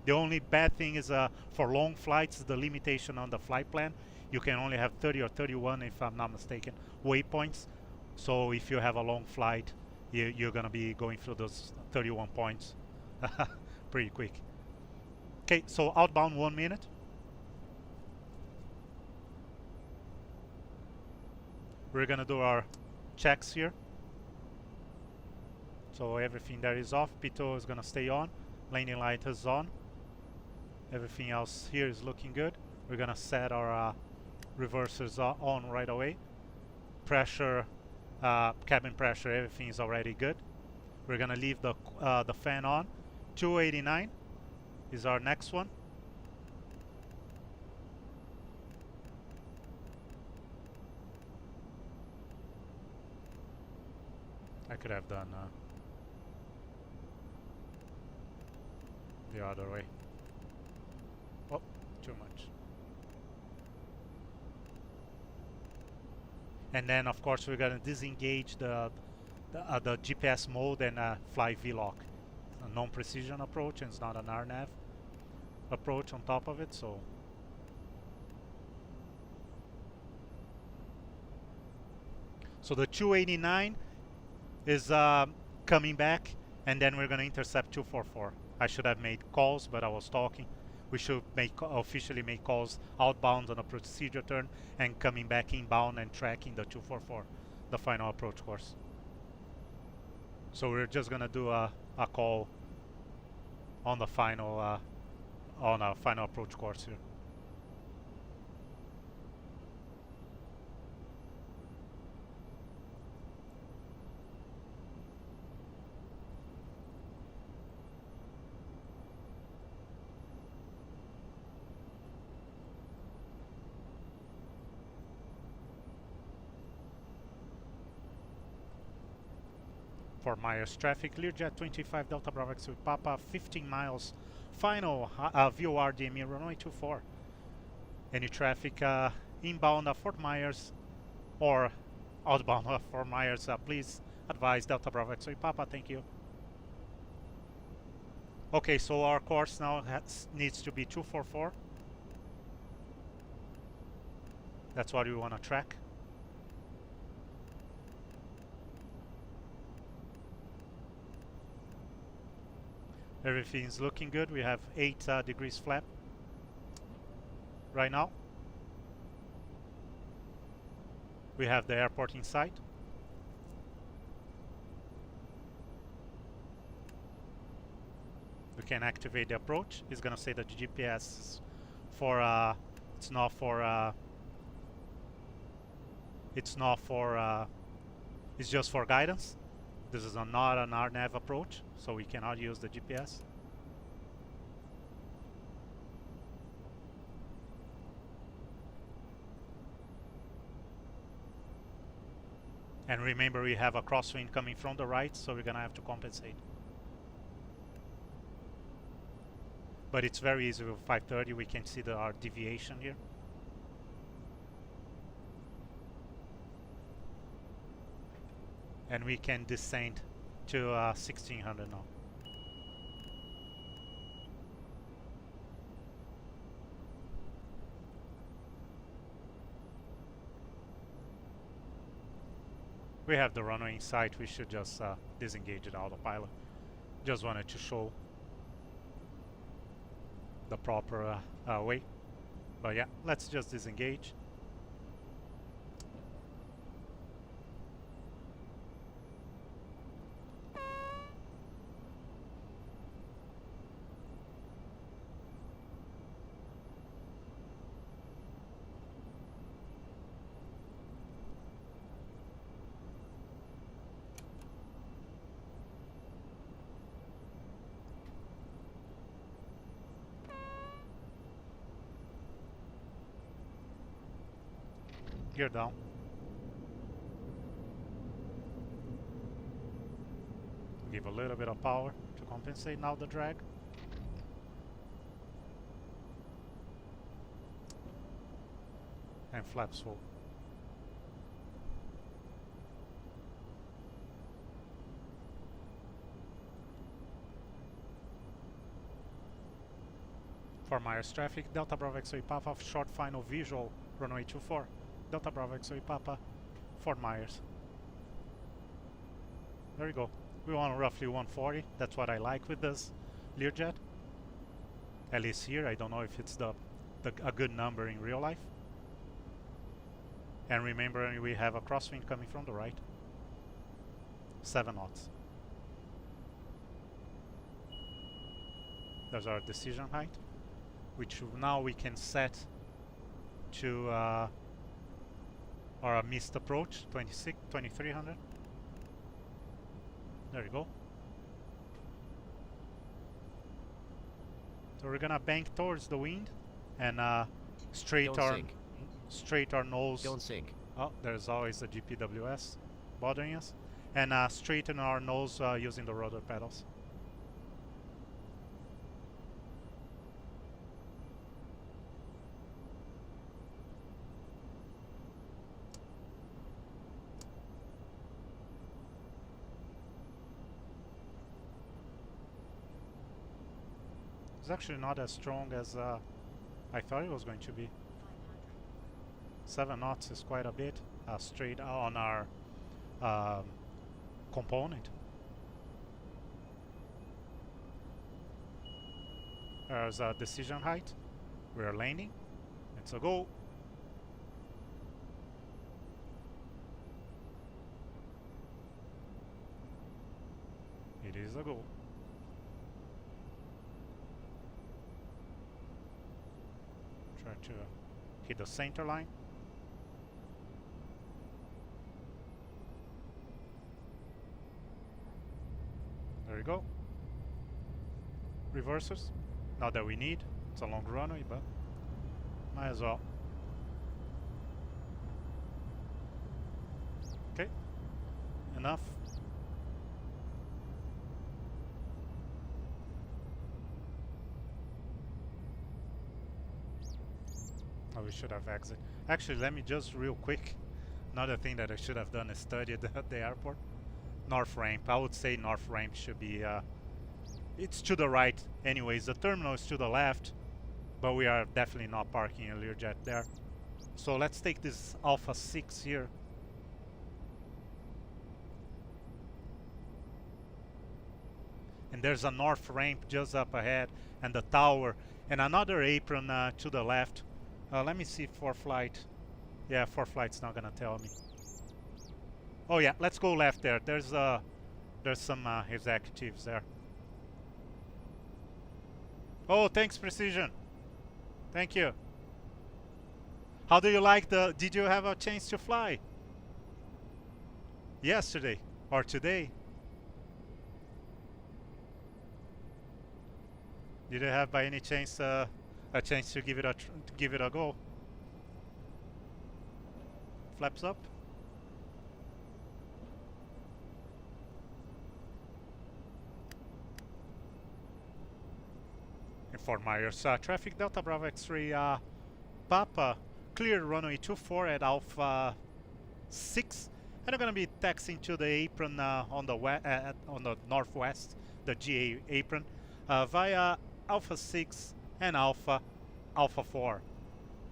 The only bad thing is for long flights, the limitation on the flight plan. You can only have 30 or 31, if I'm not mistaken, waypoints. So if you have a long flight, you're gonna be going through those 31 points pretty quick. Okay, so outbound 1 minute. We're gonna do our checks here. So everything that is off, pitot is gonna stay on, landing light is on. Everything else here is looking good. We're gonna set our reversers on right away. Pressure, cabin pressure, everything is already good. We're gonna leave the fan on. 289 is our next one. I could have done the other way. Oh, too much. And then of course we're gonna disengage the GPS mode and fly VLOC. A non-precision approach, and it's not an RNAV approach on top of it, so the 289 is coming back, and then we're gonna intercept 244. I should have made calls, but I was talking. We should officially make calls outbound on a procedure turn and coming back inbound and tracking the 244, the final approach course. So we're just gonna do a call on the final final approach course here. Fort Myers traffic, Learjet 25 Delta Bravo X with Papa, 15 miles, final VOR DME runway 24. Any traffic inbound Fort Myers or outbound Fort Myers, please advise Delta Bravo X with Papa, thank you. Okay, so our course now needs to be 244. That's what we want to track. Everything's looking good. We have 8 degrees flap right now. We have the airport in sight. We can activate the approach. It's gonna say that the GPS is for it's not for it's just for guidance. This is not an RNAV approach, so we cannot use the GPS. And remember, we have a crosswind coming from the right, so we're gonna have to compensate. But it's very easy with 530, we can see our deviation here. And we can descend to 1600 now. We have the runway in sight, we should just disengage the autopilot. Just wanted to show the proper way. But yeah, let's just disengage. Gear down. Give a little bit of power to compensate now the drag. And flaps full. Fort Myers traffic, Delta Bravo X-ray Papa, short final visual, runway 24. Delta Bravo X-ray Papa, Fort Myers. There we go. We want roughly 140. That's what I like with this Learjet. At least here. I don't know if it's a good number in real life. And remember, we have a crosswind coming from the right. 7 knots. There's our decision height, which now we can set to our missed approach, 2300. There you go. So we're gonna bank towards the wind and straight our nose. Don't sink. Oh, there's always a GPWS bothering us. And straighten our nose using the rotor pedals. It's actually not as strong as I thought it was going to be. 7 knots is quite a bit straight on our component. There's a decision height. We're landing. It's a go. It is a go. Try to hit the center line. There we go. Reversers. Not that we need. It's a long runway, but might as well. Okay. Enough. Oh, we should have exit. Actually, let me just real quick. Another thing that I should have done is studied at the airport. North ramp. I would say north ramp should be it's to the right anyways. The terminal is to the left, but we are definitely not parking a Learjet there. So let's take this Alpha 6 here. And there's a north ramp just up ahead and the tower and another apron to the left. Let me see ForeFlight. Yeah, ForeFlight's not gonna tell me. Oh yeah, let's go left there. There's some executives there. Oh, thanks, Precision. Thank you. How do you like the? Did you have a chance to fly? Yesterday or today? Did you have by any chance a chance to give it a go? Flaps up. Fort Myers traffic Delta Bravo X-ray Papa clear runway 24 at Alpha 6, and I'm gonna be taxiing to the apron on the northwest, the GA apron via Alpha 6 and Alpha 4.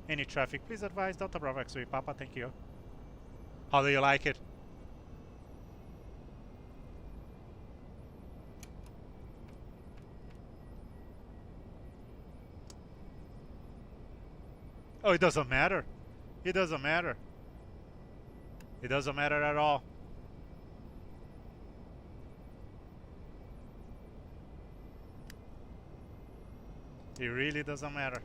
Any traffic, please advise Delta Bravo X-ray Papa. Thank you. How do you like it? Oh, it doesn't matter. It doesn't matter. It doesn't matter at all. It really doesn't matter.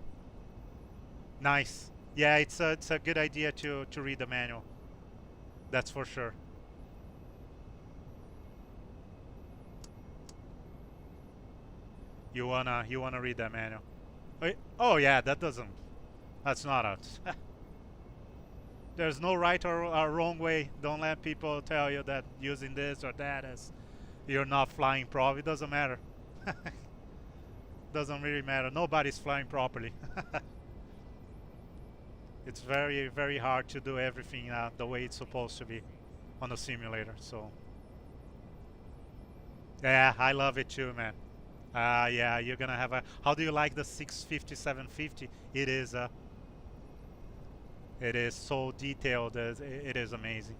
Nice. Yeah, it's a good idea to read the manual. That's for sure. You wanna read that manual? Oh yeah, that's not a. There's no right or wrong way. Don't let people tell you that using this or that as you're not flying properly. It doesn't matter. Doesn't really matter. Nobody's flying properly. It's very, very hard to do everything the way it's supposed to be on a simulator. So yeah, I love it too, man. Yeah, you're gonna have a. How do you like the 650, 750? It is so detailed. It is amazing.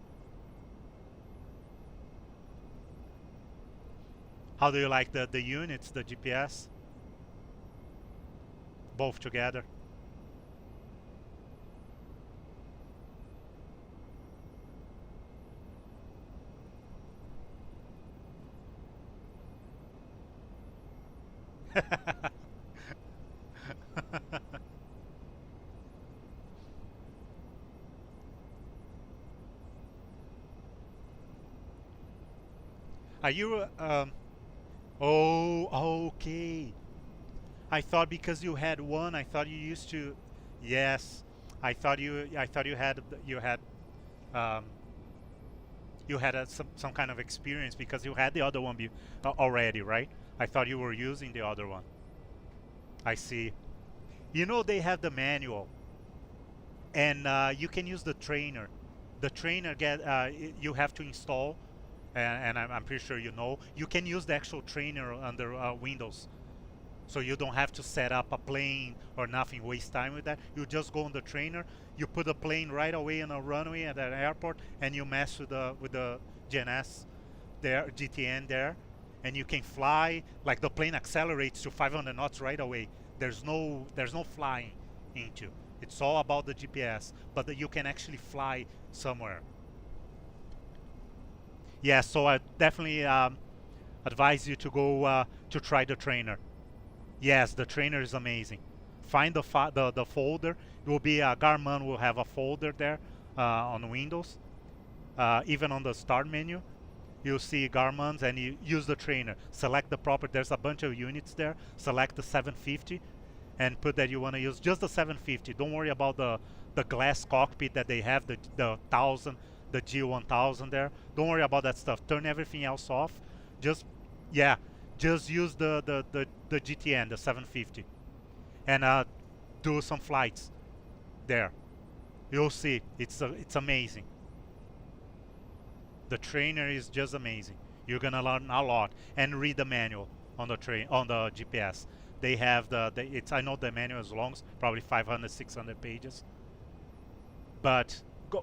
How do you like the units, the GPS? Both together. Are you oh, okay. I thought because you had one, I thought you used to. Yes, I thought um, you had some kind of experience because you had the other one already, right? I thought you were using the other one. I see. You know they have the manual, and you can use the trainer. The trainer you have to install, and I'm pretty sure you know. You can use the actual trainer under Windows. So you don't have to set up a plane or nothing, waste time with that. You just go on the trainer, you put the plane right away on a runway at an airport, and you mess with the GNS there, GTN there, and you can fly. Like the plane accelerates to 500 knots right away. There's no flying into. It's all about the GPS, but you can actually fly somewhere. Yeah, so I definitely advise you to go to try the trainer. Yes, the trainer is amazing. Find the folder. It will be Garmin will have a folder there on Windows. Even on the start menu, you'll see Garmin's, and you use the trainer. Select the proper. There's a bunch of units there. Select the 750, and put that you want to use just the 750. Don't worry about the glass cockpit that they have, the 1000, the G1000 there. Don't worry about that stuff. Turn everything else off. Just use the GTN, the 750, and do some flights there. You'll see, it's amazing. The trainer is just amazing. You're gonna learn a lot, and read the manual on the GPS. They have I know the manual is long, probably 500, 600 pages, but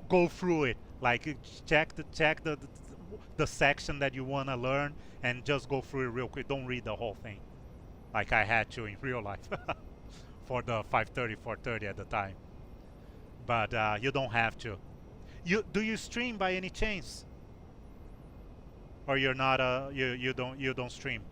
go through it. Like check the section that you want to learn, and just go through it real quick. Don't read the whole thing like I had to in real life for the 530 430 at the time, but you don't have to. Do you stream by any chance, or you're not you don't stream?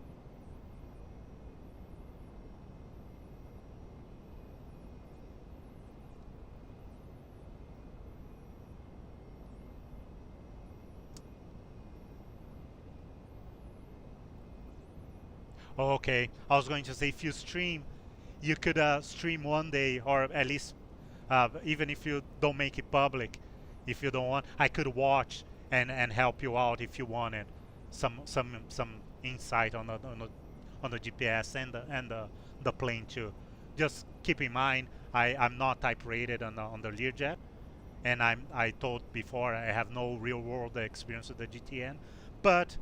Okay, I was going to say, if you stream, you could stream one day, or at least even if you don't make it public, if you don't want, I could watch and help you out if you wanted some insight on the GPS and the plane too. Just keep in mind, I'm not type rated on the Learjet, and I told before I have no real world experience with the GTN, but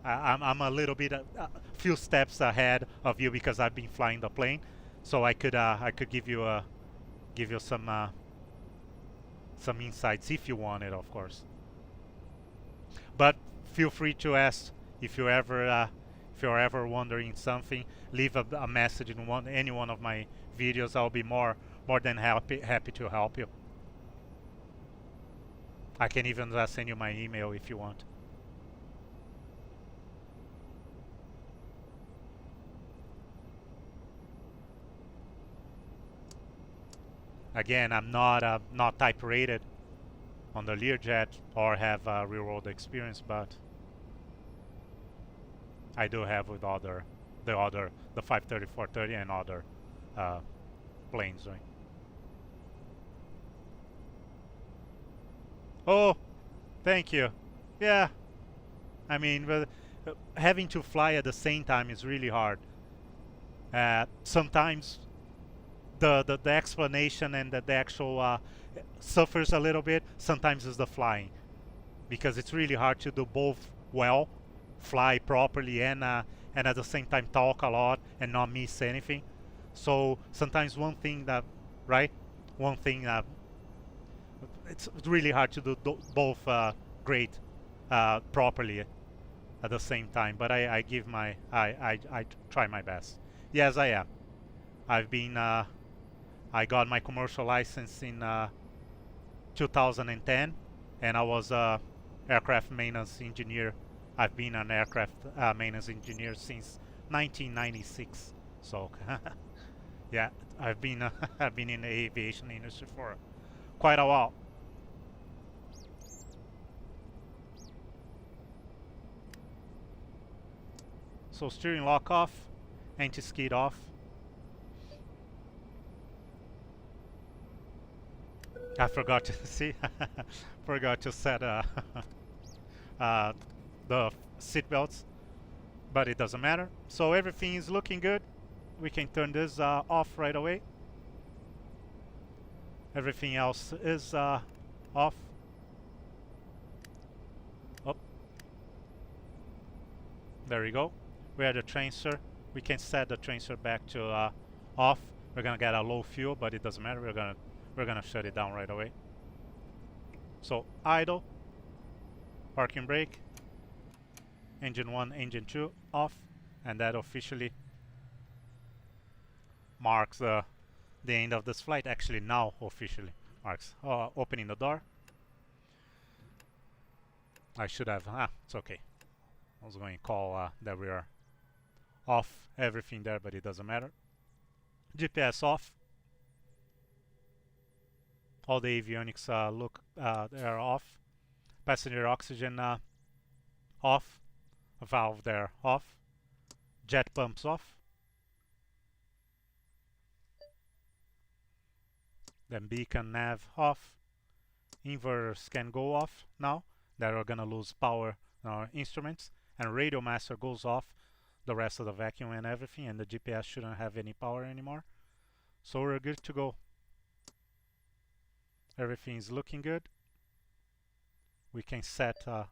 I'm a little bit a few steps ahead of you because I've been flying the plane, so I could give you some insights if you want it, of course. But feel free to ask if you're ever wondering something. Leave a message in any one of my videos. I'll be more than happy to help you. I can even send you my email if you want. Again, I'm not type rated on the Learjet or have real world experience, but I do have with the 530, 430 and other planes, right? Oh, thank you. Yeah, I mean, but having to fly at the same time is really hard. Sometimes the explanation and the actual suffers a little bit. Sometimes it's the flying, because it's really hard to do both well, fly properly and at the same time talk a lot and not miss anything. So sometimes one thing it's really hard to do both great properly at the same time. But I try my best. Yes, I am. I've been I got my commercial license in 2010, and I was a aircraft maintenance engineer. I've been an aircraft maintenance engineer since 1996. So yeah, I've been in the aviation industry for quite a while. So steering lock off, anti-skid off. I forgot to see, forgot to set uh, the seat belts, but it doesn't matter. So everything is looking good. We can turn this off right away. Everything else is off. Oh, there we go. We have the transfer. We can set the transfer back to off. We're gonna get a low fuel, but it doesn't matter. We're gonna shut it down right away. So idle, parking brake, engine 1, engine 2 off, and that officially marks the end of this flight. Actually, now officially marks opening the door. I should have, it's okay. I was going to call that we are off everything there, but it doesn't matter. GPS off. All the avionics they are off. Passenger oxygen off. Valve there off. Jet pumps off. Then beacon nav off. Inverters can go off now that are gonna lose power in our instruments, and radio master goes off, the rest of the vacuum and everything, and the GPS shouldn't have any power anymore. So we're good to go. Everything is looking good. We can set oh,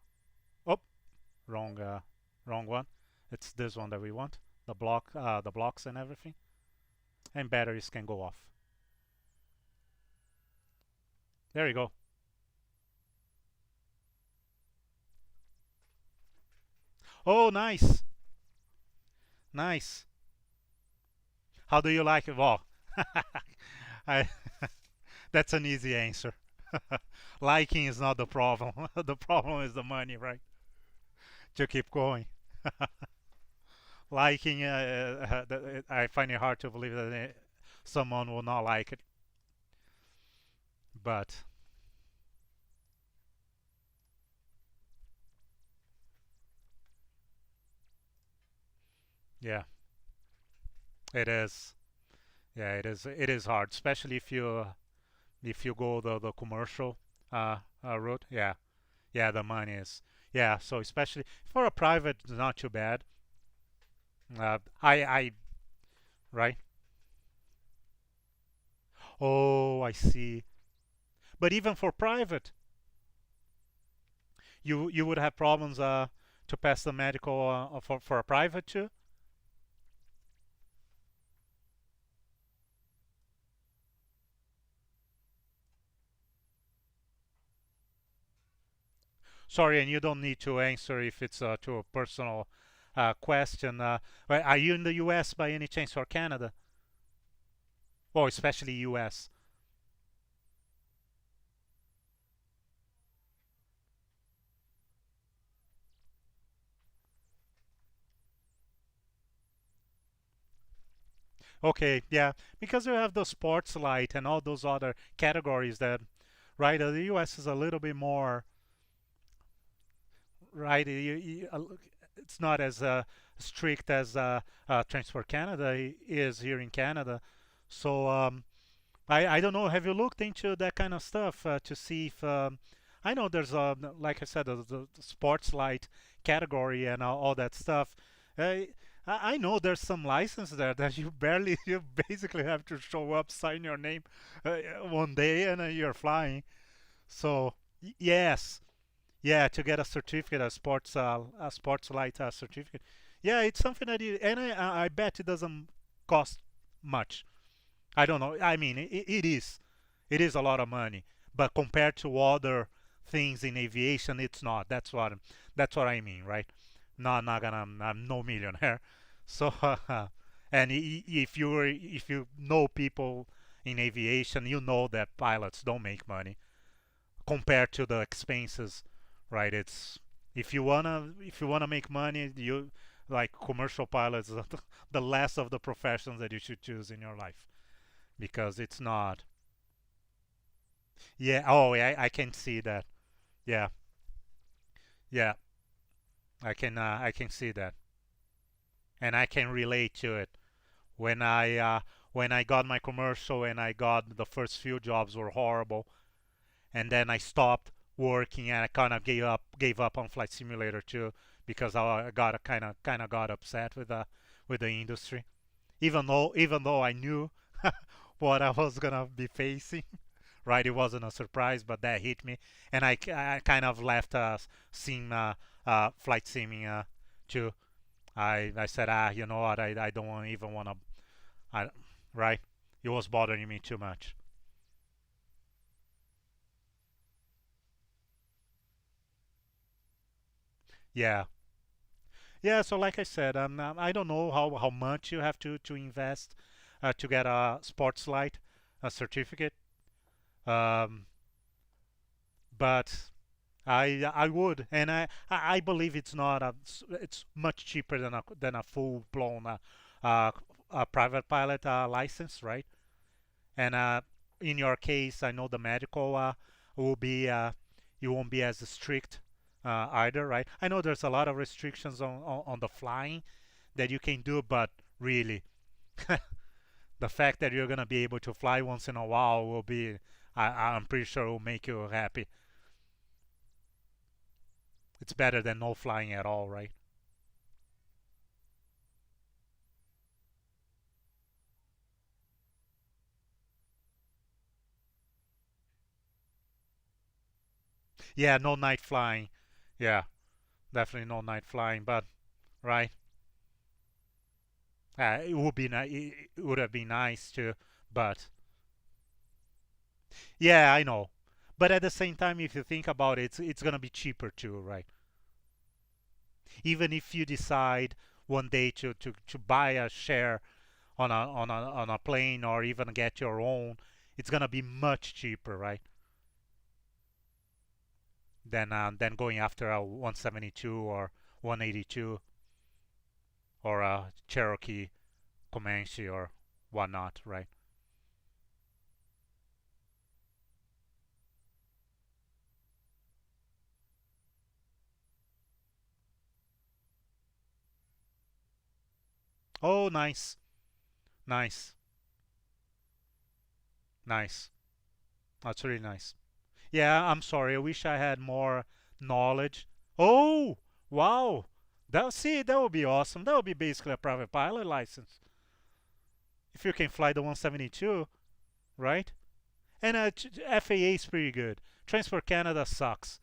wrong one. It's this one that we want. The blocks and everything. And batteries can go off. There you go. Oh, nice. Nice. How do you like it? Well, that's an easy answer. Liking is not the problem. The problem is the money, right? To keep going. Liking, I find it hard to believe that someone will not like it. But yeah, it is. Yeah, it is. It is hard, especially if you go the commercial route. Yeah, yeah, the money is. Yeah, so especially for a private, it's not too bad. I right. Oh, I see. But even for private, you would have problems to pass the medical for a private too. Sorry, and you don't need to answer if it's to a personal question. Are you in the U.S. by any chance, or Canada? Oh, especially U.S. Okay, yeah, because you have the sports light and all those other categories that, right? The U.S. is a little bit more, right? It's not as strict as Transport Canada is here in Canada. So I don't know. Have you looked into that kind of stuff to see if I know there's like I said, the sports light category and all that stuff. I know there's some license there that you basically have to show up, sign your name one day, and you're flying. So yes, yeah, to get a certificate, a sports light certificate. Yeah, it's something that and I bet it doesn't cost much. I don't know. I mean, it is a lot of money, but compared to other things in aviation, it's not. That's what I mean, right? Not gonna. I'm no millionaire, so and if you know people in aviation, you know that pilots don't make money compared to the expenses, right? It's if you wanna make money, you like commercial pilots, the last of the professions that you should choose in your life because it's not. Yeah. Oh, yeah. I can see that. Yeah. Yeah. I can see that, and I can relate to it. When I got my commercial and I got the first few jobs were horrible, and then I stopped working, and I kind of gave up on flight simulator too, because I got kind of got upset with the industry, even though I knew what I was gonna be facing. Right, it wasn't a surprise, but that hit me, and I kind of left flight simming too. I said, you know what, I don't even want to, I right, it was bothering me too much. Yeah, yeah. So like I said, I don't know how much you have to invest to get a sports light a certificate, um, but I would, and I believe it's not it's much cheaper than a full blown uh, private pilot license, right? And in your case, I know the medical will be you won't be as strict either, right? I know there's a lot of restrictions on the flying that you can do, but really, the fact that you're gonna be able to fly once in a while will be, I'm pretty sure, will make you happy. It's better than no flying at all, right? Yeah, no night flying. Yeah, definitely no night flying. But right, it would be it would have been nice to, but yeah, I know. But at the same time, if you think about it, it's gonna be cheaper too, right? Even if you decide one day to buy a share on a plane, or even get your own, it's gonna be much cheaper, right? Than going after a 172 or 182 or a Cherokee Comanche or whatnot, right? Oh, nice, nice, nice. That's really nice. Yeah, I'm sorry. I wish I had more knowledge. Oh, wow. That would be awesome. That would be basically a private pilot license if you can fly the 172, right? And FAA is pretty good. Transport Canada sucks.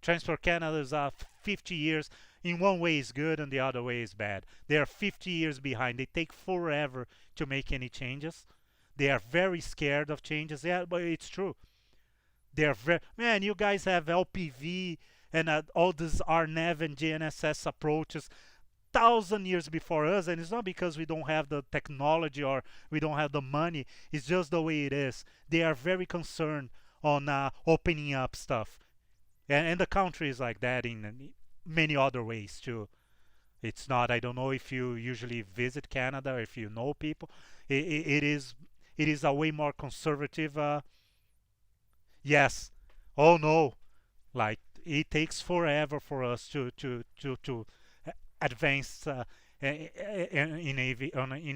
Transport Canada is 50 years. In one way is good, and the other way is bad. They are 50 years behind. They take forever to make any changes. They are very scared of changes. Yeah, but it's true. They're very, man. You guys have LPV and all these RNAV and GNSS approaches 1,000 years before us, and it's not because we don't have the technology or we don't have the money. It's just the way it is. They are very concerned on opening up stuff, and the country is like that in many other ways too. It's not. I don't know if you usually visit Canada or if you know people. It is a way more conservative. Yes. Oh no. Like it takes forever for us to advance in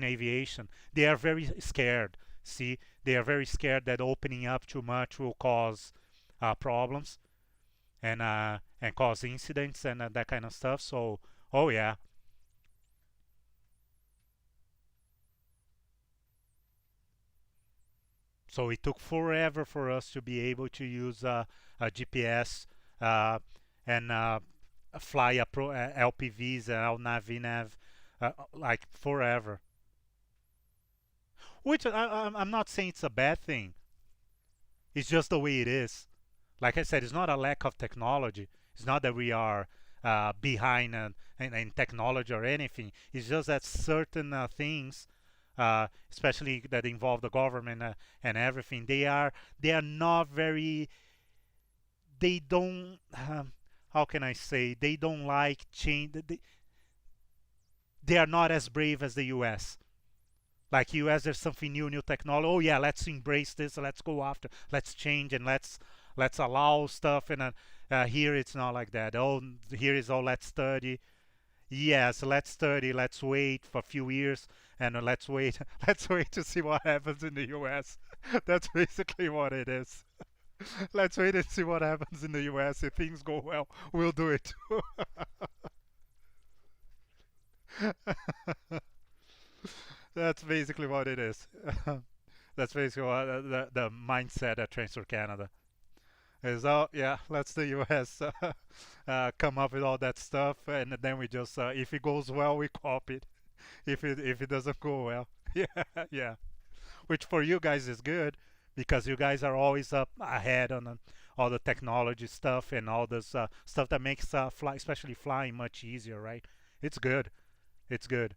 aviation. They are very scared. See, they are very scared that opening up too much will cause problems and cause incidents and that kind of stuff. So, oh yeah. So it took forever for us to be able to use a GPS uh, and fly LPVs and LNAV, VNAV, like forever. Which I'm not saying it's a bad thing. It's just the way it is. Like I said, it's not a lack of technology. It's not that we are behind in technology or anything. It's just that certain things, especially that involve the government and everything, they are not very. They don't. How can I say? They don't like change. They are not as brave as the U.S. Like US, there's something new technology. Oh yeah, let's embrace this. Let's go after. Let's change and let's allow stuff. And here it's not like that. Oh, here is all. Let's study. Yes, let's study. Let's wait for a few years, and let's wait. Let's wait to see what happens in the US. That's basically what it is. Let's wait and see what happens in the US. If things go well, we'll do it. That's basically what it is. That's basically what the mindset at Transfer Canada is. Oh yeah, let's the US come up with all that stuff, and then we just if it goes well, we copy it. If it doesn't go well, yeah, yeah. Which for you guys is good because you guys are always up ahead on all the technology stuff and all this stuff that makes especially flying much easier, right? It's good. It's good.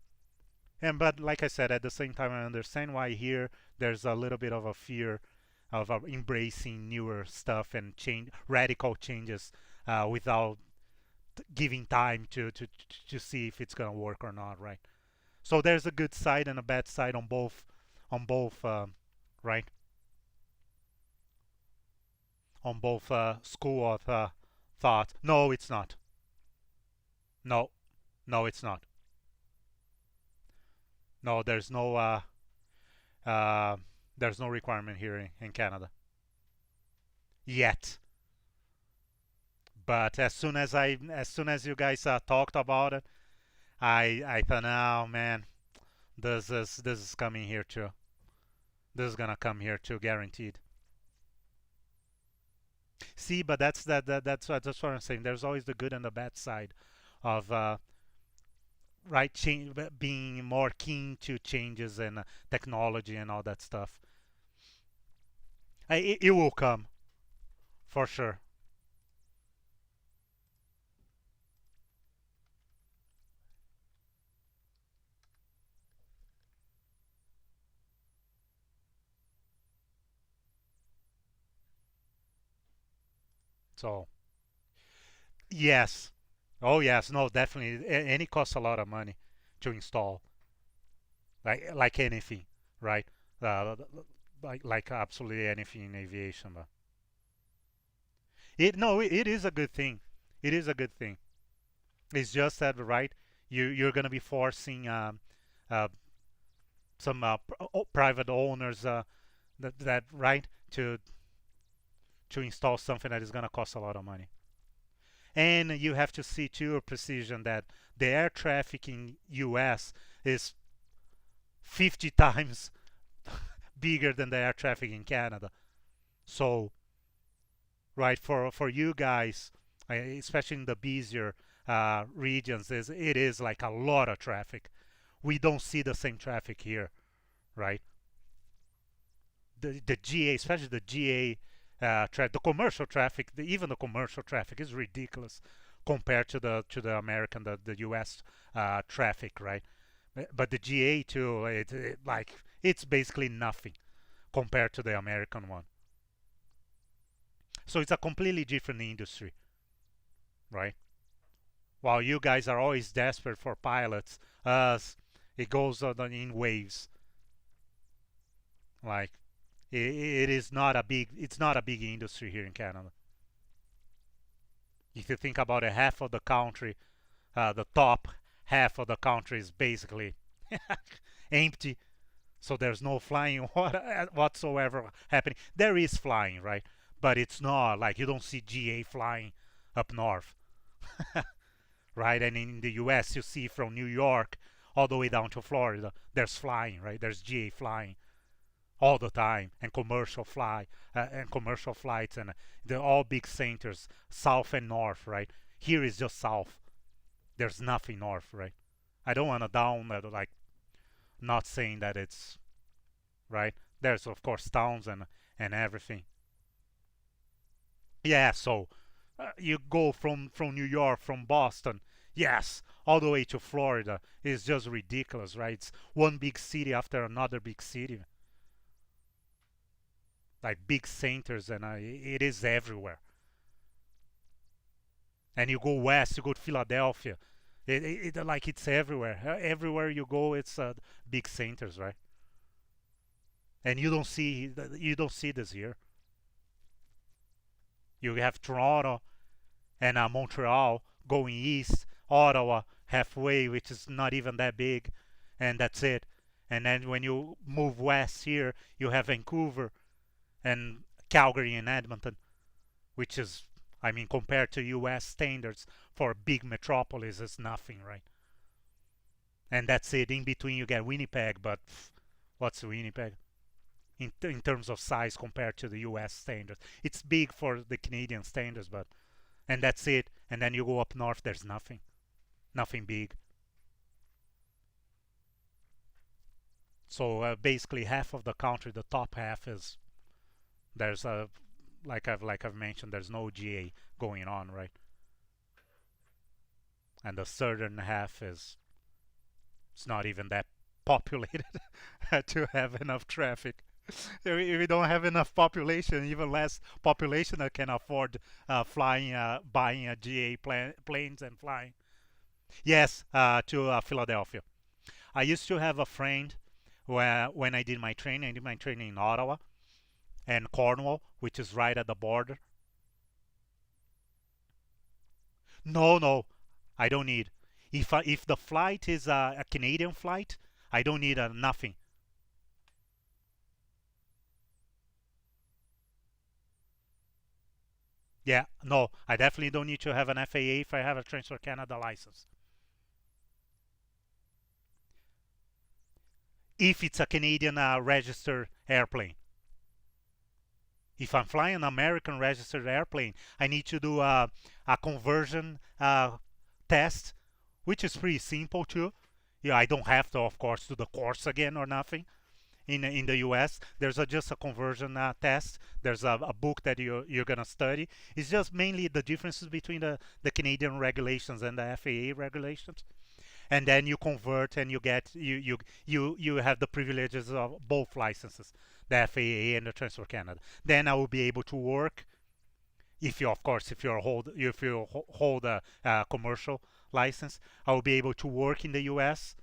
And but like I said, at the same time, I understand why here there's a little bit of a fear of embracing newer stuff and change radical changes without giving time to see if it's gonna work or not, right? So there's a good side and a bad side on both, right? On both school of thought. No, it's not. No, no, it's not. No, uh, there's no requirement here in Canada yet. But as soon as you guys talked about it, I thought, oh man, this is coming here too. This is gonna come here too, guaranteed. See, but that's what I'm saying. There's always the good and the bad side of right change, being more keen to changes in technology and all that stuff. It will come for sure. So yes, oh yes, no, definitely, and it costs a lot of money to install, like anything, right? Like absolutely anything in aviation, but it is a good thing. It is a good thing. It's just that, right? You're gonna be forcing uh, some private owners that right to install something that is gonna cost a lot of money. And you have to see to your precision that the air traffic in US is 50 times bigger than the air traffic in Canada. So, right, for you guys, especially in the busier regions, it is like a lot of traffic. We don't see the same traffic here, right? The GA, especially the GA the commercial traffic, even the commercial traffic is ridiculous compared to the American, the US traffic, right? But the GA too, like it's basically nothing compared to the American one. So it's a completely different industry, right? While you guys are always desperate for pilots, us it goes on in waves. Like it is not a big, it's not a big industry here in Canada. If you think about it, half of the country, the top half of the country is basically empty. So there's no flying whatsoever happening. There is flying, right? But it's not like you don't see GA flying up north, right? And in the US, you see from New York all the way down to Florida, there's flying, right? There's GA flying all the time, and commercial flights, and they're all big centers, south and north, right? Here is just south. There's nothing north, right? I don't want to down like not saying that it's right. There's of course towns and everything. Yeah, so you go from New York, from Boston, yes, all the way to Florida. It's just ridiculous, right? It's one big city after another big city, like big centers, and it is everywhere. And you go west, you go to Philadelphia, like it's everywhere. Everywhere you go, it's big centers, right? And you don't see this here. You have Toronto and Montreal going east, Ottawa halfway, which is not even that big, and that's it. And then when you move west here, you have Vancouver and Calgary and Edmonton, which is, I mean, compared to US standards for a big metropolis, is nothing, right? And that's it. In between you get Winnipeg, but what's Winnipeg in terms of size compared to the US standards? It's big for the Canadian standards, but and that's it. And then you go up north, there's nothing big. So basically half of the country, the top half, is there's a like I've mentioned, there's no GA going on, right? And the southern half is, it's not even that populated to have enough traffic. If we don't have enough population, even less population that can afford buying a GA planes and flying. Yes, to Philadelphia. I used to have a friend when I did my training in Ottawa and Cornwall, which is right at the border. No, I don't need. If the flight is a Canadian flight, I don't need nothing. Yeah, no, I definitely don't need to have an FAA if I have a Transfer Canada license. If it's a Canadian registered airplane. If I'm flying an American registered airplane, I need to do a conversion test, which is pretty simple too. Yeah, I don't have to, of course, do the course again or nothing. In the US, there's just a conversion test. There's a book that you're gonna study. It's just mainly the differences between the Canadian regulations and the FAA regulations. And then you convert and you get you have the privileges of both licenses, the FAA and the Transfer Canada. Then I will be able to work, if you hold a commercial license. I will be able to work in the US,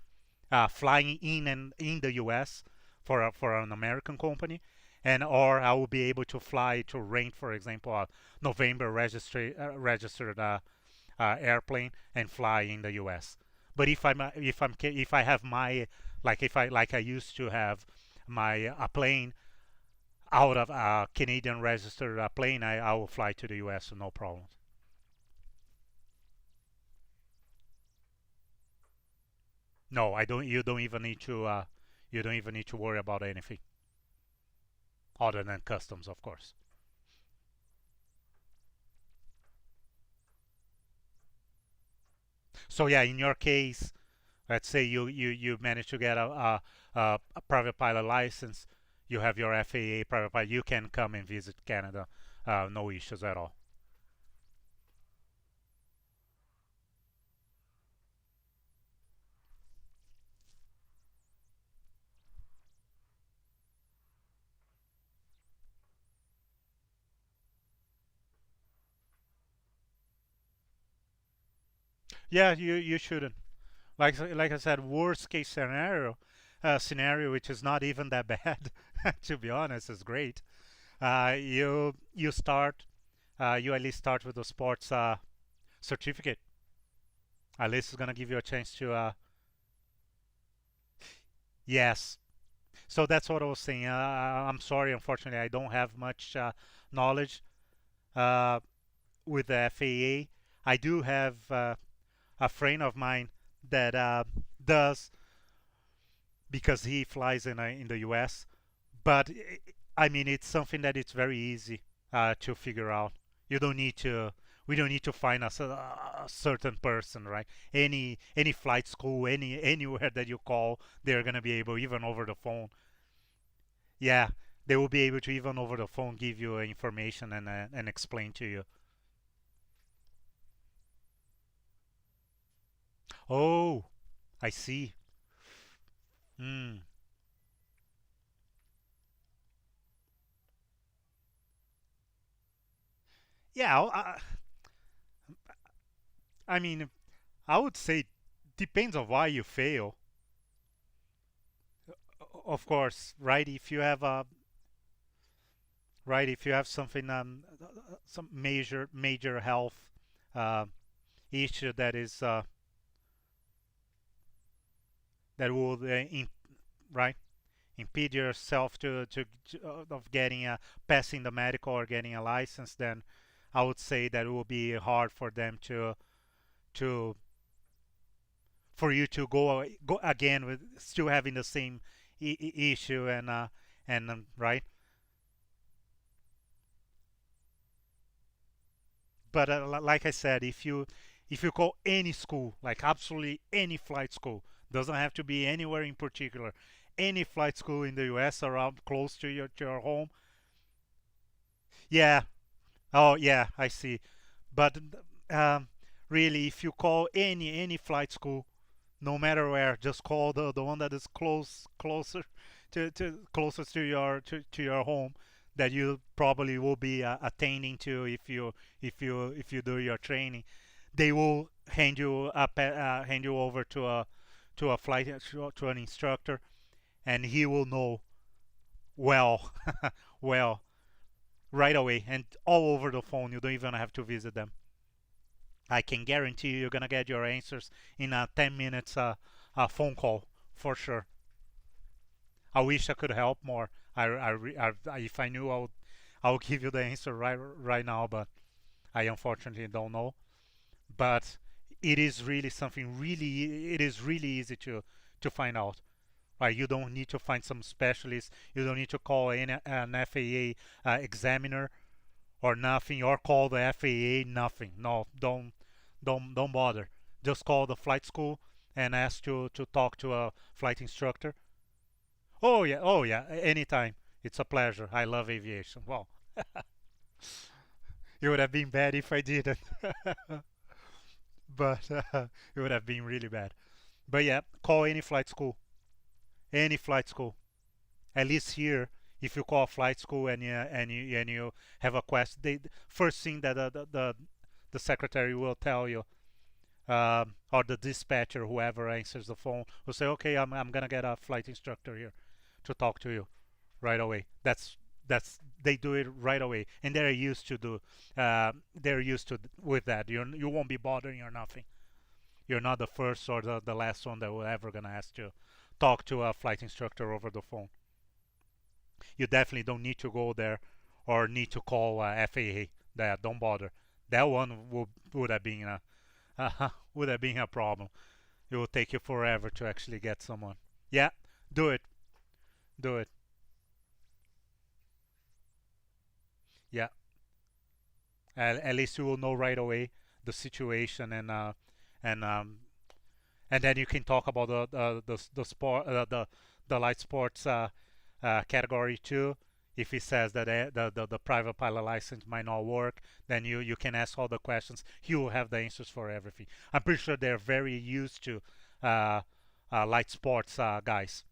flying in the US for an American company, and or I will be able to fly to rent, for example, a November registered airplane and fly in the US. But if I have my, like I used to have my a plane out of a Canadian registered plane, I will fly to the US, no problem. No, I don't. You don't even need to. You don't even need to worry about anything other than customs, of course. So yeah, in your case, let's say you manage to get a private pilot license, you have your FAA private pilot, you can come and visit Canada, no issues at all. Yeah, you shouldn't. Like I said, worst case scenario, which is not even that bad, to be honest, is great. You start, you at least start with the sports certificate. At least it's gonna give you a chance to. Yes. So that's what I was saying. I'm sorry, unfortunately, I don't have much knowledge uh, with the FAA. I do have a friend of mine that does, because he flies in the US. But I mean, it's something that it's very easy to figure out. You don't need to. We don't need to find a certain person, right? Any flight school, anywhere that you call, they're gonna be able, even over the phone. Yeah, they will be able to, even over the phone, give you information and explain to you. Oh, I see. Hmm. Yeah, I mean, I would say depends on why you fail. Of course, right? If you have a right, if you have something some major health uh, issue that is that will right impede yourself of getting passing the medical or getting a license, then I would say that it will be hard for them to for you to go again with still having the same issue and right. But like I said, if you call any school, like absolutely any flight school, doesn't have to be anywhere in particular, any flight school in the U.S. around close to your home. Yeah. Oh yeah, I see. But um, really, if you call any flight school, no matter where, just call the one that is closer closest to your home, that you probably will be attending to if you do your training. They will hand you over to a flight to an instructor, and he will know well well right away and all over the phone. You don't even have to visit them. I can guarantee you're gonna get your answers in a 10 minutes phone call for sure. I wish I could help more. If I knew, I would give you the answer right now, but I unfortunately don't know. But it is really something really. It is really easy to find out. Right, you don't need to find some specialist. You don't need to call an FAA examiner or nothing, or call the FAA. Nothing. No, don't bother. Just call the flight school and ask to talk to a flight instructor. Oh yeah, anytime. It's a pleasure. I love aviation. Well, it would have been bad if I didn't, but it would have been really bad. But yeah, call any flight school. Any flight school. At least here, if you call a flight school and you have a question, they first thing that the secretary will tell you, or the dispatcher, whoever answers the phone, will say, okay, I'm gonna get a flight instructor here to talk to you right away. That's they do it right away, and they're used to do. They're used to with that. You won't be bothering or nothing. You're not the first or the last one that will ever gonna ask to talk to a flight instructor over the phone. You definitely don't need to go there or need to call FAA. That don't bother. That one would have been would have been a problem. It will take you forever to actually get someone. Yeah, do it. Do it. Yeah. At least you will know right away the situation and and then you can talk about the sport the light sports category too. If he says that the private pilot license might not work, then you can ask all the questions. He will have the answers for everything. I'm pretty sure they're very used to light sports guys.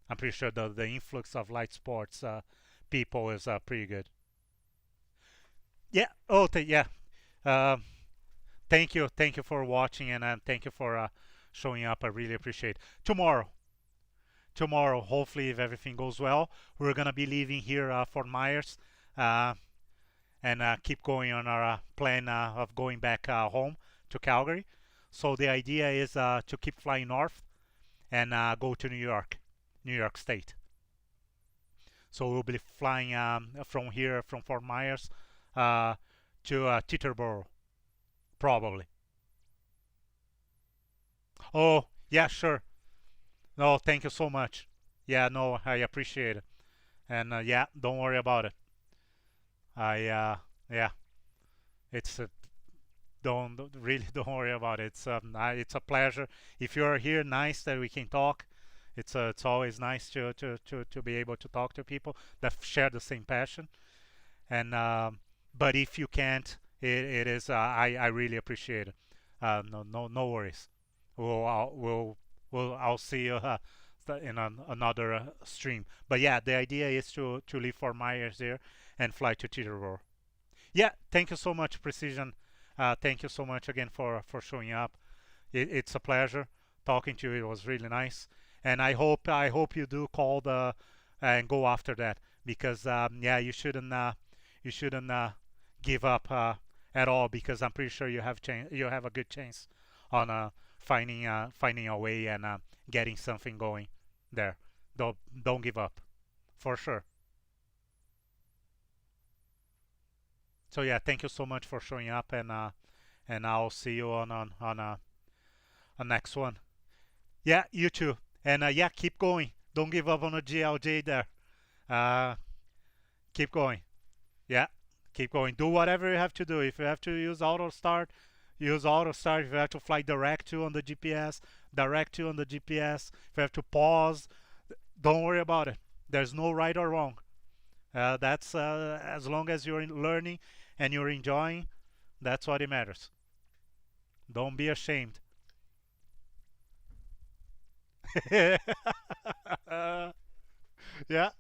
I'm pretty sure the influx of light sports people is pretty good. Yeah. Oh, yeah. Um, thank you for watching, and thank you for showing up. I really appreciate it. Tomorrow, hopefully, if everything goes well, we're gonna be leaving here for Myers uh, and keep going on our plan of going back home to Calgary. So the idea is to keep flying north and go to New York State. So we'll be flying from here, from Fort Myers, uh, to Teterboro, probably. Oh, yeah, sure. No, thank you so much. Yeah, no, I appreciate it. And yeah, don't worry about it. Yeah, it's really don't worry about it. It's a pleasure. If you're here, nice that we can talk. It's always nice to be able to talk to people that share the same passion. And but if you can't, it is I really appreciate it. No worries. I'll see you in another stream. But yeah, the idea is to leave Fort Myers here and fly to Teterboro. Yeah, thank you so much, Precision. Thank you so much again for showing up. It's a pleasure talking to you. It was really nice, and I hope you do call the and go after that, because yeah, you shouldn't give up at all, because I'm pretty sure you have a good chance on finding a way and getting something going there. don't give up, for sure. So yeah, thank you so much for showing up, and I'll see you on a next one. Yeah, you too. And yeah, keep going. Don't give up on the GLJ there. Uh, keep going. Yeah, keep going. Do whatever you have to do. If you have to use auto start, use auto start. If you have to fly direct to on the GPS, direct to on the GPS. If you have to pause, don't worry about it. There's no right or wrong. That's as long as you're learning and you're enjoying, that's what it matters. Don't be ashamed. Yeah.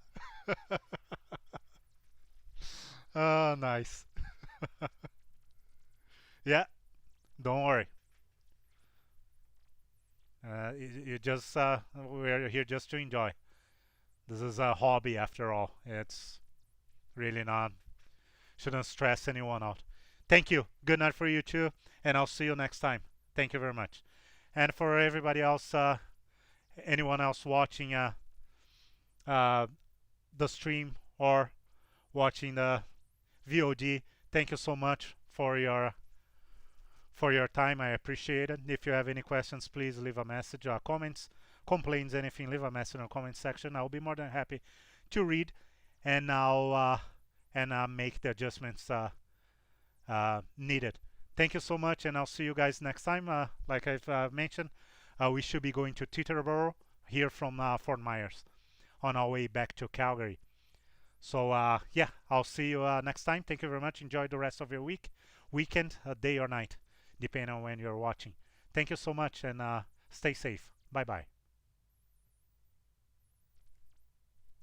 Oh, nice. Yeah, don't worry. You just we're here just to enjoy. This is a hobby after all. It's really not, shouldn't stress anyone out. Thank you. Good night for you too, and I'll see you next time. Thank you very much. And for everybody else, anyone else watching uh, the stream or watching the VOD, thank you so much for your time. I appreciate it. If you have any questions, please leave a message, comments, complaints, anything. Leave a message in the comment section. I'll be more than happy to read, and I'll make the adjustments needed. Thank you so much, and I'll see you guys next time. Like I've mentioned, we should be going to Teterboro here from Fort Myers on our way back to Calgary. So yeah, I'll see you next time. Thank you very much. Enjoy the rest of your weekend, day or night, depending on when you're watching. Thank you so much, and stay safe. Bye bye.